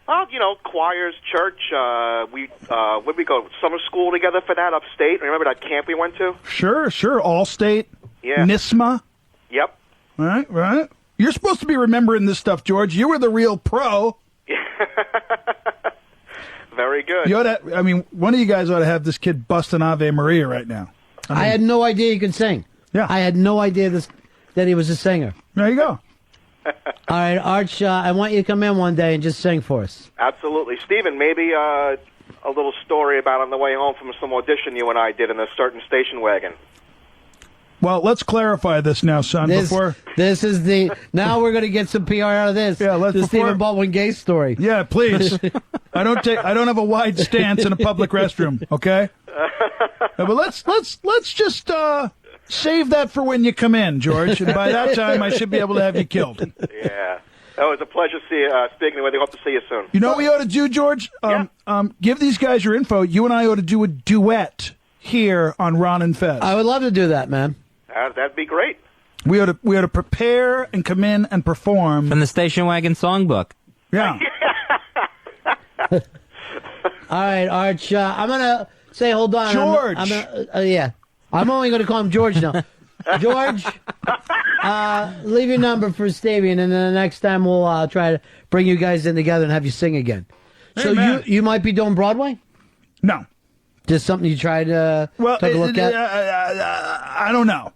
Well, choirs, church. Where'd we go? Summer school together for that upstate. Remember that camp we went to? Sure. Allstate. Yeah. NISMA. Yep. Right. You're supposed to be remembering this stuff, George. You were the real pro. Very good. One of you guys ought to have this kid busting Ave Maria right now. I had no idea he could sing. Yeah. I had no idea that he was a singer. There you go. All right, Arch, I want you to come in one day and just sing for us. Absolutely. Stephen, maybe a little story about on the way home from some audition you and I did in a certain station wagon. Well, let's clarify this now, son. Now we're going to get some PR out of this. Yeah, the Stephen Baldwin gay story. Yeah, please. I don't have a wide stance in a public restroom. Okay. But let's just save that for when you come in, George. And by that time, I should be able to have you killed. Yeah. That was a pleasure speaking with you. Hope to see you soon. You know what we ought to do, George? Give these guys your info. You and I ought to do a duet here on Ron and Fez. I would love to do that, man. That'd be great. We ought to prepare and come in and perform from the Station Wagon Songbook. Yeah. All right, Arch. I'm gonna say, hold on, George. I'm only gonna call him George now. George, leave your number for Stevie, and then the next time we'll try to bring you guys in together and have you sing again. Hey, so man. you might be doing Broadway? No. Just something you tried to take a look at? I don't know.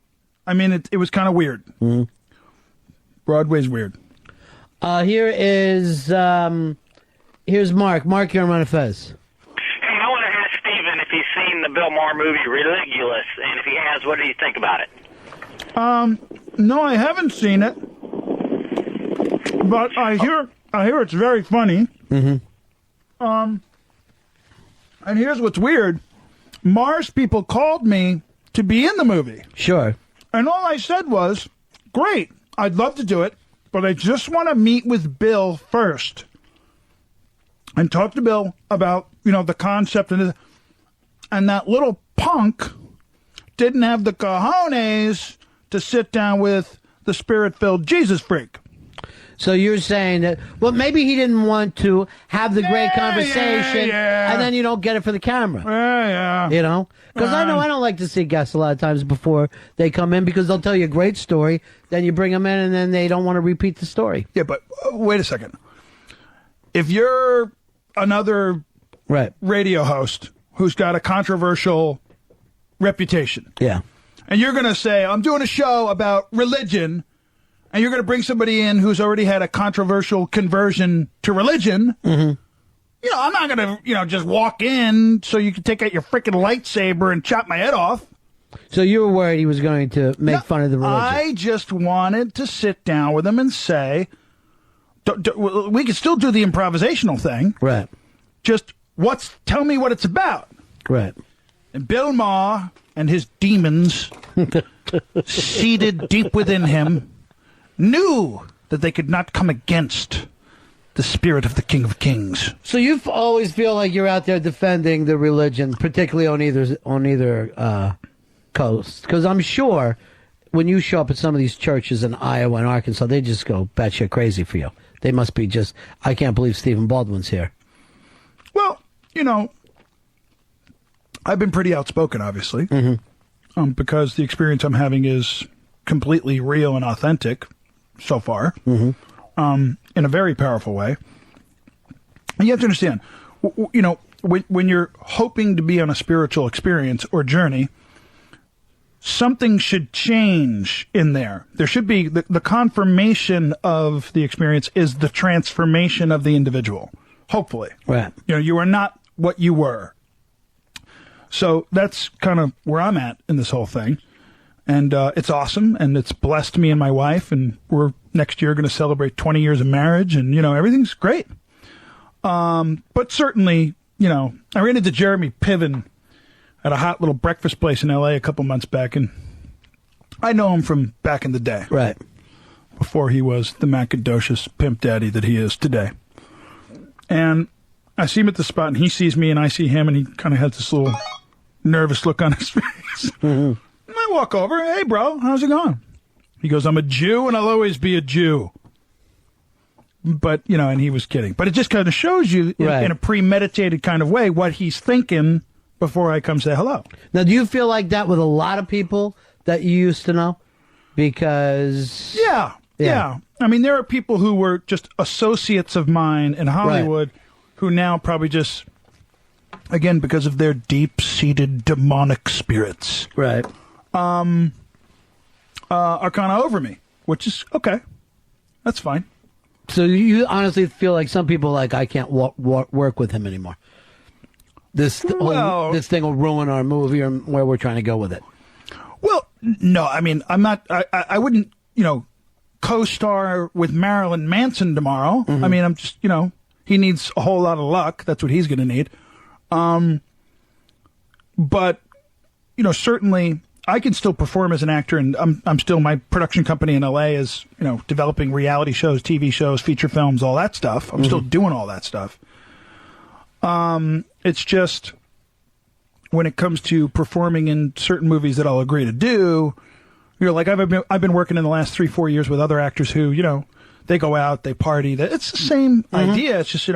I mean, it was kind of weird. Mm-hmm. Broadway's weird. Here's Mark. Mark, you're on Ron and Fez. Hey, I want to ask Steven if he's seen the Bill Maher movie Religulous, and if he has, what do you think about it? No, I haven't seen it, but I hear it's very funny. Mm-hmm. And here's what's weird: Mars people called me to be in the movie. Sure. And all I said was, great. I'd love to do it, but I just want to meet with Bill first and talk to Bill about, the concept. And that little punk didn't have the cojones to sit down with the spirit-filled Jesus freak. So you're saying that, well, maybe he didn't want to have the great conversation, and then you don't get it for the camera. Yeah. Because I know I don't like to see guests a lot of times before they come in because they'll tell you a great story, then you bring them in, and then they don't want to repeat the story. Yeah, but wait a second. If you're another radio host who's got a controversial reputation, and you're going to say, I'm doing a show about religion, and you're going to bring somebody in who's already had a controversial conversion to religion, I'm not going to, just walk in so you can take out your freaking lightsaber and chop my head off. So you were worried he was going to make fun of the religion. I just wanted to sit down with him and say, we can still do the improvisational thing. Right. Just tell me what it's about. Right. And Bill Maher and his demons seated deep within him knew that they could not come against the spirit of the King of Kings. So you always feel like you're out there defending the religion, particularly on either coast. Because I'm sure when you show up at some of these churches in Iowa and Arkansas, they just go batshit crazy for you. They must be just, I can't believe Stephen Baldwin's here. Well, I've been pretty outspoken, obviously, because the experience I'm having is completely real and authentic so far, in a very powerful way. And you have to understand, when you're hoping to be on a spiritual experience or journey, something should change in there. There should be the confirmation of the experience is the transformation of the individual. Hopefully. Right. You are not what you were. So that's kind of where I'm at in this whole thing. And it's awesome, and it's blessed me and my wife, and we're next year going to celebrate 20 years of marriage, and, everything's great. But certainly, I ran into Jeremy Piven at a hot little breakfast place in L.A. a couple months back, and I know him from back in the day. Right. Before he was the macadocious pimp daddy that he is today. And I see him at the spot, and he sees me, and I see him, and he kind of has this little nervous look on his face. And I walk over, hey, bro, how's it going? He goes, I'm a Jew, and I'll always be a Jew. But, and he was kidding. But it just kind of shows you in a premeditated kind of way what he's thinking before I come say hello. Now, do you feel like that with a lot of people that you used to know? Because... Yeah. I mean, there are people who were just associates of mine in Hollywood who now probably just, again, because of their deep-seated demonic spirits, are kind of over me, which is okay. That's fine. So you honestly feel like some people I can't work with him anymore. This thing will ruin our movie or where we're trying to go with it. Well, no, I mean, I'm not. I wouldn't, co-star with Marilyn Manson tomorrow. I mean, I'm just, he needs a whole lot of luck. That's what he's going to need. But, certainly I can still perform as an actor, and I'm still, my production company in LA is, developing reality shows, TV shows, feature films, all that stuff. I'm still doing all that stuff. It's just when it comes to performing in certain movies that I'll agree to do, I've been working in the last 3-4 years with other actors who, they go out, they party. It's the same idea. It's just,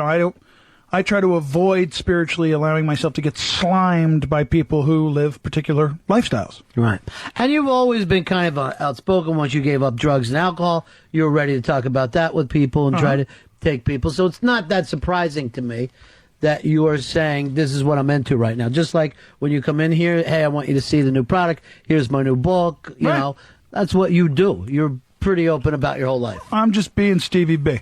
I try to avoid spiritually allowing myself to get slimed by people who live particular lifestyles. Right. And you've always been kind of outspoken. Once you gave up drugs and alcohol, you were ready to talk about that with people and try to take people. So it's not that surprising to me that you are saying, this is what I'm into right now. Just like when you come in here, hey, I want you to see the new product. Here's my new book. You know, that's what you do. You're pretty open about your whole life. I'm just being Stevie B.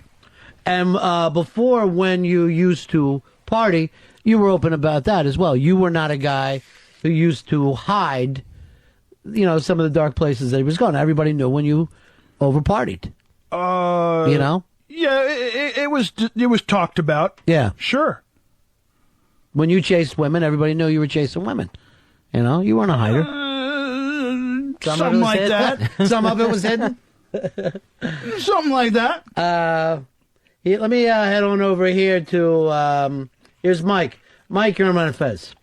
And before, when you used to party, you were open about that as well. You were not a guy who used to hide, some of the dark places that he was going. Everybody knew when you over-partied. Yeah, it was talked about. Yeah. Sure. When you chased women, everybody knew you were chasing women. You weren't a hider. Something like that. Some of it was hidden. Something like that. Let me head on over here to, here's Mike. Mike, you're on Ron and Fez.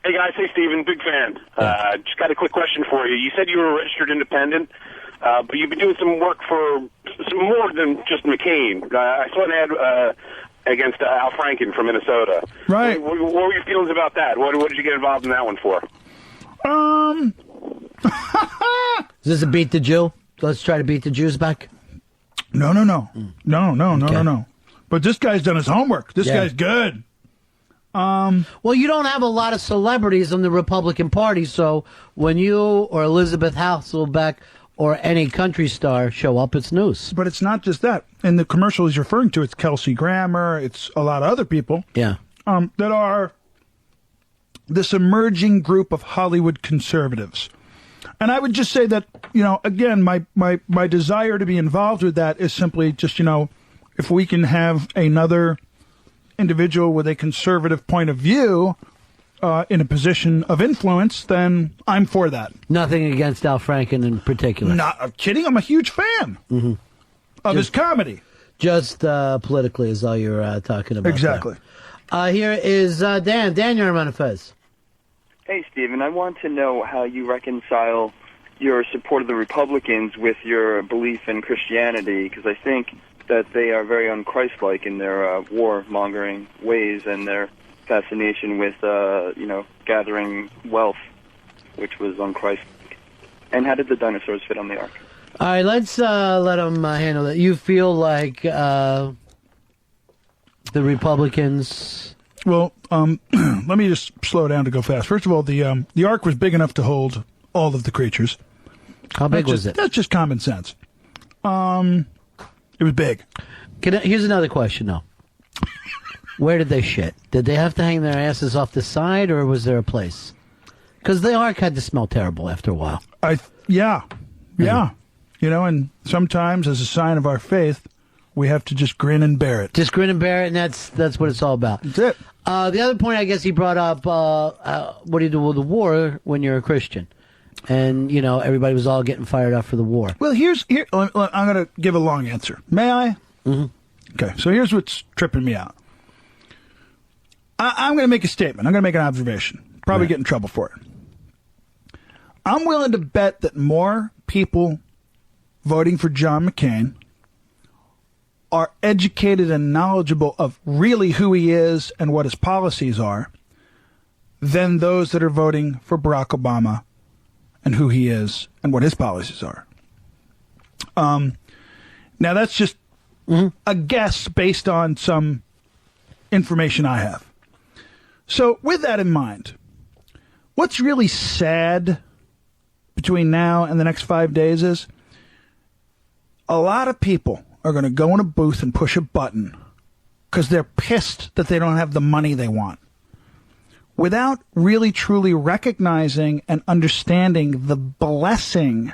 Hey, guys. Hey, Steven. Big fan. Just got a quick question for you. You said you were a registered independent, but you've been doing some work for some more than just McCain. I saw an ad against Al Franken from Minnesota. Right. What were your feelings about that? What did you get involved in that one for? Is this a beat the Jew? Let's try to beat the Jews back? No. No. But this guy's done his homework. This guy's good. Well, you don't have a lot of celebrities in the Republican Party, so when you or Elizabeth Hasselbeck or any country star show up, it's news. But it's not just that. In the commercial he's referring to, it's Kelsey Grammer, it's a lot of other people. Yeah. That are this emerging group of Hollywood conservatives. And I would just say that, again, my desire to be involved with that is simply just, if we can have another individual with a conservative point of view in a position of influence, then I'm for that. Nothing against Al Franken in particular. Not kidding. I'm a huge fan of his comedy. Just politically is all you're talking about. Exactly. Here is Dan. Dan, you're on Ron and Fez. Hey, Stephen, I want to know how you reconcile your support of the Republicans with your belief in Christianity, because I think that they are very un-Christ-like in their war-mongering ways and their fascination with, gathering wealth, which was un-Christ-like. And how did the dinosaurs fit on the ark? All right, let's let them handle that. You feel like the Republicans... Well, let me just slow down to go fast. First of all, the ark was big enough to hold all of the creatures. How big was it? That's just common sense. It was big. Here's another question, though. Where did they shit? Did they have to hang their asses off the side, or was there a place? Because the ark had to smell terrible after a while. Yeah. And sometimes, as a sign of our faith, we have to just grin and bear it. Just grin and bear it, and that's what it's all about. That's it. The other point I guess he brought up, what do you do with the war when you're a Christian? And, everybody was all getting fired up for the war. Well, I'm going to give a long answer. May I? Mm-hmm. Okay, so here's what's tripping me out. I'm going to make a statement. I'm going to make an observation. Probably get in trouble for it. I'm willing to bet that more people voting for John McCain are educated and knowledgeable of really who he is and what his policies are than those that are voting for Barack Obama and who he is and what his policies are. Now, that's just a guess based on some information I have. So, with that in mind, what's really sad between now and the next 5 days is a lot of people are going to go in a booth and push a button because they're pissed that they don't have the money they want, without really truly recognizing and understanding the blessing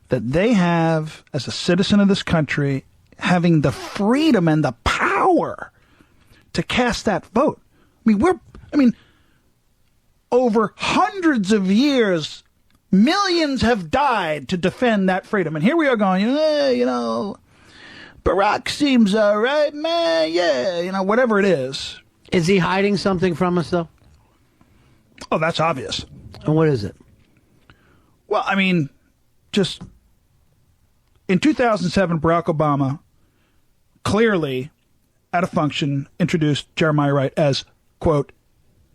that they have as a citizen of this country, having the freedom and the power to cast that vote. Over hundreds of years, millions have died to defend that freedom. And here we are going, Barack seems all right, man, yeah, whatever it is. Is he hiding something from us, though? Oh, that's obvious. And what is it? Well, just in 2007, Barack Obama clearly, at a function, introduced Jeremiah Wright as, quote,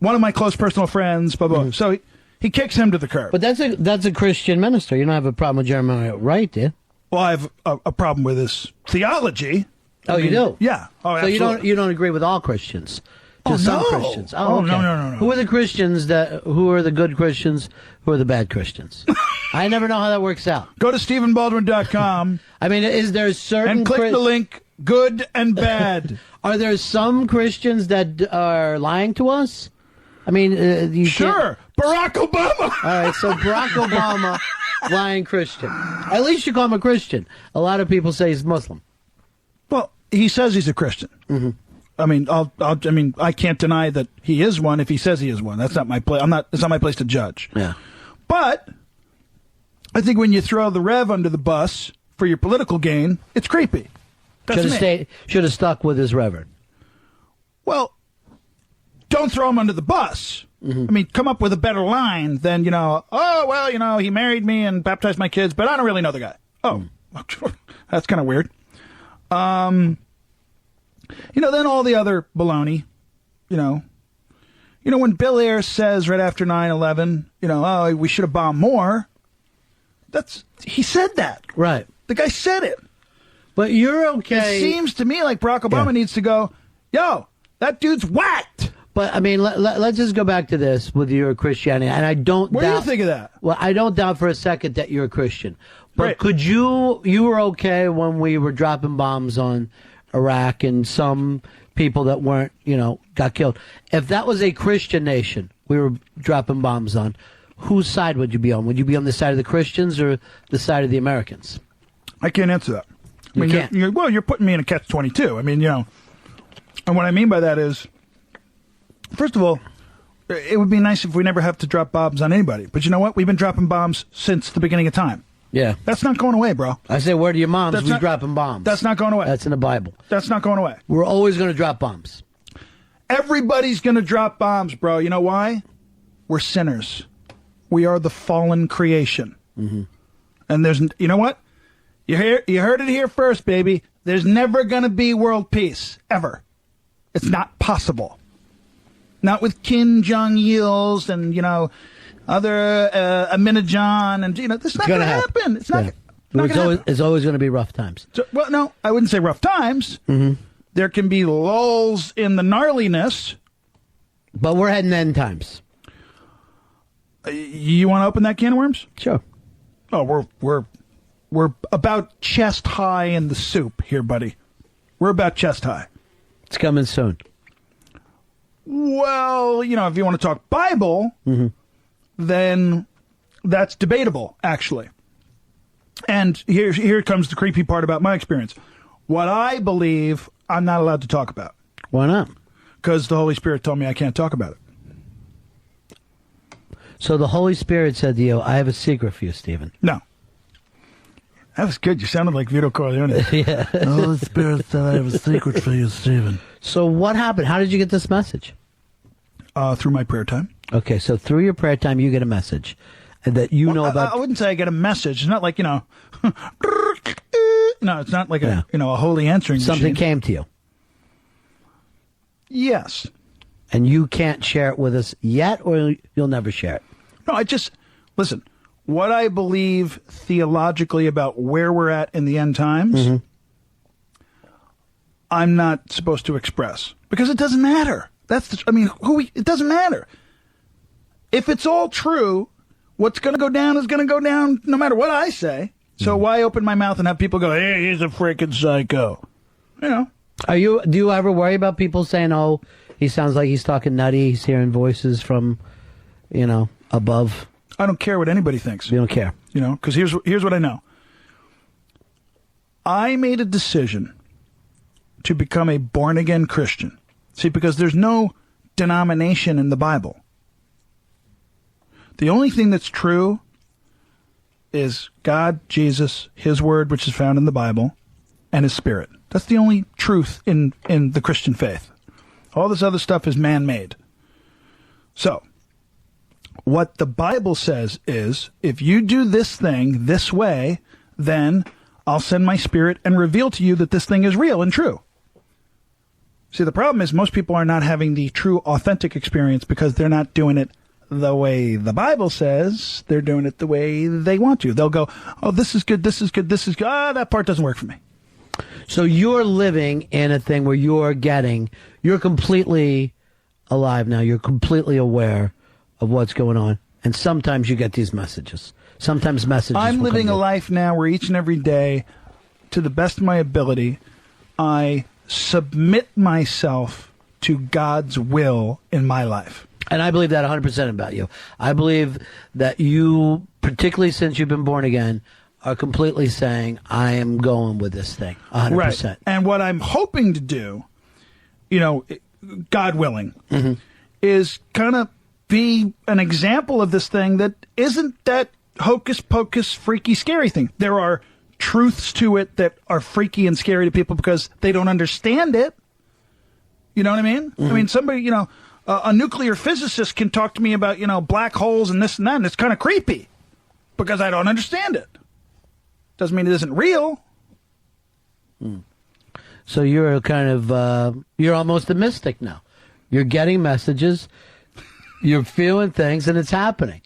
one of my close personal friends, blah, blah. So he kicks him to the curb. But that's a Christian minister. You don't have a problem with Jeremiah Wright, do you? Well, I have a problem with his theology. You do? Yeah. Oh, so absolutely. you don't agree with all Christians? Just some Christians. Oh, okay. No. Who are the Christians who are the good Christians? Who are the bad Christians? I never know how that works out. Go to StephenBaldwin.com. Is there certain... And click the link, good and bad. Are there some Christians that are lying to us? Sure. Barack Obama. All right, so Barack Obama, lying Christian. At least you call him a Christian. A lot of people say he's Muslim. Well, he says he's a Christian. Mm-hmm. I can't deny that he is one if he says he is one. That's not my place. It's not my place to judge. Yeah. But I think when you throw the Rev under the bus for your political gain, it's creepy. Should have stuck with his reverend. Well, don't throw him under the bus. I mean, come up with a better line than, he married me and baptized my kids, but I don't really know the guy. Oh, that's kind of weird. Then all the other baloney, when Bill Ayers says right after 9/11, we should have bombed more. He said that. Right. The guy said it. But you're okay. It seems to me like Barack Obama needs to go, yo, that dude's whacked. But, I mean, let's just go back to this with your Christianity. And I don't What do you think of that? Well, I don't doubt for a second that you're a Christian. But could you were okay when we were dropping bombs on Iraq and some people that weren't, got killed. If that was a Christian nation we were dropping bombs on, whose side would you be on? Would you be on the side of the Christians or the side of the Americans? I can't answer that. You can't? You're putting me in a catch-22. I mean, and what I mean by that is, first of all, it would be nice if we never have to drop bombs on anybody. But you know what? We've been dropping bombs since the beginning of time. Yeah. That's not going away, bro. I say, where to your moms? We're dropping bombs. That's not going away. That's in the Bible. That's not going away. We're always going to drop bombs. Everybody's going to drop bombs, bro. You know why? We're sinners. We are the fallen creation. Mm-hmm. And there's, you know what? You heard it here first, baby. There's never going to be world peace. Ever. It's not possible. Not with Kim Jong-ils and, other Ahmadinejad and, that's not going to happen. It's not going to happen. It's always going to be rough times. So, well, no, I wouldn't say rough times. Mm-hmm. There can be lulls in the gnarliness. But we're heading end times. You want to open that can of worms? Sure. Oh, we're about chest high in the soup here, buddy. We're about chest high. It's coming soon. Well, if you want to talk Bible, then that's debatable, actually. And here comes the creepy part about my experience. What I believe, I'm not allowed to talk about. Why not? Because the Holy Spirit told me I can't talk about it. So the Holy Spirit said to you, I have a secret for you, Stephen. No. That was good. You sounded like Vito Corleone. Yeah. The Holy Spirit said I have a secret for you, Stephen. So what happened? How did you get this message? Through my prayer time. Okay, so through your prayer time, you get a message that you know about. I wouldn't say I get a message. It's not like, no, it's not like a holy answering Something machine. came to you. Yes. And you can't share it with us yet, or you'll never share it? No, listen, what I believe theologically about where we're at in the end times, I'm not supposed to express. Because it doesn't matter. It doesn't matter. If it's all true, what's going to go down is going to go down no matter what I say. So why open my mouth and have people go, hey, he's a freaking psycho? Do you ever worry about people saying, oh, he sounds like he's talking nutty, he's hearing voices from, above? I don't care what anybody thinks. You don't care? Because here's what I know. I made a decision to become a born-again Christian. See, because there's no denomination in the Bible. The only thing that's true is God, Jesus, His Word, which is found in the Bible, and His Spirit. That's the only truth in the Christian faith. All this other stuff is man-made. So, what the Bible says is, if you do this thing this way, then I'll send my Spirit and reveal to you that this thing is real and true. See, the problem is most people are not having the true, authentic experience because they're not doing it the way the Bible says. They're doing it the way they want to. They'll go, oh, this is good, this is good, this is good. That part doesn't work for me. So you're living in a thing where you're completely alive now. You're completely aware of what's going on. And sometimes you get these messages. Sometimes messages. I'm living a life now where each and every day, to the best of my ability, I submit myself to God's will in my life. And I believe that 100% about you. I believe that you, particularly since you've been born again, are completely saying, I am going with this thing, 100%. Right. And what I'm hoping to do, God willing, is kind of be an example of this thing that isn't that hocus pocus, freaky, scary thing. There are truths to it that are freaky and scary to people because they don't understand it. You know what I mean? I mean, somebody, a nuclear physicist can talk to me about, black holes and this and that, and it's kind of creepy because I don't understand it. Doesn't mean it isn't real. So you're kind of, you're almost a mystic now. You're getting messages, you're feeling things, and it's happening.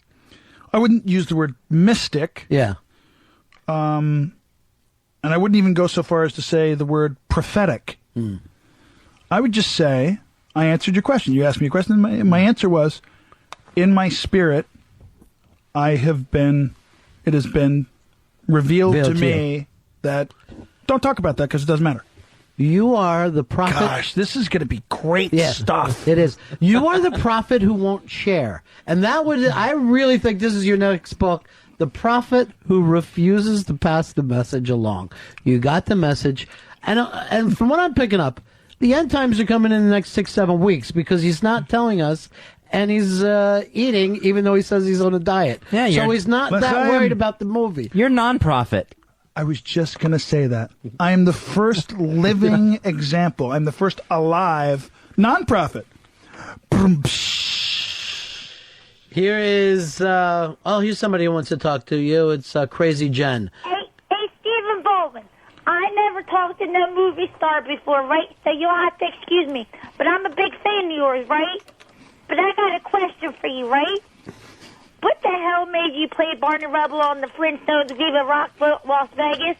I wouldn't use the word mystic. Yeah. And I wouldn't even go so far as to say the word prophetic. I would just say, I answered your question. You asked me a question, and my answer was, in my spirit, it has been revealed to me that, don't talk about that because it doesn't matter. You are the prophet. Gosh, this is going to be great stuff. It is. You are the prophet who won't share. And I really think this is your next book, The Prophet Who Refuses to Pass the Message Along. You got the message. And from what I'm picking up, the end times are coming in the next 6-7 weeks because he's not telling us, and he's eating even though he says he's on a diet. Yeah, so he's not that worried about the movie. You're non-profit. I was just going to say that. I am the first living example. I'm the first alive non-profit. Here is, here's somebody who wants to talk to you. It's Crazy Jen. Hey, Stephen Baldwin. I never talked to no movie star before, right? So you'll have to excuse me. But I'm a big fan of yours, right? But I got a question for you, right? What the hell made you play Barney Rubble on the Flintstones Viva Rock Las Vegas?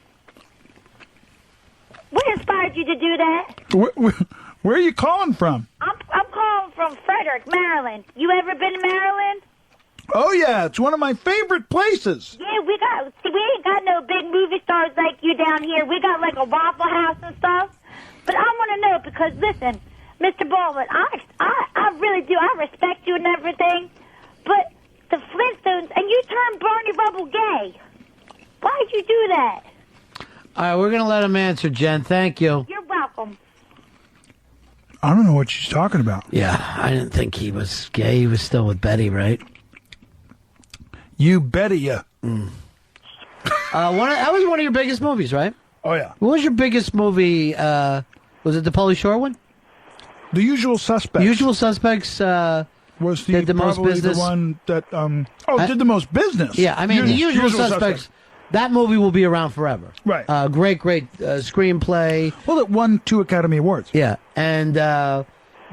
What inspired you to do that? Where are you calling from? I'm calling from Frederick, Maryland. You ever been to Maryland? Oh, yeah. It's one of my favorite places. Yeah, we ain't got no big movie stars like you down here. We got like a Waffle House and stuff. But I want to know because, listen, Mr. Baldwin, I really do. I respect you and everything. But the Flintstones, and you turned Barney Rubble gay. Why'd you do that? All right, we're going to let him answer, Jen. Thank you. You're welcome. I don't know what she's talking about. Yeah, I didn't think he was gay. He was still with Betty, right? You betty ya. That was one of your biggest movies, right? Oh, yeah. What was your biggest movie? Was it the Pauly Shore one? The Usual Suspects. The Usual Suspects was did the most probably business. The one that did the most business. Yeah, I mean, The Usual Suspects. That movie will be around forever. Right. Great screenplay. Well, it won 2 Academy Awards. Yeah, and the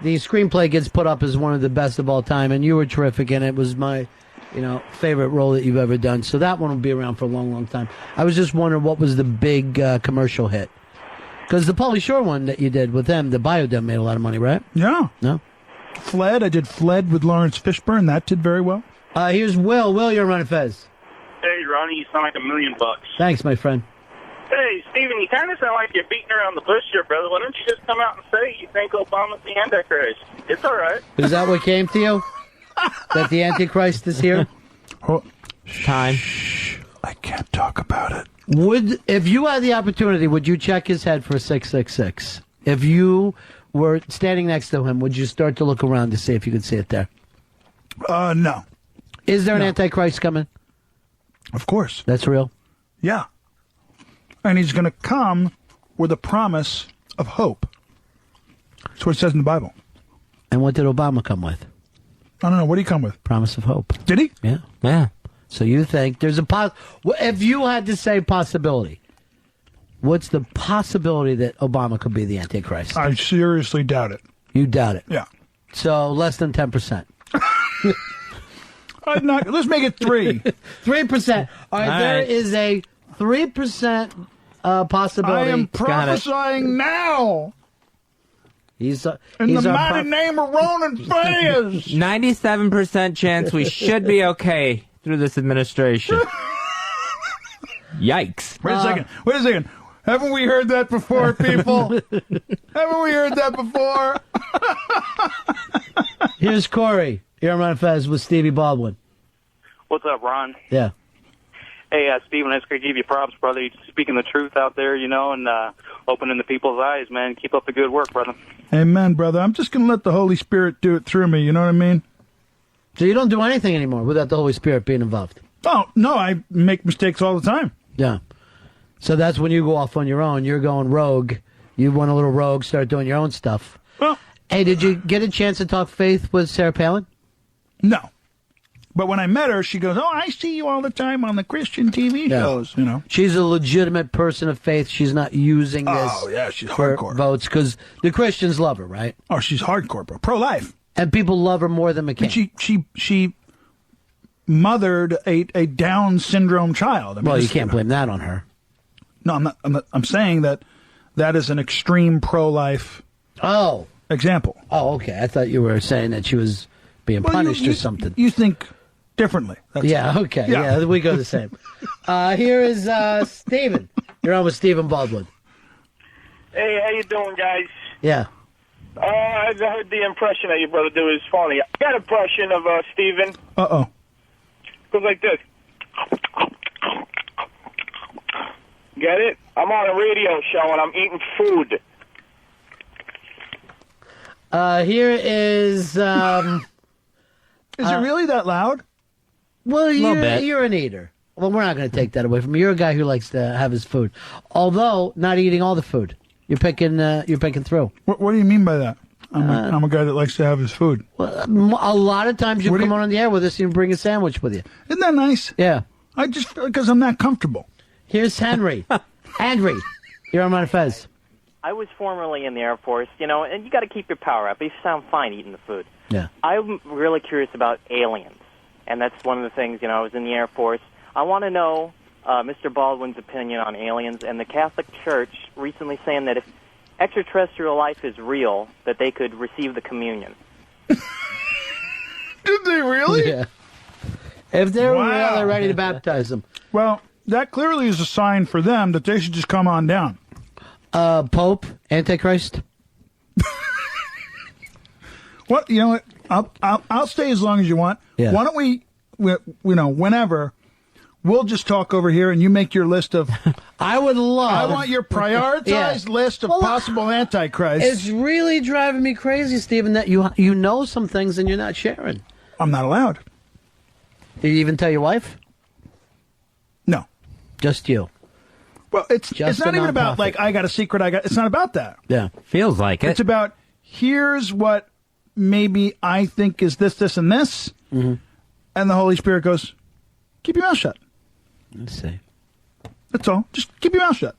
screenplay gets put up as one of the best of all time, and you were terrific, and it was my, favorite role that you've ever done. So that one will be around for a long, long time. I was just wondering what was the big commercial hit. Because the Pauly Shore one that you did with them, the Biodome, made a lot of money, right? Yeah. No? Fled. I did Fled with Lawrence Fishburne. That did very well. Here's Will. Will, you're Ron and Fez. Hey, Ronnie, you sound like $1 million. Thanks, my friend. Hey, Steven, you kind of sound like you're beating around the bush here, brother. Why don't you just come out and say you think Obama's the Antichrist? It's all right. Is that what came to you? That the Antichrist is here? Time. I can't talk about it. If you had the opportunity, would you check his head for 666? If you were standing next to him, would you start to look around to see if you could see it there? No. Is there an Antichrist coming? Of course. That's real? Yeah. And he's going to come with a promise of hope. That's what it says in the Bible. And what did Obama come with? I don't know. What did he come with? Promise of hope. Did he? Yeah. Yeah. So you think there's a if you had to say possibility, what's the possibility that Obama could be the Antichrist? I seriously doubt it. You doubt it? Yeah. So less than 10%. Let's make it 3. 3%. All right, there is a 3% possibility. I am prophesying now. He's in the mighty name of Ron and Fez. 97% chance we should be okay through this administration. Yikes. Wait a second. Haven't we heard that before, people? Haven't we heard that before? Here's Corey. Here on Ron and Fez with Stevie Baldwin. What's up, Ron? Yeah. Hey, Steven, I just got to give you props, brother. You're speaking the truth out there, and opening the people's eyes, man. Keep up the good work, brother. Amen, brother. I'm just going to let the Holy Spirit do it through me, you know what I mean? So you don't do anything anymore without the Holy Spirit being involved? Oh, no, I make mistakes all the time. Yeah. So that's when you go off on your own. You're going rogue. You went a little rogue, start doing your own stuff. Well, hey, did you get a chance to talk faith with Sarah Palin? No. But when I met her, she goes, "Oh, I see you all the time on the Christian TV shows." You know, she's a legitimate person of faith. She's not using this. Oh, yeah, she's for hardcore. Votes because the Christians love her, right? Oh, she's hardcore, bro. Pro-life, and people love her more than McCain. And she mothered a Down syndrome child. I mean, well, you can't blame that on her. No, I'm not. I'm saying that is an extreme pro-life. Example. Oh, okay. I thought you were saying that she was being punished or something. You think differently. Yeah, okay. Yeah, we go the same. Here is Stephen. You're on with Stephen Baldwin. Hey, how you doing, guys? Yeah. I heard the impression that your brother do is funny. I got an impression of Stephen. Uh-oh. Goes like this. Get it? I'm on a radio show and I'm eating food. Here is... Is it really that loud? Well, little bit. you're an eater. Well, we're not going to take that away from you. You're a guy who likes to have his food. Although, not eating all the food. You're picking through. What do you mean by that? I'm a guy that likes to have his food. Well, a lot of times you come on the air with us and you bring a sandwich with you. Isn't that nice? Yeah. I just, because I'm not comfortable. Here's Henry. Henry, you're on Ron and Fez. I was formerly in the Air Force, and you got to keep your power up. You sound fine eating the food. Yeah. I'm really curious about aliens, and that's one of the things, I was in the Air Force. I want to know Mr. Baldwin's opinion on aliens, and the Catholic Church recently saying that if extraterrestrial life is real, that they could receive the communion. Did they really? Yeah. If they're real, they're ready to baptize them. Well, that clearly is a sign for them that they should just come on down. Pope, Antichrist. What? You know what? I'll stay as long as you want. Yeah. Why don't we whenever, we'll just talk over here and you make your list of... I would love... I want your prioritized list of possible antichrists. It's really driving me crazy, Stephen, that you know some things and you're not sharing. I'm not allowed. Did you even tell your wife? No. Just you. Well, it's not even about, like, I got a secret, it's not about that. Yeah. Feels like it. It's about, here's what maybe I think is this, this, and this. Mm-hmm. And the Holy Spirit goes, keep your mouth shut. Let's see. That's all. Just keep your mouth shut.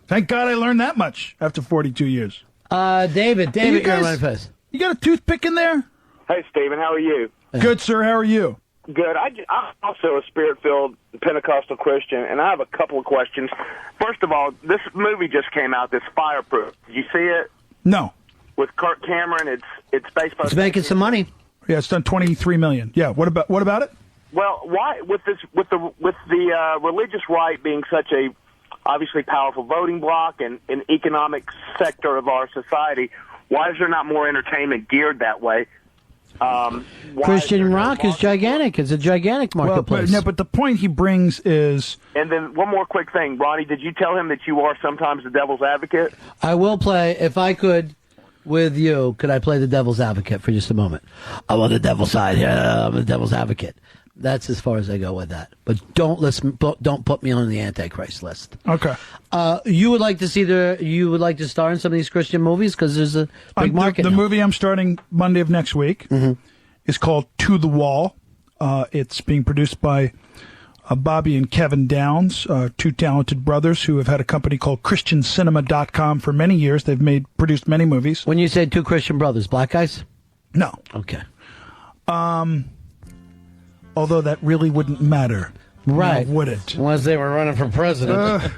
Thank God I learned that much after 42 years. David, you you're on Ron and Fez. You got a toothpick in there? Hey, Stephen, how are you? Good, sir. How are you? Good. I'm also a Spirit-filled Pentecostal Christian, and I have a couple of questions. First of all, this movie just came out, this Fireproof. Did you see it? No. With Kirk Cameron, it's based on... It's making some money. Yeah, it's done $23 million. Yeah. What about it? Well, why with the religious right being such a obviously powerful voting bloc and an economic sector of our society, why is there not more entertainment geared that way? Christian rock is gigantic. It's a gigantic marketplace. But the point he brings is... And then one more quick thing. Ronnie, did you tell him that you are sometimes the devil's advocate? I will play, if I could, with you, could I play the devil's advocate for just a moment? I'm on the devil's side. Yeah, I'm the devil's advocate. That's as far as I go with that. But don't put me on the Antichrist list. Okay. You would like to star in some of these Christian movies because there's a big market. The movie I'm starting Monday of next week is called To the Wall. It's being produced by Bobby and Kevin Downs, two talented brothers who have had a company called ChristianCinema.com for many years. They've produced many movies. When you say two Christian brothers, black guys? No. Okay. Although that really wouldn't matter. Right. Would it? Unless they were running for president.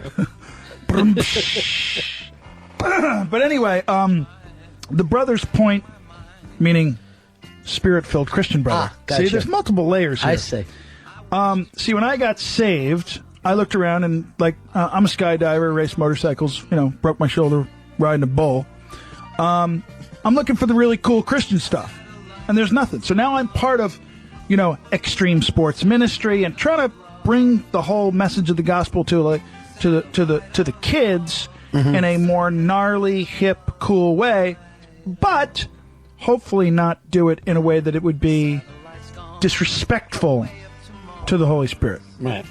But anyway, the brother's point, meaning Spirit-filled Christian brother. Gotcha. See, there's multiple layers here. I see. See, when I got saved, I looked around and, I'm a skydiver, race motorcycles, broke my shoulder riding a bull. I'm looking for the really cool Christian stuff. And there's nothing. So now I'm part of, extreme sports ministry and trying to bring the whole message of the gospel to the kids in a more gnarly, hip, cool way, but hopefully not do it in a way that it would be disrespectful to the Holy Spirit. Right.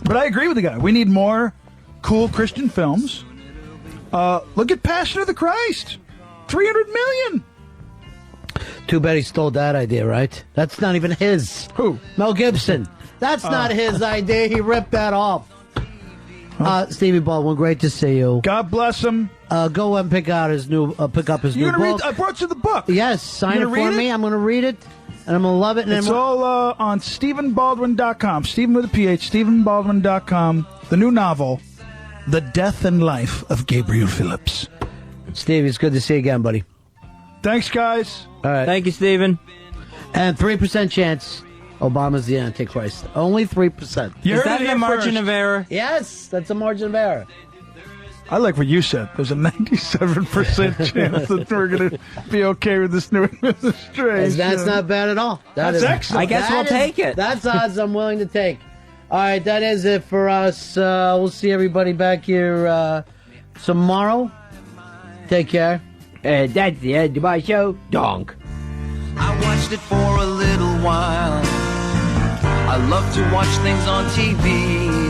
But I agree with the guy. We need more cool Christian films. Look at Passion of the Christ. 300 million. Too bad he stole that idea, right? That's not even his. Who? Mel Gibson. That's not his idea. He ripped that off. Stevie Baldwin, great to see you. God bless him. Go and pick up his new book. I brought you the book. Yes, sign it for me. I'm going to read it, and I'm going to love it. And it's all on StephenBaldwin.com. Stephen with a PH, StephenBaldwin.com. The new novel, The Death and Life of Gabriel Phillips. Steve, it's good to see you again, buddy. Thanks, guys. All right. Thank you, Stephen. And 3% chance Obama's the Antichrist. Only 3%. Is that the margin of error? Yes, that's a margin of error. I like what you said. There's a 97% chance that we're going to be okay with this new administration. That's not bad at all. That's excellent. I guess we'll take it. That's odds I'm willing to take. All right, that is it for us. We'll see everybody back here tomorrow. Take care. That's the end of my show. Donk. I watched it for a little while. I love to watch things on TV.